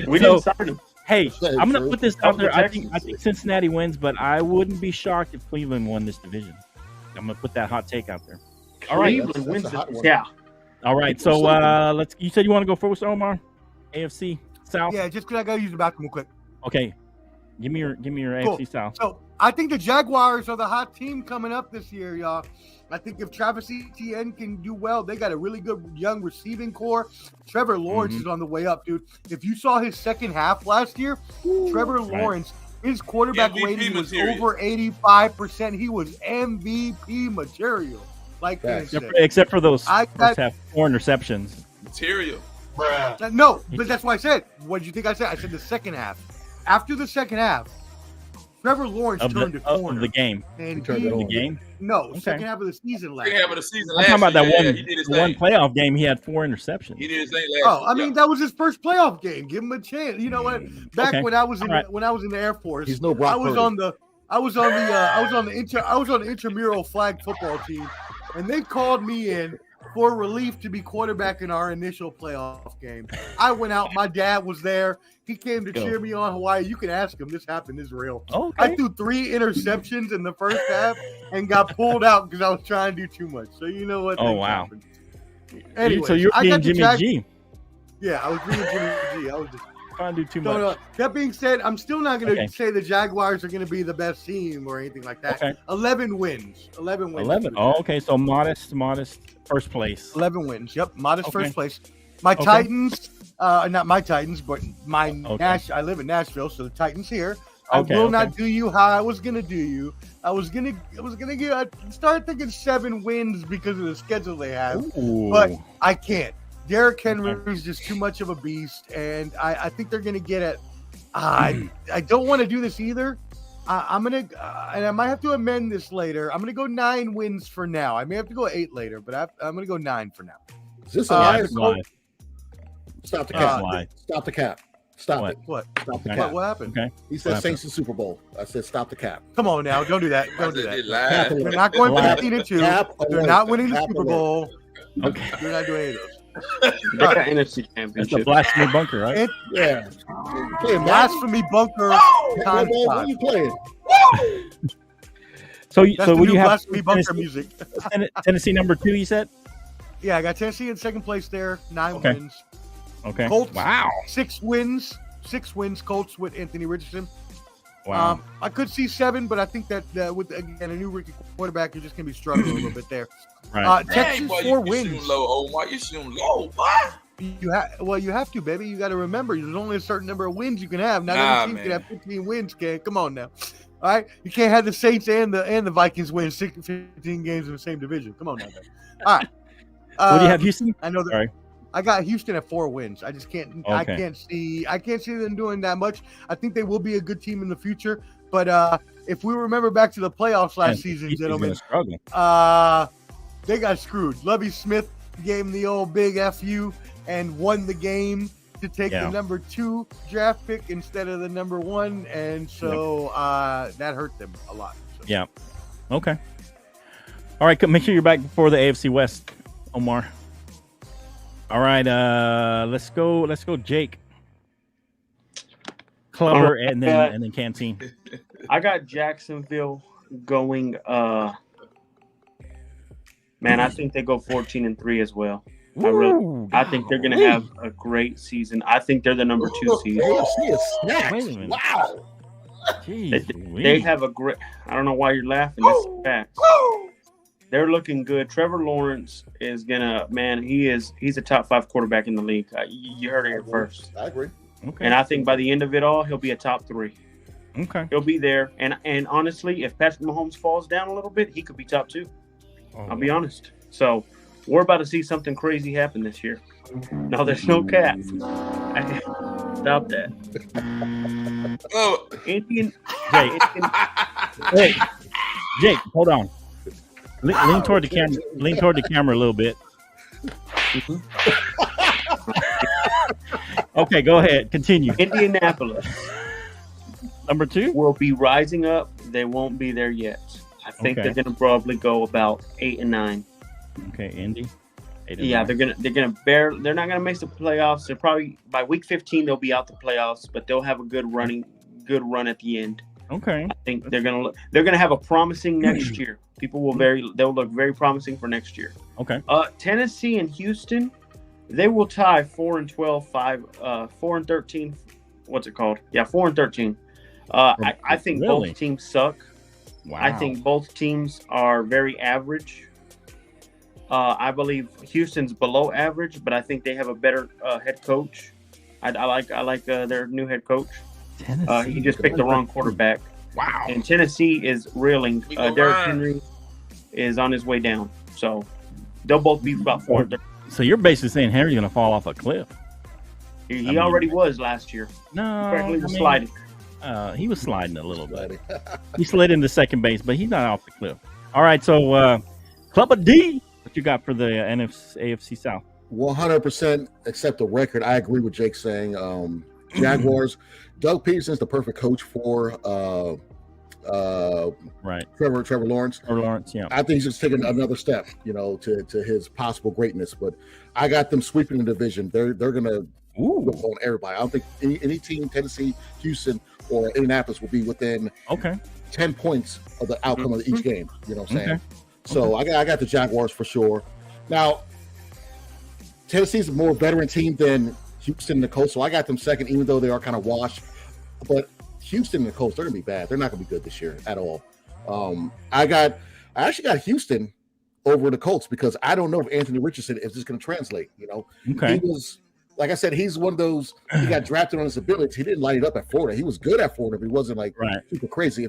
Speaker 7: We didn't sign him.
Speaker 3: Hey, I'm going to put this out there. I think Cincinnati wins, but I wouldn't be shocked if Cleveland won this division. I'm going to put that hot take out there.
Speaker 7: All right, Cleveland wins it. Yeah.
Speaker 3: All right, so you said you want to go first, Omar? AFC South?
Speaker 4: Yeah, just because I got to use the bathroom real quick.
Speaker 3: Okay. Give me your AFC South.
Speaker 4: So I think the Jaguars are the hot team coming up this year, y'all. I think if Travis Etienne can do well, they got a really good young receiving core. Trevor Lawrence is on the way up, dude. If you saw his second half last year, Trevor Lawrence, his quarterback rating was over 85%. He was MVP material.
Speaker 3: Except for those first half 4 interceptions.
Speaker 2: Material.
Speaker 4: No, but that's why I said. What did you think I said? I said the second half. After the second half, Trevor Lawrence turned a corner
Speaker 3: of the game.
Speaker 4: And
Speaker 3: the game?
Speaker 4: No, second half of the season last year.
Speaker 2: Second half of the season
Speaker 3: I'm talking about that one playoff game. He had 4 interceptions.
Speaker 2: He did his thing last year.
Speaker 4: I mean, that was his first playoff game. Give him a chance. You know what? Back when I was in the Air Force,
Speaker 6: he's no Brock Purdy.
Speaker 4: I was on the intramural flag football team, and they called me in for relief to be quarterback in our initial playoff game. I went out. My dad was there. He came to cheer me on. Hawaii. You can ask him. This happened. This is real.
Speaker 3: Okay.
Speaker 4: I threw 3 interceptions in the first half and got pulled out because I was trying to do too much. So you know what?
Speaker 3: Oh, wow.
Speaker 4: Anyway,
Speaker 3: so you're being Jimmy G.
Speaker 4: Yeah, I was being Jimmy G. I was just
Speaker 3: trying to do too much.
Speaker 4: No. That being said, I'm still not going to say the Jaguars are going to be the best team or anything like that.
Speaker 3: Okay.
Speaker 4: 11 wins. 11 wins.
Speaker 3: 11. Oh, okay. So modest first place.
Speaker 4: 11 wins. Yep, modest first place. My Titans, not my Titans, but I live in Nashville, so the Titans here. I will not do you how I was gonna do you. I was gonna start thinking 7 wins because of the schedule they have, but I can't. Derrick Henry is just too much of a beast, and I think they're gonna get it. I don't want to do this either. I'm gonna and I might have to amend this later. I'm gonna go 9 wins for now. I may have to go 8 later, but I'm gonna go 9 for now.
Speaker 6: Is this a lie? Stop the cap. Stop the cap. Stop
Speaker 3: What?
Speaker 6: it.
Speaker 4: What?
Speaker 6: Stop the
Speaker 3: Okay.
Speaker 6: cap.
Speaker 4: What happened?
Speaker 3: Okay.
Speaker 6: He said
Speaker 3: What
Speaker 6: Saints in Super Bowl. I said stop the cap.
Speaker 4: Come on now, don't do that.
Speaker 2: I
Speaker 4: Don't do
Speaker 2: said
Speaker 4: that.
Speaker 2: it
Speaker 6: Cap
Speaker 2: live.
Speaker 4: They're not going
Speaker 3: Live.
Speaker 4: 15-2.
Speaker 6: Cap
Speaker 4: They're
Speaker 6: alert.
Speaker 4: not winning the
Speaker 6: Cap
Speaker 4: Super
Speaker 6: alert.
Speaker 4: Bowl.
Speaker 3: Okay.
Speaker 4: They're not doing any of those.
Speaker 7: They got NFC
Speaker 3: That's a
Speaker 7: championship.
Speaker 3: blasphemy bunker, right?
Speaker 4: And
Speaker 6: Yeah. You playing Madden?
Speaker 4: blasphemy bunker.
Speaker 6: What
Speaker 4: Time
Speaker 6: are you playing?
Speaker 3: So,
Speaker 4: That's
Speaker 3: so
Speaker 4: the
Speaker 3: what do
Speaker 4: new
Speaker 3: you have?
Speaker 4: blasphemy bunker
Speaker 3: Tennessee,
Speaker 4: music.
Speaker 3: Tennessee number 2, you said?
Speaker 4: Yeah, I got Tennessee in second place there. 9
Speaker 3: Okay.
Speaker 4: wins.
Speaker 3: Okay.
Speaker 4: Colts.
Speaker 3: Wow.
Speaker 4: 6 wins. 6 wins. Colts with Anthony Richardson.
Speaker 3: Wow.
Speaker 4: I could see 7, but I think that with again a new rookie quarterback, you're just gonna be struggling a little bit there.
Speaker 3: Right.
Speaker 4: Texas
Speaker 2: Dang, boy,
Speaker 4: 4
Speaker 2: you
Speaker 4: wins.
Speaker 2: shooting low, Omar. You shooting low, boy.
Speaker 4: You have to, baby. You got to remember, there's only a certain number of wins you can have. Not
Speaker 2: Nah,
Speaker 4: every team can
Speaker 2: man.
Speaker 4: have 15 wins. Come on now. All right, you can't have the Saints and the Vikings win 15 games in the same division. Come on now, baby. All right.
Speaker 3: What do you have, Houston?
Speaker 4: I know that.
Speaker 3: Sorry.
Speaker 4: I got Houston at 4 wins. I just can't. I
Speaker 3: Okay.
Speaker 4: can't see them doing that much. I think they will be a good team in the future. But if we remember back to the playoffs last season,
Speaker 3: Houston's
Speaker 4: gentlemen,
Speaker 3: gonna struggle.
Speaker 4: they got screwed. Lovie Smith gave him the old big FU and won the game to take the number 2 draft pick instead of the number 1, and so that hurt them a lot. So.
Speaker 3: Yeah. Okay. All right. Make sure you're back before the AFC West, Omar. All right. Let's go, Jake. Clubber and then Canteen.
Speaker 7: I got Jacksonville going. Man, I think they go 14-3 as well. I think they're going to have a great season. I think they're the number 2 seed.
Speaker 6: AFC is stacked.
Speaker 3: Wait a minute.
Speaker 6: Wow.
Speaker 3: Jeez,
Speaker 7: They have a great. I don't know why you're laughing. That's facts. They're looking good. Trevor Lawrence is gonna. Man, he's a top 5 quarterback in the league. You heard it here first.
Speaker 6: I agree.
Speaker 3: Okay.
Speaker 7: And I think by the end of it all, he'll be a top 3.
Speaker 3: Okay.
Speaker 7: He'll be there. And honestly, if Patrick Mahomes falls down a little bit, he could be top 2. I'll be honest. So we're about to see something crazy happen this year. No, there's no cap. Stop that.
Speaker 2: Oh,
Speaker 7: Indian.
Speaker 3: Hey, Jake, hold on. Lean toward the camera. Lean toward the camera a little bit. Okay, go ahead. Continue.
Speaker 7: Indianapolis
Speaker 3: Number 2
Speaker 7: will be rising up. They won't be there yet. I think they're going to probably go about 8-9.
Speaker 3: Okay, Indy.
Speaker 7: Yeah, they're gonna They're not gonna make the playoffs. They're probably by week 15 they'll be out the playoffs, but they'll have a good run at the end.
Speaker 3: Okay.
Speaker 7: I think they're gonna have a promising next year. They'll look very promising for next year.
Speaker 3: Okay.
Speaker 7: Tennessee and Houston, they will tie 4-12, 4-13. What's it called? Yeah, 4-13. I think
Speaker 3: Really?
Speaker 7: both teams suck.
Speaker 3: Wow.
Speaker 7: I think both teams are very average. I believe Houston's below average, but I think they have a better head coach. I like their new head coach. He just picked the wrong quarterback.
Speaker 3: Wow.
Speaker 7: And Tennessee is reeling. Derrick Henry is on his way down. So they'll both be about 4-13.
Speaker 3: So you're basically saying Henry's going to fall off a cliff?
Speaker 7: He already was last year.
Speaker 3: No.
Speaker 7: He was sliding.
Speaker 3: He was sliding a little bit. He slid into second base, but he's not off the cliff. All right, so Club of D, what you got for the AFC South?
Speaker 6: 100% accept the record. I agree with Jake saying Jaguars. Doug Peterson's the perfect coach for
Speaker 3: right.
Speaker 6: Trevor Lawrence.
Speaker 3: Trevor Lawrence, yeah.
Speaker 6: I think he's just taking another step, to his possible greatness. But I got them sweeping the division. They're gonna go on everybody. I don't think any team, Tennessee, Houston, or Indianapolis will be within 10 points of the outcome of each game. You know what I'm saying?
Speaker 3: Okay.
Speaker 6: So I got the Jaguars for sure. Now, Tennessee's a more veteran team than Houston and the Colts, so I got them second, even though they are kind of washed. But Houston and the Colts, they're gonna be bad. They're not gonna be good this year at all. I actually got Houston over the Colts because I don't know if Anthony Richardson is just gonna translate.
Speaker 3: Okay.
Speaker 6: He was, like I said, he's one of those. He got drafted on his abilities. He didn't light it up at Florida. He was good at Florida, but he wasn't like super crazy.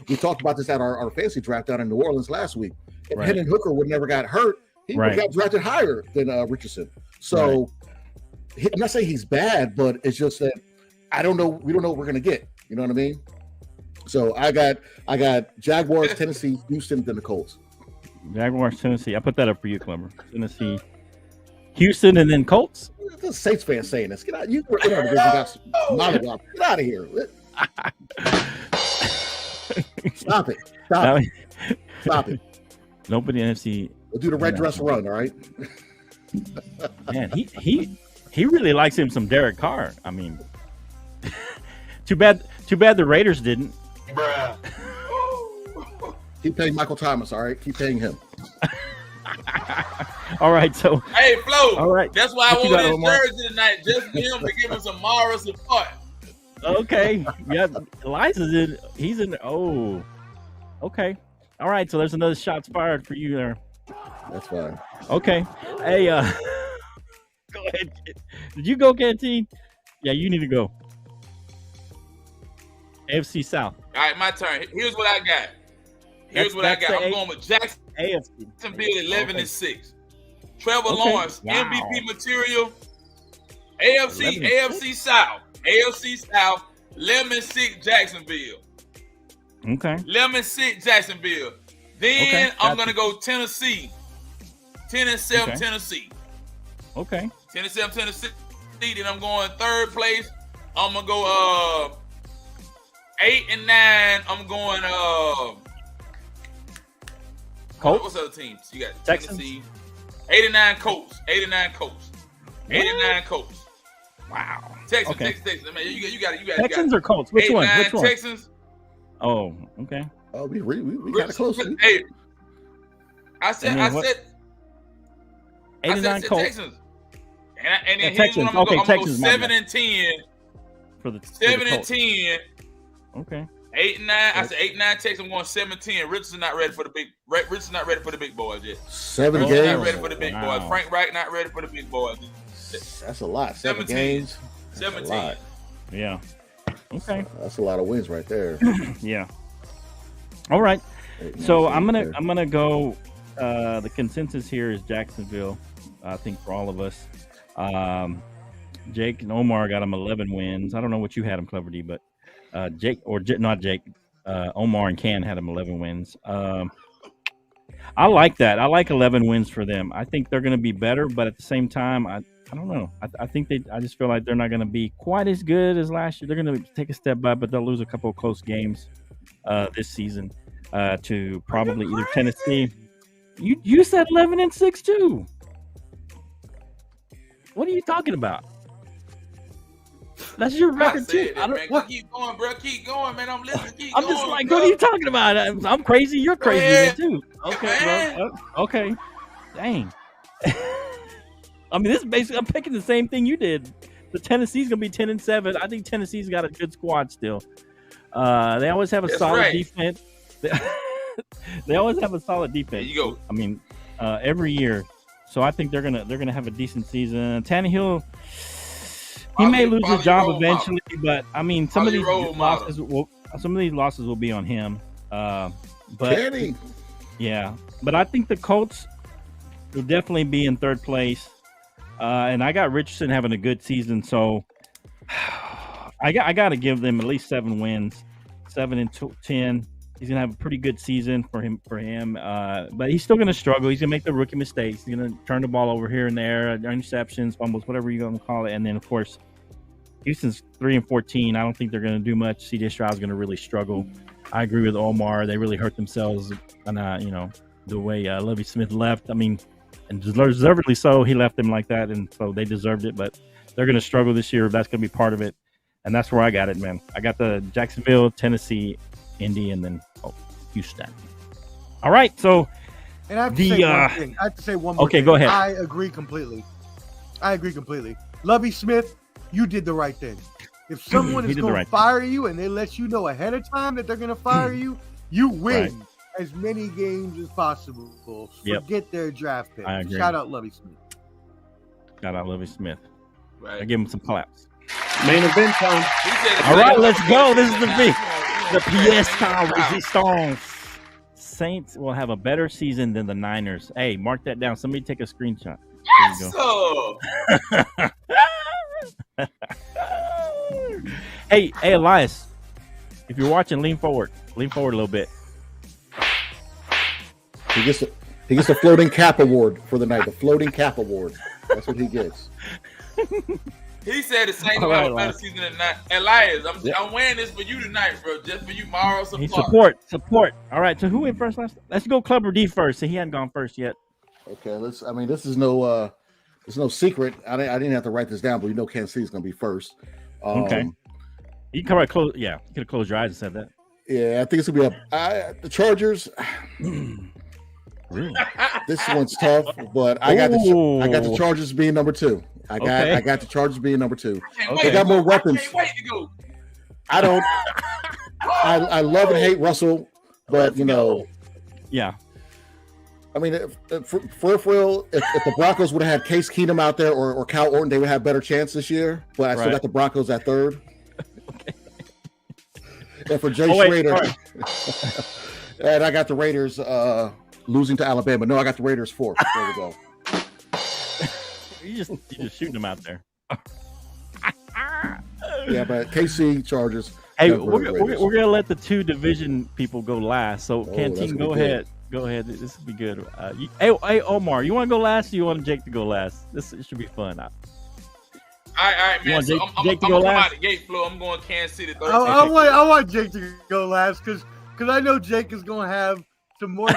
Speaker 6: We talked about this at our fantasy draft down in New Orleans last week. If Hendon Hooker would never got hurt, he would have got drafted higher than Richardson. So I'm not saying he's bad, but it's just that I don't know. We don't know what we're gonna get. You know what I mean? So I got Jaguars, Tennessee, Houston, then the Colts.
Speaker 3: Jaguars, Tennessee. I put that up for you, Clemmer. Tennessee, Houston and then Colts.
Speaker 6: The Saints fan saying this. Get out! You were in our division. Got monologue. Get out of here! Stop it! Stop it! Stop it!
Speaker 3: Nobody in NFC.
Speaker 6: We'll do the red dress run. All right.
Speaker 3: Man, he really likes him some Derek Carr. I mean, too bad the Raiders didn't.
Speaker 2: Bruh.
Speaker 6: Keep paying Michael Thomas. All right, keep paying him.
Speaker 3: All right, so
Speaker 2: Hey, Flo.
Speaker 3: all right.
Speaker 2: That's why I
Speaker 3: What you got,
Speaker 2: wanted
Speaker 3: Omar?
Speaker 2: his jersey tonight, just for him to give him some moral support.
Speaker 3: Okay, yeah, Eliza's in. He's in. Oh, okay. All right, so there's another shots fired for you there.
Speaker 6: That's fine.
Speaker 3: Okay, hey, go ahead. Did you go, Canteen? Yeah, you need to go. AFC South.
Speaker 2: All right, my turn. Here's what I got. Here's what I
Speaker 3: That's
Speaker 2: got.
Speaker 3: the
Speaker 2: I'm going with
Speaker 3: AFC.
Speaker 2: Jacksonville 11-6. Trevor
Speaker 3: Okay.
Speaker 2: Lawrence,
Speaker 3: Wow.
Speaker 2: MVP material. AFC
Speaker 3: 11-6.
Speaker 2: South. AFC South, 11-6 Jacksonville.
Speaker 3: Okay.
Speaker 2: 11-6 Jacksonville. Then
Speaker 3: Okay,
Speaker 2: I'm
Speaker 3: gotcha.
Speaker 2: going to go Tennessee. 10-7
Speaker 3: Okay.
Speaker 2: Tennessee.
Speaker 3: Okay.
Speaker 2: 10-7 Tennessee. Then I'm going third place. I'm going to go 8-9. I'm going
Speaker 3: Colts.
Speaker 2: what's the other teams? You got
Speaker 3: Texans?
Speaker 2: Tennessee. 89 Colts. 89 Colts. 89 Colts.
Speaker 3: Wow.
Speaker 2: Texans,
Speaker 3: Okay.
Speaker 2: Texans. Man, you got it.
Speaker 3: Texans or Colts? Which one?
Speaker 2: 89
Speaker 3: Which one?
Speaker 2: Texans.
Speaker 3: Oh, okay.
Speaker 6: Oh, we got it close.
Speaker 2: Hey, I said,
Speaker 3: And then what? 89
Speaker 2: said
Speaker 3: Colts
Speaker 2: Texans. And then
Speaker 3: Yeah,
Speaker 2: here's what
Speaker 3: Texans.
Speaker 2: I'm going to
Speaker 3: Okay,
Speaker 2: go. I'm
Speaker 3: Texans, my
Speaker 2: 7-10.
Speaker 3: for the
Speaker 2: 7-10.
Speaker 3: Okay.
Speaker 2: 8-9. I said 8-9 Texans. I'm going 7-10. Richardson's not ready for the big. Richardson's not ready for the big boys yet.
Speaker 6: 7
Speaker 2: Richardson's
Speaker 6: games.
Speaker 2: not ready for the big
Speaker 3: Wow.
Speaker 2: boys. Frank Wright not ready for the big boys.
Speaker 6: That's a lot. 7
Speaker 2: 17.
Speaker 6: games. That's a
Speaker 2: 17.
Speaker 6: lot.
Speaker 3: Yeah. Okay.
Speaker 6: That's a lot of wins right there.
Speaker 3: Yeah. All right.
Speaker 6: 8,
Speaker 3: So
Speaker 6: 9,
Speaker 3: I'm
Speaker 6: 10.
Speaker 3: gonna go. The consensus here is Jacksonville. I think for all of us. Jake and Omar got him 11 wins. I don't know what you had him, Clever D, but not Jake. Omar and Can had him 11 wins. I like that. I like 11 wins for them. I think they're going to be better, but at the same time, I don't know. I think I just feel like they're not going to be quite as good as last year. They're going to take a step back, but they'll lose a couple of close games this season to probably either Tennessee. You said 11-6 too. What are you talking about? That's your record too.
Speaker 2: I said it, man. Keep going, bro. Keep going, man. I'm listening. Keep
Speaker 3: I'm
Speaker 2: going,
Speaker 3: just like,
Speaker 2: bro.
Speaker 3: what are you talking about? I'm crazy. You're crazy
Speaker 2: ahead.
Speaker 3: too. Okay,
Speaker 2: Man.
Speaker 3: bro. Okay. Dang. I mean, this is basically I'm picking the same thing you did. The Tennessee's gonna be 10-7. I think Tennessee's got a good squad still. They always have a
Speaker 2: That's
Speaker 3: solid
Speaker 2: right.
Speaker 3: defense. They always have a solid defense.
Speaker 2: There you go.
Speaker 3: I mean, every year. So I think they're gonna have a decent season. Tannehill, he may lose his job eventually, but I mean, some of these losses will be on him. But
Speaker 6: Kenny.
Speaker 3: yeah, but I think the Colts will definitely be in third place. And I got Richardson having a good season, so I got to give them at least 7 wins, 7-10. He's gonna have a pretty good season for him. But he's still gonna struggle. He's gonna make the rookie mistakes. He's gonna turn the ball over here and there, interceptions, fumbles, whatever you're gonna call it. And then of course, Houston's 3-14. I don't think they're gonna do much. CJ Stroud's gonna really struggle. I agree with Omar. They really hurt themselves, and the way Lovie Smith left. I mean, and deservedly so. He left them like that, and so they deserved it. But they're gonna struggle this year. That's gonna be part of it, and that's where I got it, man. I got the Jacksonville, Tennessee, Indy, and then Houston. All right, so
Speaker 4: And I have to say one thing. I have to say one more
Speaker 3: okay,
Speaker 4: thing.
Speaker 3: go ahead.
Speaker 4: I agree completely. Lovie Smith, you did the right thing. If someone
Speaker 3: He
Speaker 4: is
Speaker 3: did the
Speaker 4: going
Speaker 3: right
Speaker 4: to fire you and they let you know ahead of time that they're going to fire you, you win as many games as possible.
Speaker 3: Yep.
Speaker 4: Forget their draft pick.
Speaker 3: I agree.
Speaker 4: Shout out Lovie Smith.
Speaker 3: Shout out Lovie Smith.
Speaker 2: Right.
Speaker 3: I give him some claps.
Speaker 7: Main event time.
Speaker 2: He said the
Speaker 3: All right,
Speaker 2: same
Speaker 3: let's
Speaker 2: thing.
Speaker 3: go. This is the Fiesta Resistance. Saints will have a better season than the Niners. Hey, mark that down. Somebody take a screenshot. There you go.
Speaker 2: So,
Speaker 3: Hey, Elias, if you're watching, lean forward a little bit.
Speaker 6: He gets a floating cap award for the night. The floating cap award. That's what he gets.
Speaker 2: He said the same
Speaker 3: All
Speaker 2: about
Speaker 3: right,
Speaker 2: a better season than that. Elias, I'm wearing this for you tonight, bro. Just for you, moral support.
Speaker 3: Support. All right. So who went first last? Let's go Clubber D first. So he hadn't gone first yet.
Speaker 6: Okay, I mean, this is no secret. I didn't have to write this down, but you know Kansas City's gonna be first.
Speaker 3: Okay. You can probably close. Yeah, you could have closed your eyes and said that.
Speaker 6: Yeah, I think it's gonna be the Chargers.
Speaker 3: Really?
Speaker 6: This one's tough, but I got the Chargers being number 2. I got the Chargers being number 2. They got more weapons.
Speaker 2: I can't wait to go.
Speaker 6: I don't. I love and hate Russell, but you know.
Speaker 3: Yeah.
Speaker 6: I mean, for real, if the Broncos would have had Case Keenum out there or Kyle Orton, they would have better chance this year. But I still got the Broncos at 3rd.
Speaker 3: Okay.
Speaker 6: And for Jay Schrader, and I got the Raiders losing to Alabama. No, I got the Raiders 4th. There we go.
Speaker 3: You just shooting them out there.
Speaker 6: Yeah, but KC Chargers.
Speaker 3: Hey, we're gonna let the 2 division people go last. So Canteen, go ahead. Go ahead. This will be good. Hey, Omar, you want to go last? Or you want Jake to go last? This should be fun.
Speaker 2: All right, man. So I'm going to come out the gate, Flo. I'm going Kansas City.
Speaker 4: I want Jake to go last because I know Jake is going to have some more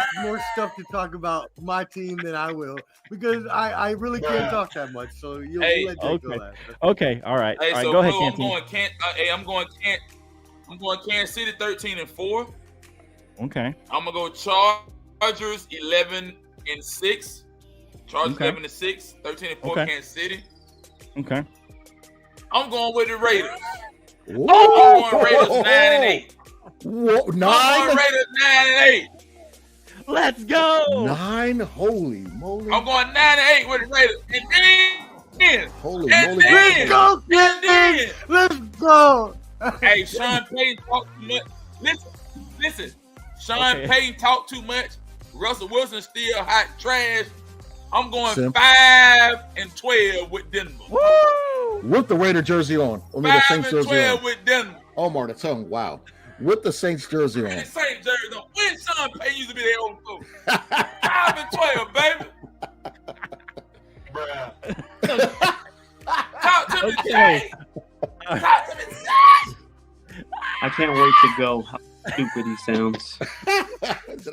Speaker 4: stuff to talk about my team than I will because I really can't talk that much. So you'll let Jake go last.
Speaker 3: Okay. All right.
Speaker 2: Hey,
Speaker 3: all right.
Speaker 2: so
Speaker 3: Go ahead,
Speaker 2: Canteen. I'm going Kansas City 13-4.
Speaker 3: Okay.
Speaker 2: I'm gonna go Chargers 11-6. Chargers 11-6. 13-4. Kansas City.
Speaker 3: Okay.
Speaker 2: I'm going with the Raiders.
Speaker 6: Whoa.
Speaker 2: I'm going Raiders 9-8.
Speaker 6: Whoa, 9?
Speaker 2: I'm going Raiders 9-8.
Speaker 3: Let's go.
Speaker 6: 9? Holy moly.
Speaker 2: I'm going 9-8 with the Raiders. And then.
Speaker 6: Holy
Speaker 2: and
Speaker 6: moly.
Speaker 2: then.
Speaker 4: Let's go.
Speaker 2: Hey, Sean Payton talked too much. Listen. Sean Payton talked too much. Russell Wilson still hot trash. I'm going 5-12 with Denver.
Speaker 3: Woo!
Speaker 6: With the Raider jersey on. I mean, the Saints jersey
Speaker 2: 5-12
Speaker 6: on.
Speaker 2: with Denver.
Speaker 6: Omar, the tongue. Wow. With the Saints jersey on.
Speaker 2: The Saints jersey on. When Sean Payton used to be their old coach. 5-12, baby. Bruh. Talk to me, Jay. Talk to me, Jay.
Speaker 7: I can't wait to go. How stupid he sounds.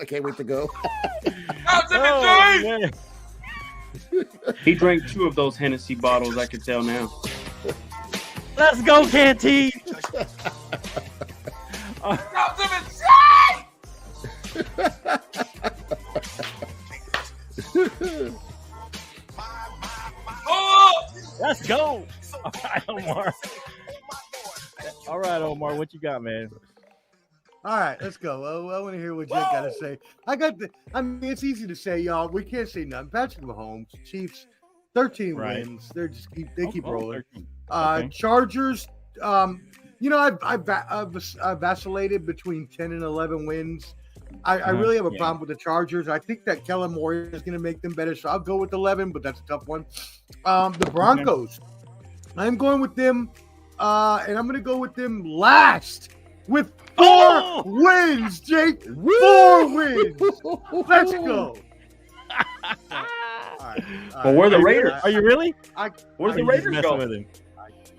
Speaker 6: I can't wait to go.
Speaker 2: Talk to me, Jay.
Speaker 7: He drank 2 of those Hennessy bottles, I can tell now.
Speaker 3: Let's go, Canteen.
Speaker 2: Talk to me, Jay. Oh!
Speaker 3: Let's go. All right, Omar. What you got, man?
Speaker 4: All right, let's go. I want to hear what Jake got to say. I mean, it's easy to say, y'all. We can't say nothing. Patrick Mahomes, Chiefs, 13 wins. They keep rolling. Chargers. I've vacillated between 10 and 11 wins. I really have a problem with the Chargers. I think that Kellen Moore is going to make them better, so I'll go with 11, but that's a tough one. The Broncos. I'm going with them, and I'm going to go with them last with 4 wins, Jake. 4 wins. Let's go. All right.
Speaker 7: But we're the Raiders.
Speaker 3: Are you really?
Speaker 7: Where the Raiders go?
Speaker 3: With him?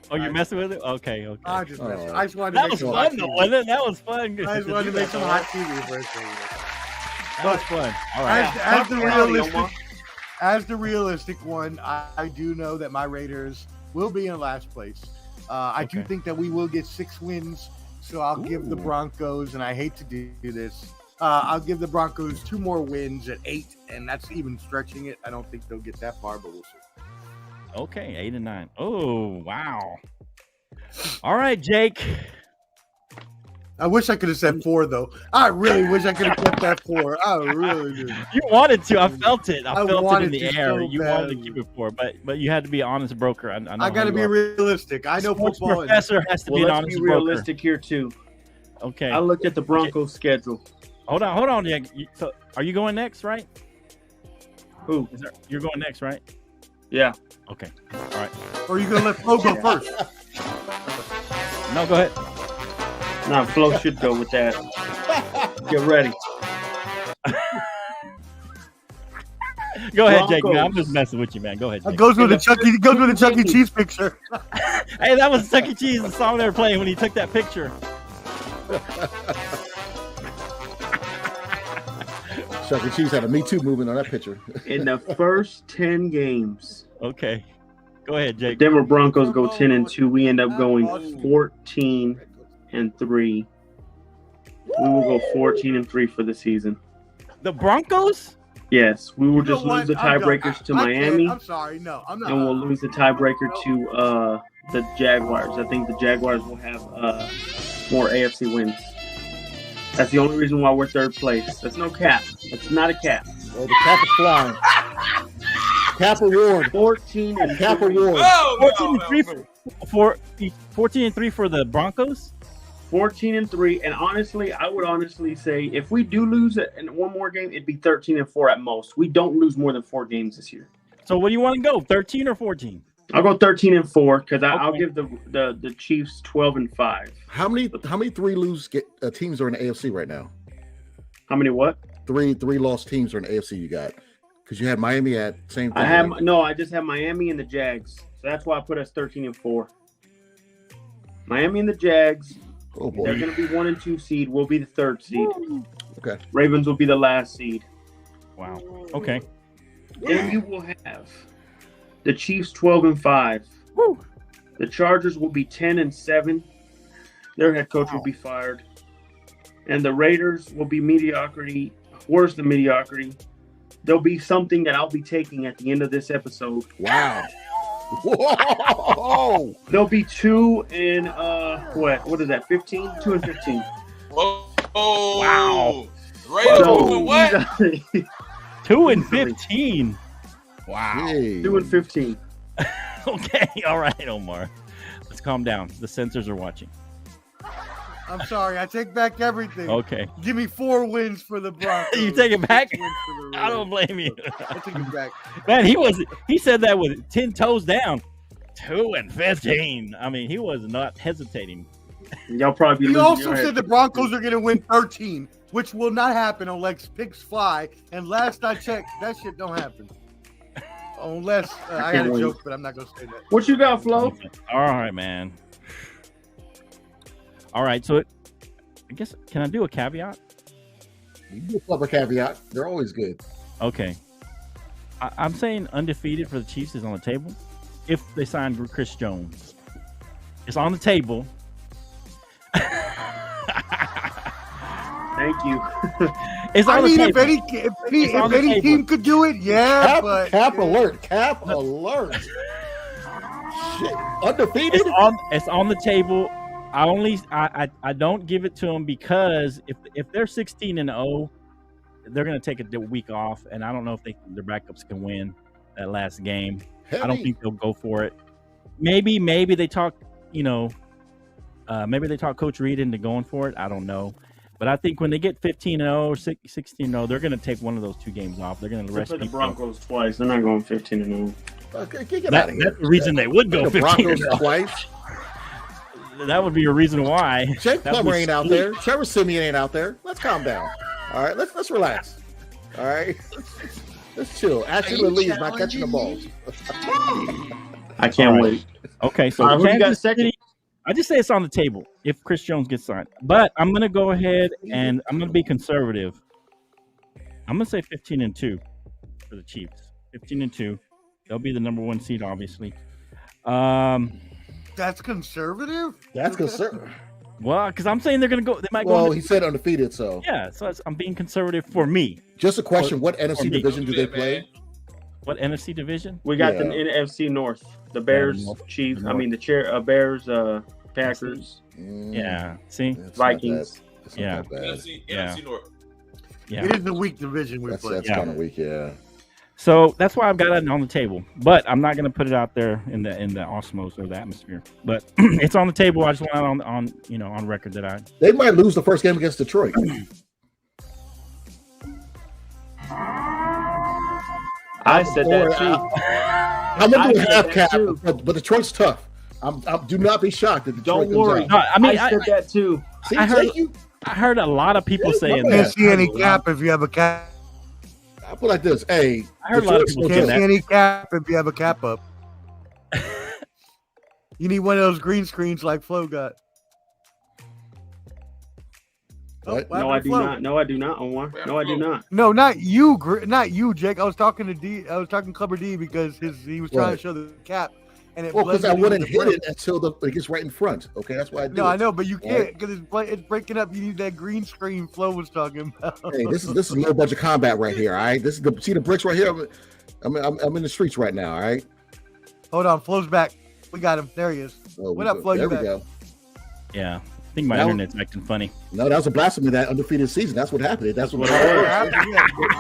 Speaker 3: Oh, you're messing with it? Okay.
Speaker 4: I just wanted to make some hot TV.
Speaker 3: Wasn't it? That was fun.
Speaker 4: I just wanted to make some hot TV for a second.
Speaker 3: That was fun. All right.
Speaker 4: As the realistic one, I do know that my Raiders will be in last place. I do think that we will get 6 wins, so I'll give the Broncos, and I hate to do this, I'll give the Broncos 2 more wins at 8, and that's even stretching it. I don't think they'll get that far, but we'll see.
Speaker 3: Okay, 8 and 9. Oh, wow. All right, Jake.
Speaker 4: I wish I could have said 4, though. I really wish I could have kept that 4. I really do.
Speaker 3: You wanted to. I felt it. I felt it in the air.
Speaker 4: So
Speaker 3: you wanted to keep it 4, but you had to be an honest broker. I
Speaker 4: got to be realistic. I know
Speaker 3: Sports
Speaker 4: football.
Speaker 3: Professor has to be an honest broker.
Speaker 7: Let's be realistic here, too.
Speaker 3: Okay.
Speaker 7: I looked at the Broncos' schedule.
Speaker 3: Hold on, Jake. So, are you going next, right?
Speaker 7: Who?
Speaker 3: You're going next, right?
Speaker 7: Yeah.
Speaker 3: Okay. All right.
Speaker 4: Or are you going to let Flo go first?
Speaker 3: No, go ahead.
Speaker 7: Nah, Flo should go with that. Get ready.
Speaker 3: Go ahead, Jake.
Speaker 7: Broncos.
Speaker 3: I'm just messing with you, man. Go ahead,
Speaker 4: It
Speaker 3: Jake.
Speaker 4: goes with the Chuck E. Cheese picture.
Speaker 3: Hey, that was Chuck E. Cheese, the song they were playing when he took that picture.
Speaker 6: Chuck E. Cheese had a Me Too movement on that picture.
Speaker 7: In the first 10 games,
Speaker 3: Okay. Go ahead, Jake.
Speaker 7: Denver Broncos go 10-2. We end up going 14-3. We will go 14-3 for the season.
Speaker 3: The Broncos?
Speaker 7: Yes, we will
Speaker 4: You know
Speaker 7: just
Speaker 4: what?
Speaker 7: lose the
Speaker 4: I'm done.
Speaker 7: tiebreakers to
Speaker 4: I can't.
Speaker 7: Miami,
Speaker 4: I'm sorry. No, I'm not.
Speaker 7: and we'll lose the tiebreaker to the Jaguars. I think the Jaguars will have more AFC wins. That's the only reason why we're third place. That's no cap. That's not a cap.
Speaker 6: Well, the cap is flying. Cap award.
Speaker 7: 14 and
Speaker 6: Cap
Speaker 7: 3.
Speaker 6: award.
Speaker 3: 14-3 for the Broncos?
Speaker 7: 14-3, and honestly, I would honestly say if we do lose it in one more game, it'd be 13-4 at most. We don't lose more than 4 games this year.
Speaker 3: So what do you want to go? 13 or 14?
Speaker 7: I'll go 13-4 because I'll
Speaker 3: Okay.
Speaker 7: give the Chiefs 12-5.
Speaker 6: How many 3-lose teams are in the AFC right now?
Speaker 7: How many what?
Speaker 6: Three lost teams are in the AFC you got. Because you had Miami at same thing.
Speaker 7: I just have Miami and the Jags. So that's why I put us 13-4. Miami and the Jags.
Speaker 6: Oh boy.
Speaker 7: They're going to be 1 and 2 seed. We'll be the 3rd seed.
Speaker 6: Okay.
Speaker 7: Ravens will be the last seed.
Speaker 3: Wow. Okay.
Speaker 7: Then you will have the Chiefs 12-5.
Speaker 3: Woo.
Speaker 7: The Chargers will be 10-7. Their head coach will be fired. And the Raiders will be mediocrity, worse than mediocrity. There'll be something that I'll be taking at the end of this episode.
Speaker 6: Wow. Whoa.
Speaker 7: There'll be 2 and what is that? 15? 2 and 15.
Speaker 2: Whoa.
Speaker 3: Wow.
Speaker 2: Raiders
Speaker 7: So,
Speaker 2: moving what?
Speaker 3: 2 and 15. Wow.
Speaker 6: Hey.
Speaker 7: 2 and 15.
Speaker 3: Okay. All right, Omar. Let's calm down. The censors are watching.
Speaker 4: I'm sorry. I take back everything.
Speaker 3: Okay.
Speaker 4: Give me 4 wins for the Broncos.
Speaker 3: You take it back?
Speaker 4: 6 wins for the
Speaker 3: I don't
Speaker 4: Raiders.
Speaker 3: blame you.
Speaker 4: I take it back.
Speaker 3: Man, he said that with 10 toes down. 2 and 15. I mean, he was not hesitating.
Speaker 7: Y'all probably be
Speaker 4: He
Speaker 7: losing
Speaker 4: also
Speaker 7: your
Speaker 4: said
Speaker 7: head.
Speaker 4: the Broncos are going to win 13, which will not happen unless pigs fly. And last I checked, that shit don't happen. Unless I had a
Speaker 7: wait.
Speaker 4: joke, but I'm not going to say that.
Speaker 7: What you got, Flo?
Speaker 3: All right, man. All right, so I guess, can I do a caveat?
Speaker 6: You do a clever caveat. They're always good.
Speaker 3: Okay. I'm saying undefeated for the Chiefs is on the table if they sign Chris Jones. It's on the table.
Speaker 7: Thank you.
Speaker 3: It's on
Speaker 4: I
Speaker 3: the
Speaker 4: mean,
Speaker 3: table.
Speaker 4: if
Speaker 3: on the
Speaker 4: any
Speaker 3: table.
Speaker 4: team could do it, yeah, but
Speaker 6: Cap alert. Cap alert. Shit. Undefeated?
Speaker 3: It's on the table. I don't give it to them because if they're 16-0, they're going to take a week off, and I don't know if their backups can win that last game. I don't think they'll go for it. Maybe they talk, maybe they talk Coach Reed into going for it. I don't know. But I think when they get 15-0 or 16-0, they're going to take one of those 2 games off. They're going to
Speaker 7: They
Speaker 3: rest
Speaker 7: play the
Speaker 3: people.
Speaker 7: Broncos twice. They're not going 15-0.
Speaker 6: Okay, get out
Speaker 3: That's
Speaker 6: of here.
Speaker 3: the reason they would go
Speaker 6: The Broncos
Speaker 3: 15-0.
Speaker 6: twice.
Speaker 3: That would be a reason why.
Speaker 6: Jake
Speaker 3: That would
Speaker 6: Plummer
Speaker 3: be
Speaker 6: ain't out
Speaker 3: sweet.
Speaker 6: there. Trevor Siemian ain't out there. Let's calm down. All right, let's relax. All right, let's chill. Ashley Lee's not catching the balls.
Speaker 7: I can't wait.
Speaker 3: Okay, so
Speaker 7: All right, who you got
Speaker 3: Kansas
Speaker 7: second?
Speaker 3: City, I just say it's on the table if Chris Jones gets signed. But I'm going to go ahead and I'm going to be conservative. I'm going to say 15-2 for the Chiefs. 15-2. They'll be the number 1 seed, obviously.
Speaker 4: that's conservative.
Speaker 6: That's conservative.
Speaker 3: Well, because I'm saying they're going to go. They might go.
Speaker 6: Well, he said undefeated, so
Speaker 3: Yeah, so I'm being conservative for me.
Speaker 6: just a question: what NFC
Speaker 3: me.
Speaker 6: division do they play?
Speaker 3: What NFC division?
Speaker 7: We got
Speaker 6: Yeah.
Speaker 7: the NFC North. The Bears,
Speaker 3: North.
Speaker 7: Chiefs.
Speaker 3: The
Speaker 7: I mean, the Bears, Packers.
Speaker 3: Yeah. See.
Speaker 6: It's
Speaker 7: Vikings.
Speaker 6: not bad. It's
Speaker 3: Yeah.
Speaker 6: not that bad.
Speaker 2: NFC North.
Speaker 3: Yeah.
Speaker 4: It is the weak division we play.
Speaker 6: That's
Speaker 3: Yeah.
Speaker 6: kind of weak, yeah.
Speaker 3: So that's why I've got it on the table, but I'm not going to put it out there in the osmosis or the atmosphere. But it's on the table. I just want it on record that
Speaker 6: They might lose the first game against Detroit.
Speaker 7: I said that too.
Speaker 6: I'm gonna do
Speaker 7: I
Speaker 6: a
Speaker 7: said
Speaker 6: half
Speaker 7: that
Speaker 6: cap,
Speaker 7: too.
Speaker 6: but Detroit's tough. Do not be shocked if Detroit
Speaker 7: Don't worry.
Speaker 6: comes
Speaker 3: No, I mean,
Speaker 7: I said that too.
Speaker 6: out. See,
Speaker 3: I heard-
Speaker 6: Jake, you.
Speaker 3: I heard a lot of people
Speaker 6: Yeah,
Speaker 3: saying
Speaker 6: my
Speaker 4: Can't
Speaker 3: that.
Speaker 4: see any cap if you have a cap.
Speaker 6: I put like this. Hey,
Speaker 3: I heard a lot of people say
Speaker 4: Can't see
Speaker 3: that.
Speaker 4: any cap if you have a cap up. You need one of those green screens like Flo got.
Speaker 6: What?
Speaker 7: No, I do not. No, I do not, Omar. No, I do not.
Speaker 4: No, not you, Jake. I was talking to D. I was talking to Clubber D because he was trying to show the cap, and it.
Speaker 6: Well, because I
Speaker 4: blended
Speaker 6: wouldn't
Speaker 4: into
Speaker 6: hit
Speaker 4: the
Speaker 6: it until it gets right in front. Okay, that's why I do.
Speaker 4: No,
Speaker 6: it.
Speaker 4: I know, but you can't because it's breaking up. You need that green screen Flo was talking about.
Speaker 6: Hey, this is low budget combat right here. All right, this is see the bricks right here. I'm in the streets right now. All right.
Speaker 4: Hold on, Flo's back. We got him. There he is.
Speaker 6: Oh,
Speaker 4: what up, Flo?
Speaker 6: There
Speaker 4: You
Speaker 6: we
Speaker 4: back?
Speaker 6: go.
Speaker 3: Yeah. I think my internet's acting funny.
Speaker 6: No, that was a blasphemy. That undefeated season. That's what happened. That's what
Speaker 4: happened.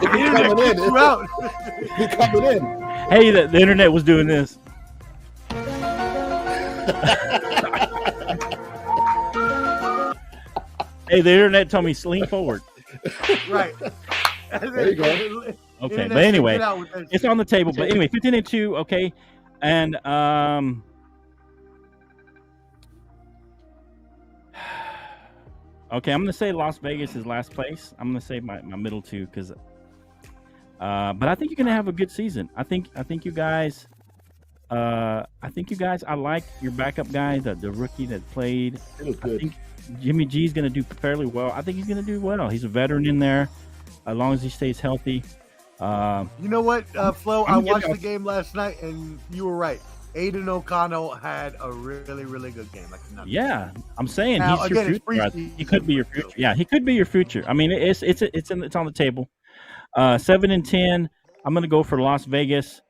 Speaker 6: He's coming in. He's coming in.
Speaker 3: Hey, the internet was doing this. Hey, the internet told me lean forward.
Speaker 4: Right.
Speaker 6: There you go.
Speaker 3: Okay, but anyway, it's on the table. But anyway, 15-2. Okay, and okay, I'm gonna say Las Vegas is last place. I'm gonna say my middle two because, but I think you're gonna have a good season. I think you guys. I like your backup guy, the rookie that played.
Speaker 6: It was good.
Speaker 3: I think Jimmy G's going to do fairly well. I think he's going to do well. He's a veteran in there, as long as he stays healthy.
Speaker 4: You know what, Flo? I watched the game last night, and you were right. Aiden O'Connell had a really, really good game.
Speaker 3: Yeah, I'm saying
Speaker 4: now,
Speaker 3: he's your future. He could be your future. Yeah, he could be your future. I mean, it's on the table. 7-10. I'm going to go for Las Vegas.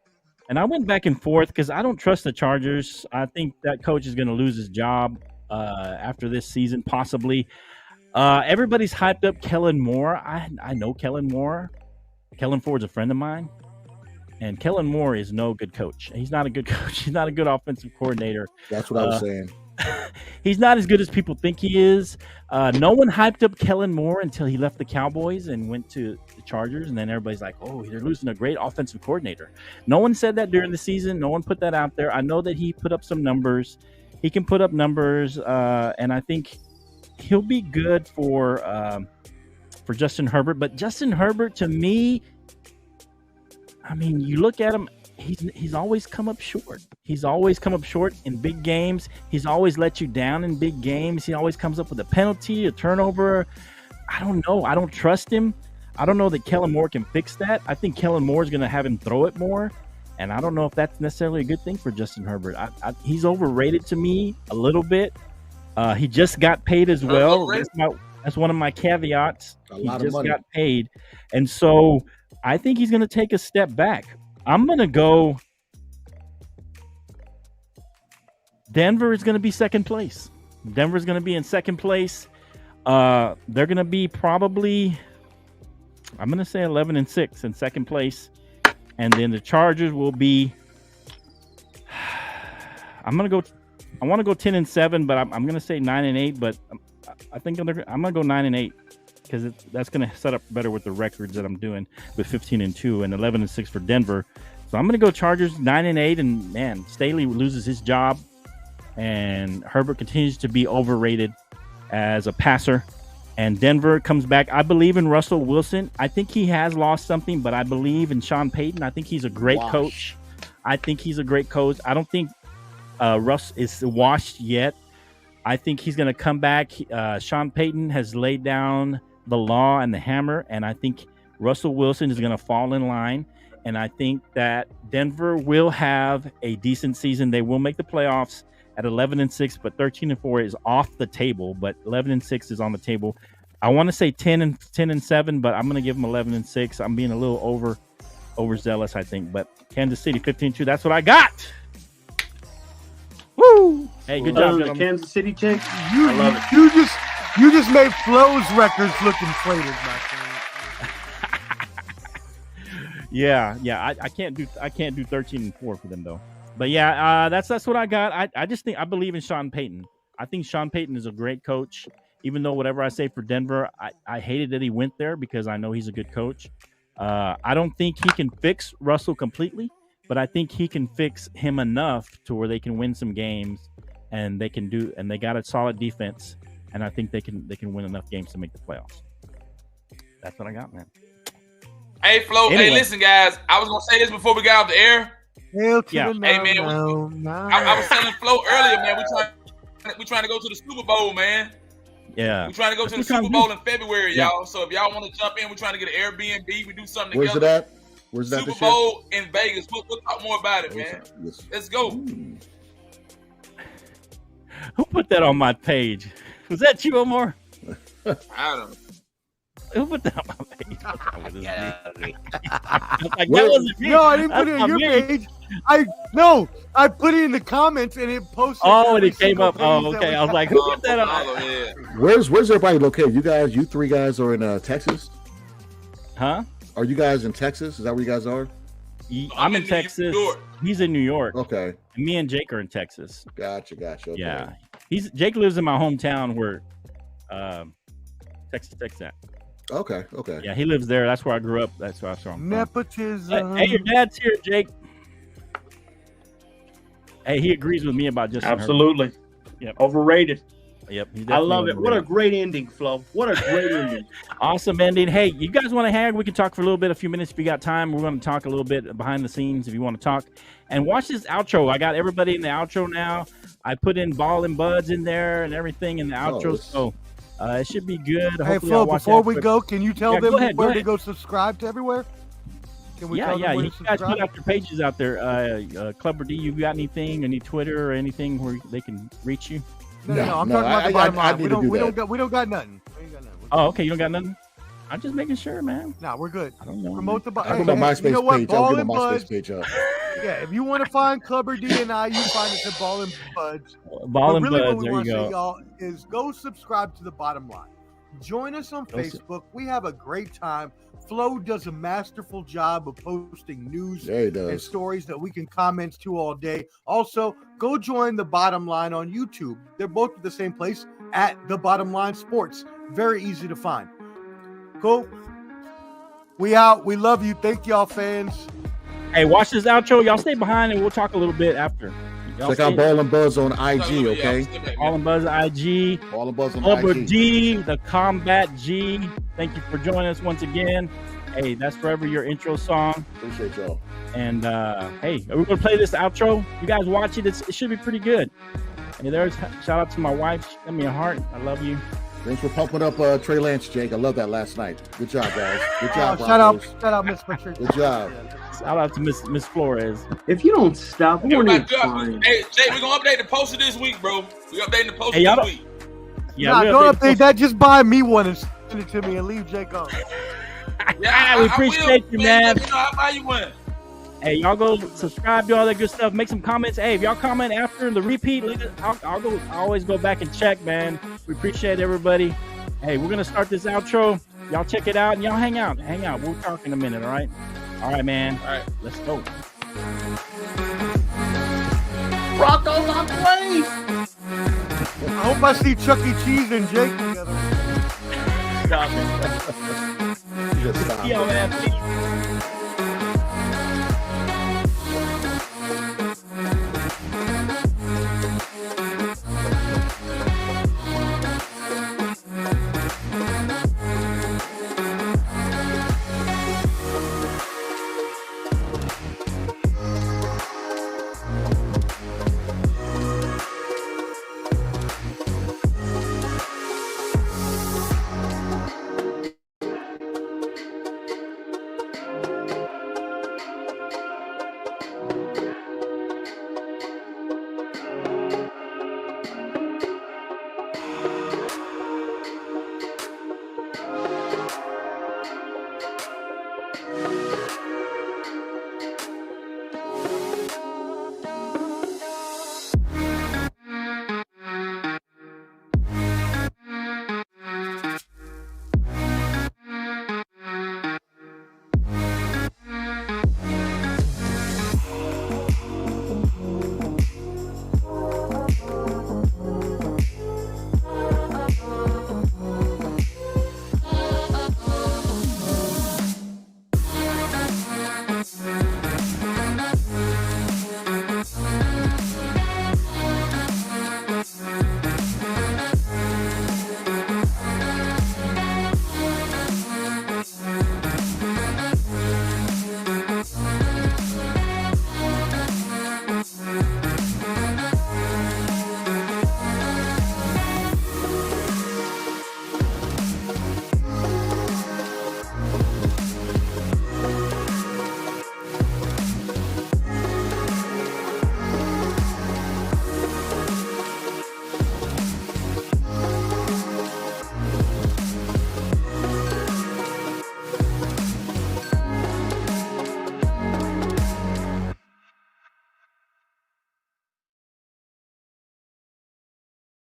Speaker 3: And I went back and forth because I don't trust the Chargers. I think that coach is going to lose his job after this season, possibly. Everybody's hyped up Kellen Moore. I know Kellen Moore. Kellen Ford's a friend of mine. And Kellen Moore is no good coach. He's not a good coach. He's not a good offensive coordinator.
Speaker 6: That's what I was saying.
Speaker 3: He's not as good as people think he is. No one hyped up Kellen Moore until he left the Cowboys and went to the Chargers, and then everybody's like, oh, they're losing a great offensive coordinator. No one said that during the season. No one put that out there. I know that he put up some numbers. He can put up numbers, and I think he'll be good for Justin Herbert. But Justin Herbert, to me, I mean, you look at him, he's always come up short. He's always come up short in big games. He's always let you down in big games. He always comes up with a penalty, a turnover. I don't know. I don't trust him. I don't know that Kellen Moore can fix that. I think Kellen Moore is going to have him throw it more, and I don't know if that's necessarily a good thing for Justin Herbert. He's overrated to me a little bit. He just got paid as well. That's one of my caveats. He just got paid, and so I think he's going to take a step back. I'm going to go Denver is going to be second place. Denver's going to be in second place. They're going to be probably, I'm going to say 11-6 in second place. And then the Chargers will be, I want to go 10-7, but I'm going to say 9-8, but I think I'm going to go 9-8 because that's going to set up better with the records that I'm doing with 15-2 and 11-6 for Denver. So I'm going to go Chargers 9-8, and man, Staley loses his job, and Herbert continues to be overrated as a passer. And Denver comes back. I believe in Russell Wilson. I think he has lost something, but I believe in Sean Payton. I think he's a great coach. I don't think Russ is washed yet. I think he's going to come back. Sean Payton has laid down the law and the hammer, and I think Russell Wilson is going to fall in line. And I think that Denver will have a decent season. They will make the playoffs at 11-6, but 13-4 is off the table. But 11-6 is on the table. I want to say 10-7, but I'm going to give them 11-6. I'm being a little overzealous, I think. But Kansas City 15-2. That's what I got. Woo! Hey, good job,
Speaker 7: the Kansas City chick. I love
Speaker 4: it. You just made Flo's records look inflated, my friend.
Speaker 3: Yeah. I can't do 13-4 for them though. But yeah, that's what I got. I just think I believe in Sean Payton. I think Sean Payton is a great coach. Even though whatever I say for Denver, I hated that he went there because I know he's a good coach. I don't think he can fix Russell completely, but I think he can fix him enough to where they can win some games, and they got a solid defense, and I think they can win enough games to make the playoffs. That's what I got, man.
Speaker 2: Hey, Flo.
Speaker 3: Anyway.
Speaker 2: Hey, listen, guys. I was gonna say this before we got off the air.
Speaker 4: Hail to
Speaker 3: Yeah.
Speaker 4: the
Speaker 2: Hey, man, I was telling Flo earlier, man. We trying to go to the Super Bowl, man.
Speaker 3: Yeah.
Speaker 2: We trying to go to the Super Bowl in February, y'all. So if y'all want to jump in, we're trying to get an Airbnb. We do something
Speaker 6: Where's
Speaker 2: together.
Speaker 6: it at? Where's that?
Speaker 2: Super Bowl in Vegas. We'll talk more about it, man.
Speaker 6: Yes.
Speaker 2: Let's go.
Speaker 3: Who put that on my page? Was that you, Omar?
Speaker 2: I don't know.
Speaker 3: Who put that on my page? Like, that
Speaker 6: Where-
Speaker 3: wasn't me.
Speaker 4: No, I didn't put it
Speaker 3: That's
Speaker 4: on
Speaker 3: not
Speaker 4: your
Speaker 3: me.
Speaker 4: page. I put it in the comments and it posted.
Speaker 3: Oh, and
Speaker 4: every
Speaker 3: it came
Speaker 4: single
Speaker 3: up. Oh,
Speaker 4: page that
Speaker 3: okay.
Speaker 4: we
Speaker 3: I was
Speaker 4: got.
Speaker 3: like, who put that on?
Speaker 2: Yeah.
Speaker 6: Where's everybody located? You three guys are in Texas.
Speaker 3: Huh?
Speaker 6: Are you guys in Texas? Is that where you guys are?
Speaker 3: I'm in
Speaker 2: New
Speaker 3: Texas.
Speaker 2: York.
Speaker 3: He's in New York.
Speaker 6: Okay,
Speaker 3: Me and Jake are in Texas.
Speaker 6: gotcha. Okay.
Speaker 3: Yeah. Jake lives in my hometown where Texas Tech's at.
Speaker 6: Okay.
Speaker 3: Yeah, he lives there. That's where I grew up. That's where I saw him.
Speaker 4: Nepotism.
Speaker 3: Hey, your dad's here, Jake. Hey, he agrees with me about Justin Herbert.
Speaker 7: Absolutely.
Speaker 3: Yep.
Speaker 7: Overrated.
Speaker 3: Yep. he's
Speaker 7: I love
Speaker 3: definitely
Speaker 7: it. What a
Speaker 3: overrated.
Speaker 7: great ending, Flo. What a great ending.
Speaker 3: Awesome ending. Hey, you guys want to hang? We can talk for a little bit, a few minutes if you got time. We're going to talk a little bit behind the scenes if you want to talk. And watch this outro. I got everybody in the outro now. I put in Ball and Buds in there and everything in the outro.
Speaker 6: it's-
Speaker 3: So it should be good.
Speaker 4: Hey,
Speaker 3: Hopefully
Speaker 4: Flo,
Speaker 3: I'll watch
Speaker 4: before
Speaker 3: that
Speaker 4: we
Speaker 3: quick.
Speaker 4: go, can you tell
Speaker 3: Yeah,
Speaker 4: them
Speaker 3: go ahead,
Speaker 4: where
Speaker 3: go
Speaker 4: to
Speaker 3: ahead.
Speaker 4: go subscribe to everywhere? Can we tell
Speaker 3: Yeah,
Speaker 4: them where
Speaker 3: you
Speaker 4: to
Speaker 3: guys put
Speaker 4: subscribe?
Speaker 3: out your pages out there. Clubber D, you got anything? Any Twitter or anything where they can reach you?
Speaker 4: No, I'm
Speaker 6: No,
Speaker 4: talking about the bottom
Speaker 6: I
Speaker 4: line.
Speaker 6: need
Speaker 4: We
Speaker 6: to
Speaker 4: don't
Speaker 6: do
Speaker 4: we don't
Speaker 6: that.
Speaker 4: got we don't got nothing. We ain't got nothing.
Speaker 3: Oh, okay. You don't got nothing? I'm just making sure, man.
Speaker 4: Nah, we're good.
Speaker 3: I don't know.
Speaker 4: Promote the
Speaker 6: I
Speaker 4: bottom.
Speaker 6: put my MySpace
Speaker 4: You know what?
Speaker 6: page. I'll
Speaker 4: Ball
Speaker 6: get
Speaker 4: and
Speaker 6: my
Speaker 4: Buds.
Speaker 6: MySpace page up.
Speaker 4: Yeah, if you want to find Clubber D and I, you find us at Ball and Buds.
Speaker 3: Ball
Speaker 4: But
Speaker 3: and
Speaker 4: really, what
Speaker 3: Buds.
Speaker 4: we
Speaker 3: There
Speaker 4: want
Speaker 3: you
Speaker 4: to say,
Speaker 3: go.
Speaker 4: y'all, is go subscribe to the bottom line. Join us on
Speaker 3: Go su-
Speaker 4: Facebook. We have a great time. Flo does a masterful job of posting news
Speaker 6: Yeah, he
Speaker 4: and
Speaker 6: does.
Speaker 4: stories that we can comment to all day. Also, go join the Bottom Line on YouTube. They're both at the same place at the Bottom Line Sports. Very easy to find. Cool. We out. We love you. Thank y'all, fans.
Speaker 3: Hey, watch this outro. Y'all stay behind and we'll talk a little bit after. Y'all
Speaker 6: Check out
Speaker 3: stay-
Speaker 6: Ball and Buzz on IG, okay?
Speaker 3: Ball and Buzz IG.
Speaker 6: Ball and Buzz on
Speaker 3: Clubber
Speaker 6: IG.
Speaker 3: D, the Combat G. Thank you for joining us once again. Hey, that's forever your intro song.
Speaker 6: Appreciate y'all.
Speaker 3: And hey, we're gonna play this outro. You guys watch it. It should be pretty good. Hey, there's shout out to my wife. She sent me a heart. I love you.
Speaker 6: Thanks for pumping up Trey Lance, Jake. I love that last night. Good job, guys. Good job,
Speaker 4: Shout out,
Speaker 6: Broncos.
Speaker 4: Miss Patricia.
Speaker 6: Good job.
Speaker 3: Shout out to Miss Flores.
Speaker 7: If you don't stop, we won't even
Speaker 2: Hey,
Speaker 7: find.
Speaker 2: Jay, we're gonna update the poster this week, bro. We updating the poster
Speaker 3: Hey, y'all
Speaker 2: this
Speaker 3: don't-
Speaker 2: week.
Speaker 3: Yeah,
Speaker 4: Nah,
Speaker 3: we'll
Speaker 4: don't
Speaker 3: update
Speaker 4: update that. Just buy me one and send it to me and leave Jake on.
Speaker 2: Yeah,
Speaker 3: we
Speaker 2: I
Speaker 3: appreciate
Speaker 2: will,
Speaker 3: you, man.
Speaker 2: Let me know how buy you one.
Speaker 3: Hey, y'all go subscribe to all that good stuff. Make some comments. Hey, if y'all comment after the repeat, I'll always go back and check, man. We appreciate everybody. Hey, we're gonna start this outro. Y'all check it out and y'all hang out. Hang out. We'll talk in a minute. All right. All right, man.
Speaker 2: All right.
Speaker 3: Let's go.
Speaker 7: Broncos on the way.
Speaker 4: I hope I see Chuck E. Cheese and Jake together.
Speaker 3: Stop it.
Speaker 6: Just stop.
Speaker 3: See y'all, man. Peace.